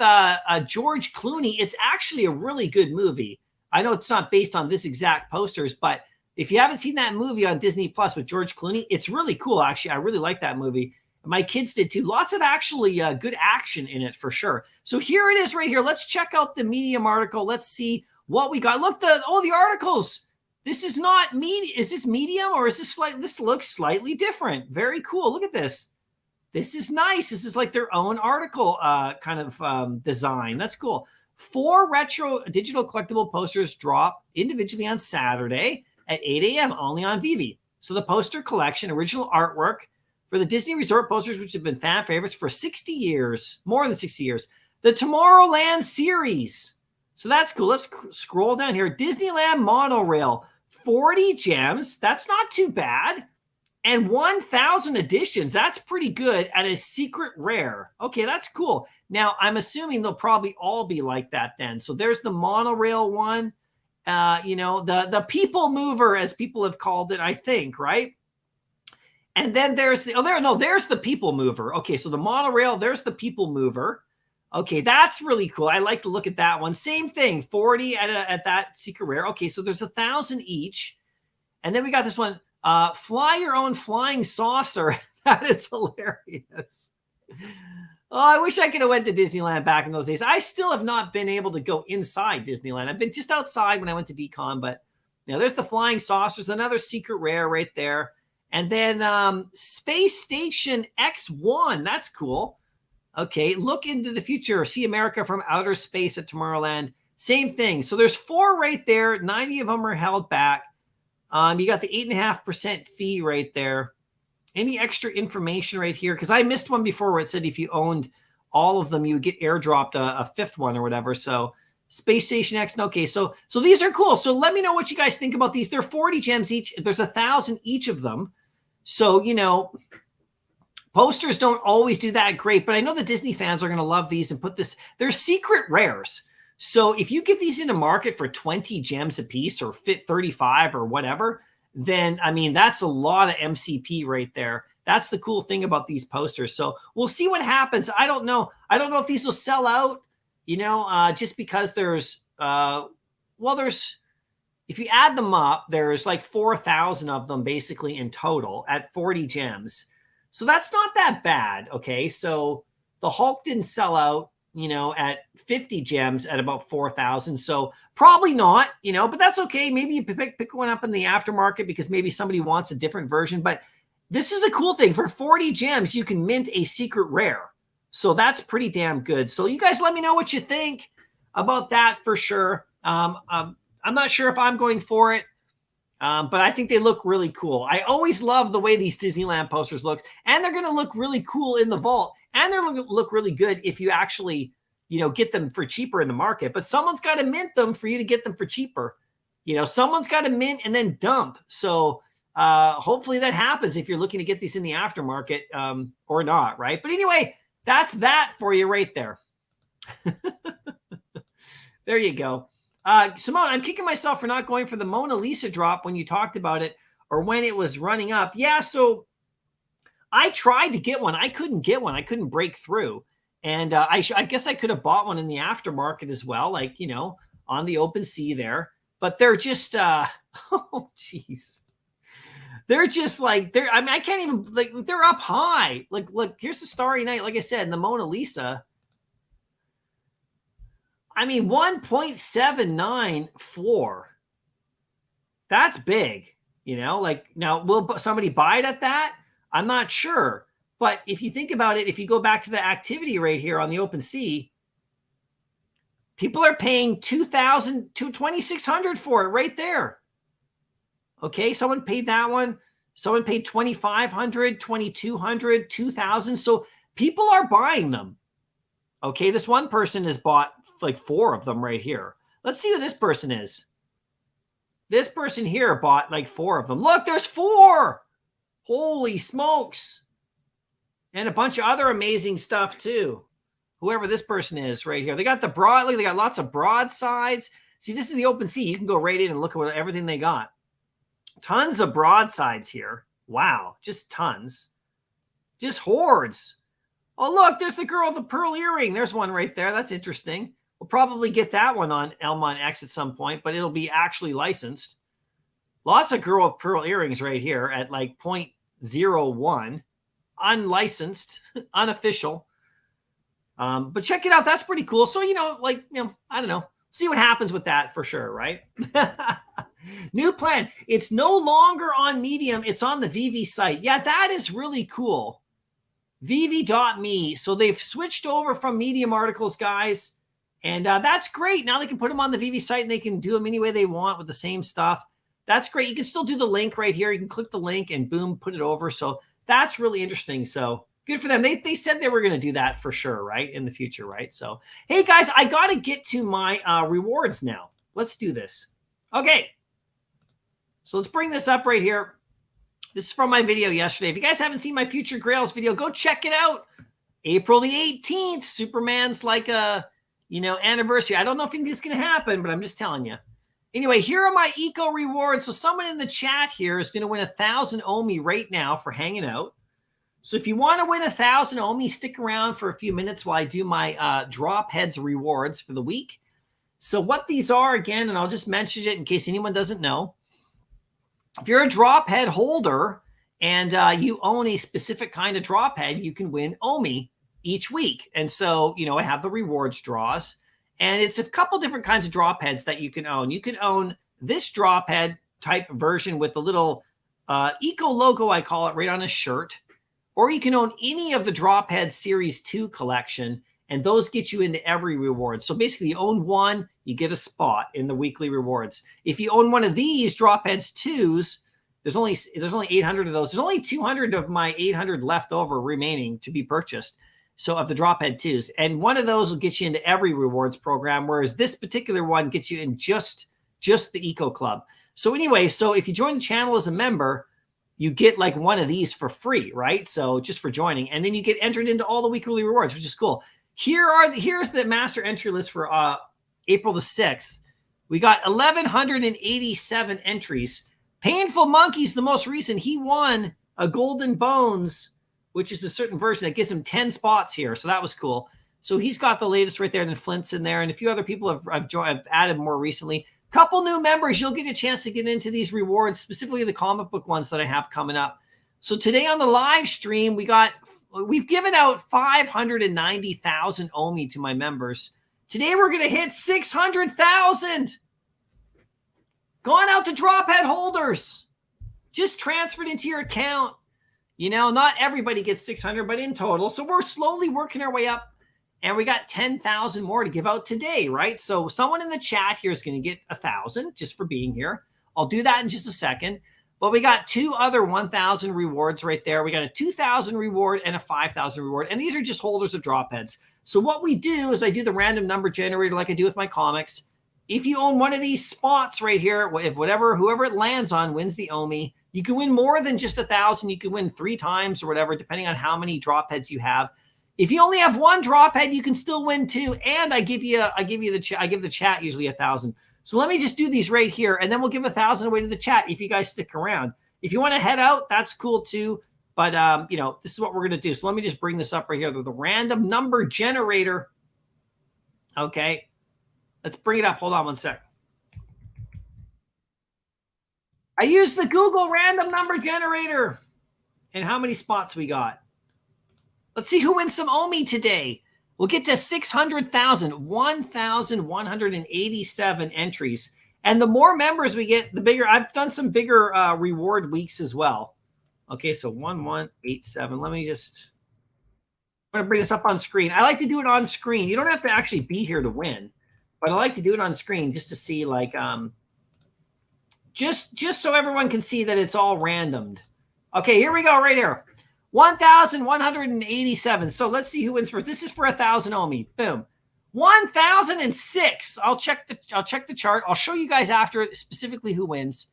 Speaker 1: George Clooney. It's actually a really good movie. I know it's not based on this exact posters, but if you haven't seen that movie on Disney Plus with George Clooney, it's really cool. Actually, I really like that movie. My kids did too. Lots of actually good action in it for sure. So here it is right here. Let's check out the Medium article. Let's see what we got. Look, the articles. This is not medium. Is this medium or is this this looks slightly different? Very cool. Look at this. This is nice. This is like their own article kind of design. That's cool. 4 retro digital collectible posters drop individually on Saturday at 8 a.m. only on Vivi. So the poster collection, original artwork for the Disney Resort posters, which have been fan favorites for 60 years, more than 60 years. The Tomorrowland series. So that's cool. Let's scroll down here. Disneyland monorail, 40 gems. That's not too bad. And 1,000 editions. That's pretty good at a secret rare. Okay, that's cool. Now, I'm assuming they'll probably all be like that then. So there's the monorail one. You know, the people mover, as people have called it, I think, right? And then there's there's the people mover. Okay, so the monorail, there's the people mover. Okay, that's really cool. I like to look at that one. Same thing, 40 at that secret rare. Okay, so there's 1,000 each. And then we got this one, fly your own flying saucer. That is hilarious. Oh, I wish I could have went to Disneyland back in those days. I still have not been able to go inside Disneyland. I've been just outside when I went to DCon, but you know, there's the flying saucers, another secret rare right there. And then Space Station X1. That's cool. Okay, look into the future. See America from outer space at Tomorrowland. Same thing. So there's 4 right there. 90 of them are held back. You got the 8.5% fee right there. Any extra information right here? Because I missed one before where it said if you owned all of them, you would get airdropped a 5th one or whatever. So Space Station X. Okay, so these are cool. So let me know what you guys think about these. They're 40 gems each. There's 1,000 each of them. So, you know, posters don't always do that great, but I know the Disney fans are going to love these and put this. They're secret rares. So if you get these into market for 20 gems a piece or fit 35 or whatever, then, I mean, that's a lot of MCP right there. That's the cool thing about these posters. So we'll see what happens. I don't know. I don't know if these will sell out, you know, just because there's, if you add them up, there's like 4,000 of them basically in total at 40 gems. So that's not that bad. Okay. So the Hulk didn't sell out, you know, at 50 gems at about 4,000. So probably not, you know, but that's okay. Maybe you pick one up in the aftermarket because maybe somebody wants a different version. But this is a cool thing. For 40 gems, you can mint a secret rare. So that's pretty damn good. So you guys let me know what you think about that for sure. I'm not sure if I'm going for it, but I think they look really cool. I always love the way these Disneyland posters look, and they're going to look really cool in the vault, and they're going to look really good if you actually, you know, get them for cheaper in the market. But someone's got to mint them for you to get them for cheaper. You know, someone's got to mint and then dump. So hopefully that happens if you're looking to get these in the aftermarket or not, right? But anyway, that's that for you right there. There you go. Simone, I'm kicking myself for not going for the Mona Lisa drop when you talked about it or when it was running up. Yeah, so I tried to get one. I couldn't get one. I couldn't break through. And I guess I could have bought one in the aftermarket as well, like, you know, on the open sea there. But they're just, oh, jeez. They're just like, I mean, I can't even, like, they're up high. Like, look, here's the Starry Night. Like I said, the Mona Lisa. I mean, 1.794. That's big, you know, like now will somebody buy it at that? I'm not sure. But if you think about it, if you go back to the activity rate here on the open sea, people are paying $2,000 to $2,600 for it right there. Okay. Someone paid that one. Someone paid $2,500, $2,200, $2,000. So people are buying them. Okay. This one person has bought like 4 of them right here. Let's see who this person is. This person here bought like 4 of them. Look, there's 4. Holy smokes. And a bunch of other amazing stuff too. Whoever this person is right here. They got the broad, look, they got lots of broadsides. See, this is the open sea. You can go right in and look at everything they got. Tons of broadsides here. Wow, just tons. Just hordes. Oh, look, there's the girl with the pearl earring. There's one right there. That's interesting. We'll probably get that one on Elmon X at some point, but it'll be actually licensed. Lots of girl with pearl earrings right here at like 0.01. Unlicensed, unofficial. But check it out. That's pretty cool. So, I don't know. See what happens with that for sure, right? New plan. It's no longer on Medium. It's on the Vivi site. Yeah, that is really cool. Vivi.me. So they've switched over from Medium articles, guys. And that's great. Now they can put them on the Vivi site and they can do them any way they want with the same stuff. That's great. You can still do the link right here. You can click the link and boom, put it over. So that's really interesting. So good for them. They said they were going to do that for sure, right? In the future, right? So, hey, guys, I got to get to my rewards now. Let's do this. Okay. So let's bring this up right here. This is from my video yesterday. If you guys haven't seen my Future Grails video, go check it out. April the 18th, Superman's like a, anniversary. I don't know if anything's going to happen, but I'm just telling you. Anyway, here are my eco rewards. So someone in the chat here is going to win 1,000 OMI right now for hanging out. So if you want to win 1,000 OMI, stick around for a few minutes while I do my drop heads rewards for the week. So what these are again, and I'll just mention it in case anyone doesn't know. If you're a drop head holder and you own a specific kind of drop head, you can win OMI each week. And so, I have the rewards draws. And it's a couple different kinds of drop heads that you can own. You can own this drop head type version with the little eco logo, I call it, right on a shirt. Or you can own any of the drop head series 2 collection, and those get you into every reward. So basically you own one, you get a spot in the weekly rewards. If you own one of these drop heads 2s, there's only 800 of those. There's only 200 of my 800 left over remaining to be purchased. So of the drop head 2s, and one of those will get you into every rewards program, whereas this particular one gets you in just the Eco Club. So anyway, so if you join the channel as a member, you get like one of these for free, right? So just for joining, and then you get entered into all the weekly rewards, which is cool. Here's the master entry list for April the 6th. We got 1,187 entries. Painful Monkey's the most recent. He won a Golden Bones, which is a certain version that gives him 10 spots here. So that was cool. So he's got the latest right there. And then Flint's in there. And a few other people have added more recently. Couple new members, you'll get a chance to get into these rewards, specifically the comic book ones that I have coming up. So today on the live stream, we've given out 590,000 OMI to my members. Today we're going to hit 600,000. Gone out to drop head holders. Just transferred into your account. Not everybody gets 600, but in total. So we're slowly working our way up. And we got 10,000 more to give out today, right? So someone in the chat here is going to get 1,000 just for being here. I'll do that in just a second. But we got 2 other 1,000 rewards right there. We got a 2,000 reward and a 5,000 reward. And these are just holders of drop heads. So what we do is I do the random number generator like I do with my comics. If you own one of these spots right here, whoever it lands on wins the OMI. You can win more than just 1,000. You can win 3 times or whatever, depending on how many drop heads you have. If you only have 1 drop head, you can still win 2. And I give the chat usually 1,000. So let me just do these right here, and then we'll give 1,000 away to the chat if you guys stick around. If you want to head out, that's cool too. But this is what we're gonna do. So let me just bring this up right here. The random number generator. Okay, let's bring it up. Hold on one sec. I used the Google random number generator. And how many spots we got? Let's see who wins some OMI today. We'll get to 600,000, 1,187 entries. And the more members we get, the bigger. I've done some bigger reward weeks as well. Okay, so 1187. I'm going to bring this up on screen. I like to do it on screen. You don't have to actually be here to win, but I like to do it on screen just to see, like, just so everyone can see that it's all randomed. Okay, here we go right here. 1,187. So let's see who wins first. This is for 1,000 OMI. Boom. 1,006. I'll check the chart. I'll show you guys after specifically who wins,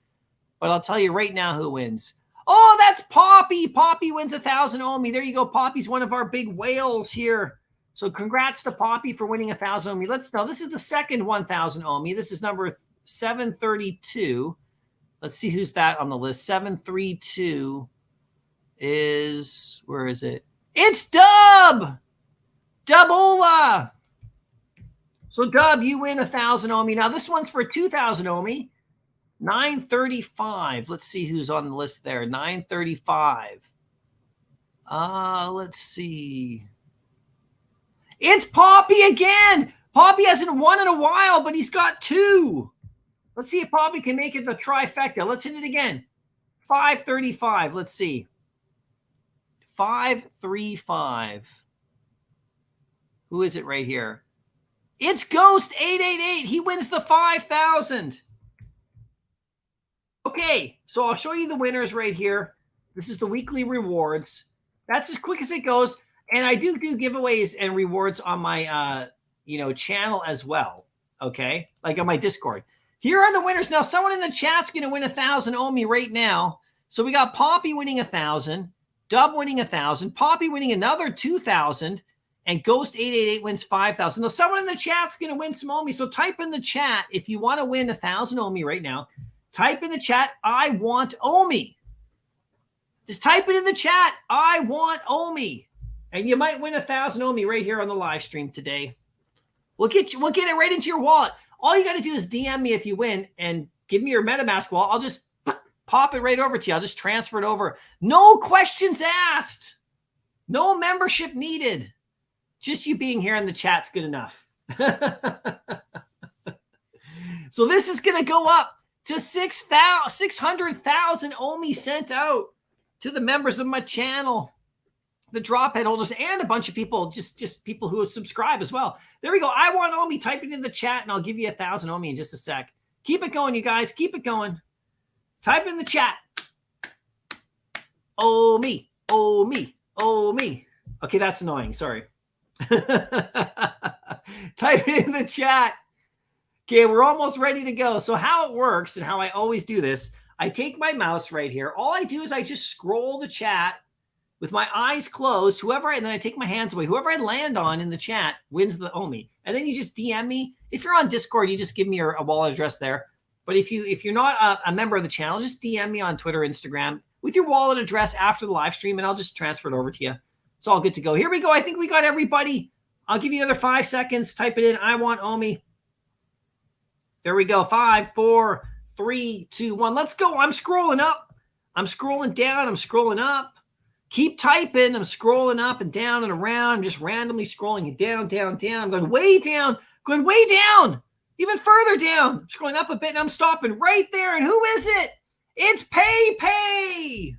Speaker 1: but I'll tell you right now who wins. Oh, that's Poppy. Poppy wins 1,000 OMI. There you go. Poppy's one of our big whales here. So congrats to Poppy for winning 1,000 OMI. Let's know. This is the second 1,000 OMI. This is number 732. Let's see who's that on the list. 732 is, where is it? It's Dub. Dubola. So Dub, you win 1,000 OMI. Now this one's for 2,000 OMI. 935. Let's see who's on the list there. 935. Let's see. It's Poppy again. Poppy hasn't won in a while, but he's got 2. Let's see if Poppy can make it the trifecta. Let's hit it again. 535. Let's see. 535. Who is it right here? It's Ghost 888. He wins the 5,000. Okay, so I'll show you the winners right here. This is the weekly rewards. That's as quick as it goes. And I do giveaways and rewards on my channel as well. Okay, like on my Discord. Here are the winners. Now, someone in the chat's going to win 1,000 OMI right now. So we got Poppy winning 1,000, Dub winning 1,000, Poppy winning another 2,000, and Ghost 888 wins 5,000. Now, someone in the chat's going to win some OMI. So type in the chat if you want to win 1,000 OMI right now. Type in the chat, I want OMI. Just type it in the chat, I want OMI. And you might win 1,000 OMI right here on the live stream today. We'll get it right into your wallet. All you got to do is DM me if you win and give me your MetaMask wallet. I'll just pop it right over to you. I'll just transfer it over. No questions asked. No membership needed. Just you being here in the chat's good enough. So this is going to go up to 600,000 OMI sent out to the members of my channel, the drop head holders, and a bunch of people, just people who subscribe as well. There we go. I want OMI. Type it in the chat, and I'll give you 1,000 OMI in just a sec. Keep it going, you guys. Keep it going. Type in the chat. OMI, OMI, OMI. Okay, that's annoying. Sorry. Type it in the chat. Okay, we're almost ready to go. So how it works and how I always do this, I take my mouse right here. All I do is I just scroll the chat with my eyes closed. And then I take my hands away. Whoever I land on in the chat wins the OMI. And then you just DM me. If you're on Discord, you just give me a wallet address there. But if you're not a member of the channel, just DM me on Twitter, Instagram with your wallet address after the live stream, and I'll just transfer it over to you. It's all good to go. Here we go. I think we got everybody. I'll give you another 5 seconds. Type it in. I want OMI. There we go. 5, 4, 3, 2, 1. Let's go. I'm scrolling up. I'm scrolling down. I'm scrolling up. Keep typing. I'm scrolling up and down and around. I'm just randomly scrolling down, down, down. I'm going way down. Going way down. Even further down. I'm scrolling up a bit and I'm stopping right there. And who is it? It's PayPay.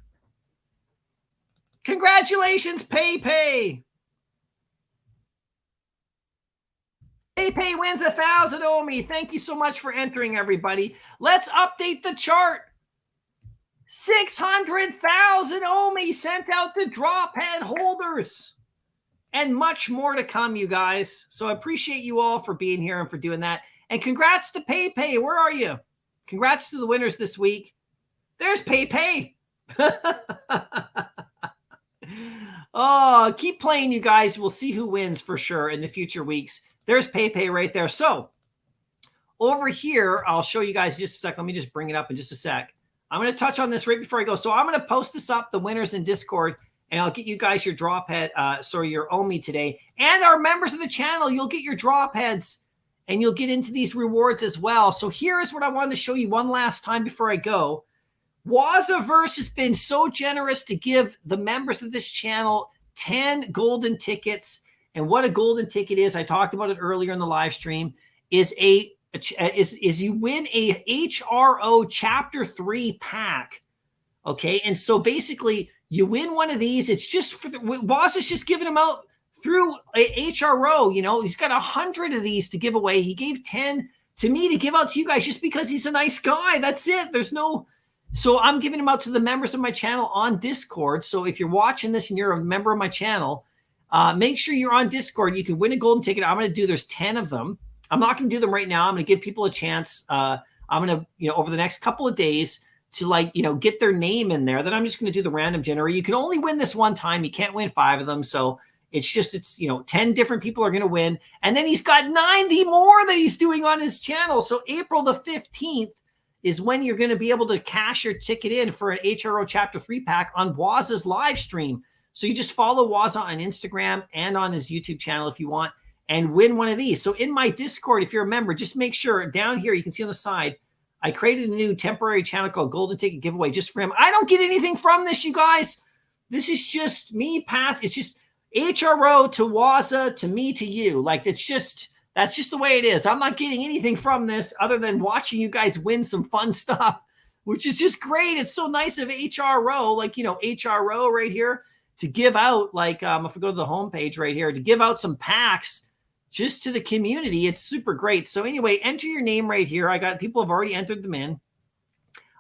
Speaker 1: Congratulations, PayPay. PayPay wins 1,000 OMI. Thank you so much for entering, everybody. Let's update the chart. 600,000 OMI sent out to drop head holders. And much more to come, you guys. So I appreciate you all for being here and for doing that. And congrats to PayPay. Where are you? Congrats to the winners this week. There's PayPay. Oh, keep playing, you guys. We'll see who wins for sure in the future weeks. There's PayPay right there. So over here, I'll show you guys just a sec. Let me just bring it up in just a sec. I'm going to touch on this right before I go. So I'm going to post this up, the winners in Discord, and I'll get you guys your drop head, your OMI today. And our members of the channel, you'll get your drop heads, and you'll get into these rewards as well. So here is what I wanted to show you one last time before I go. Wazaverse has been so generous to give the members of this channel 10 golden tickets. And what a golden ticket is, I talked about it earlier in the live stream, is you win a HRO Chapter 3 pack. Okay, and so basically you win one of these. It's just for Woz is just giving them out through a HRO. You know, he's got 100 of these to give away. He gave 10 to me to give out to you guys just because he's a nice guy. That's it. There's no. So I'm giving them out to the members of my channel on Discord. So if you're watching this and you're a member of my channel, make sure you're on Discord. You can win a golden ticket. I'm going to there's 10 of them. I'm not going to do them right now. I'm going to give people a chance. I'm going to, over the next couple of days to get their name in there. Then I'm just going to do the random generator. You can only win this one time. You can't win 5 of them. So it's 10 different people are going to win. And then he's got 90 more that he's doing on his channel. So April the 15th is when you're going to be able to cash your ticket in for an HRO Chapter 3 pack on Woz's live stream. So you just follow Waza on Instagram and on his YouTube channel if you want, and win one of these. So in my Discord, if you're a member, just make sure down here, you can see on the side, I created a new temporary channel called Golden Ticket Giveaway just for him. I don't get anything from this, you guys. This is just me it's just HRO to Waza to me to you. Like, that's just the way it is. I'm not getting anything from this other than watching you guys win some fun stuff, which is just great. It's so nice of HRO, like, you know, HRO right here to give out, like, if I go to the homepage right here, to give out some packs just to the community. It's super great. So anyway, enter your name right here. I got people have already entered them in.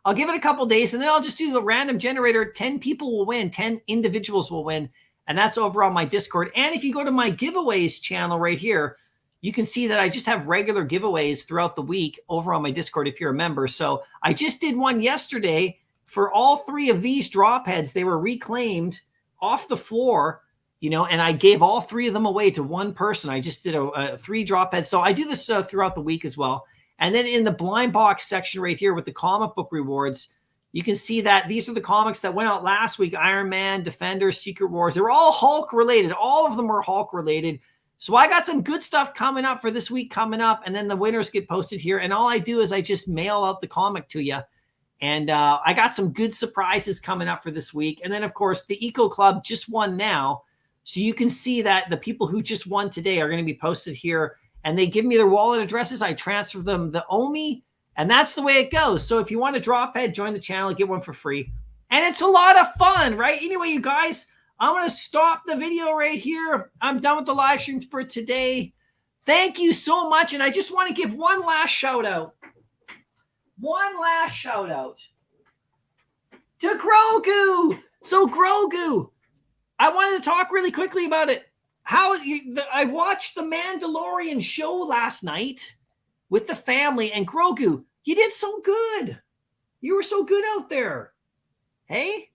Speaker 1: I'll give it a couple days, and then I'll just do the random generator. 10 people will win. 10 individuals will win. And that's over on my Discord. And if you go to my giveaways channel right here, you can see that I just have regular giveaways throughout the week over on my Discord if you're a member. So I just did one yesterday for all 3 of these drop heads. They were reclaimed off the floor, you know, and I gave all 3 of them away to one person. I just did a 3 drop heads. So I do this throughout the week as well. And then in the blind box section right here with the comic book rewards, you can see that these are the comics that went out last week. Iron Man, Defenders, Secret Wars. They were all Hulk related. All of them were Hulk related. So I got some good stuff coming up for this week coming up. And then the winners get posted here. And all I do is I just mail out the comic to you. And I got some good surprises coming up for this week. And then, of course, the Eco Club just won now. So you can see that the people who just won today are going to be posted here. And they give me their wallet addresses. I transfer them the OMI. And that's the way it goes. So if you want to drop head, join the channel, get one for free. And it's a lot of fun, right? Anyway, you guys, I'm going to stop the video right here. I'm done with the live stream for today. Thank you so much. And I just want to give one last shout out. One last shout out to Grogu. So Grogu, I wanted to talk really quickly about it. I watched the Mandalorian show last night with the family, and Grogu, you did so good. You were so good out there. Hey?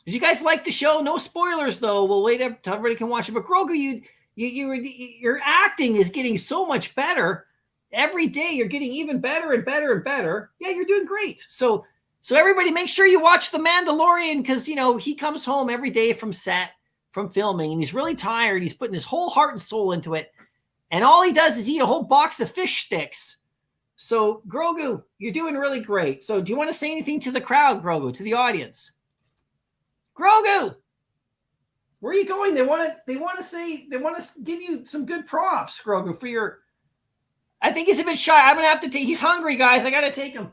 Speaker 1: Did you guys like the show? No spoilers, though. We'll wait up till everybody can watch it. But Grogu, your acting is getting so much better. Every day you're getting even better and better and better. Yeah, you're doing great. So everybody make sure you watch The Mandalorian because, you know, he comes home every day from set, from filming, and he's really tired. He's putting his whole heart and soul into it. And all he does is eat a whole box of fish sticks. So, Grogu, you're doing really great. So, do you want to say anything to the crowd, Grogu, to the audience? Grogu, where are you going? They want to give you some good props, Grogu, for your. I think he's a bit shy. I'm gonna have to take. He's hungry, guys. I gotta take him.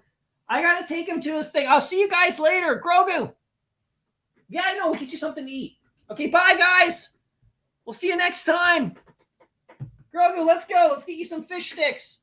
Speaker 1: I gotta take him to his thing. I'll see you guys later, Grogu. Yeah, I know. We'll get you something to eat. Okay, bye, guys. We'll see you next time. Grogu, let's go. Let's get you some fish sticks.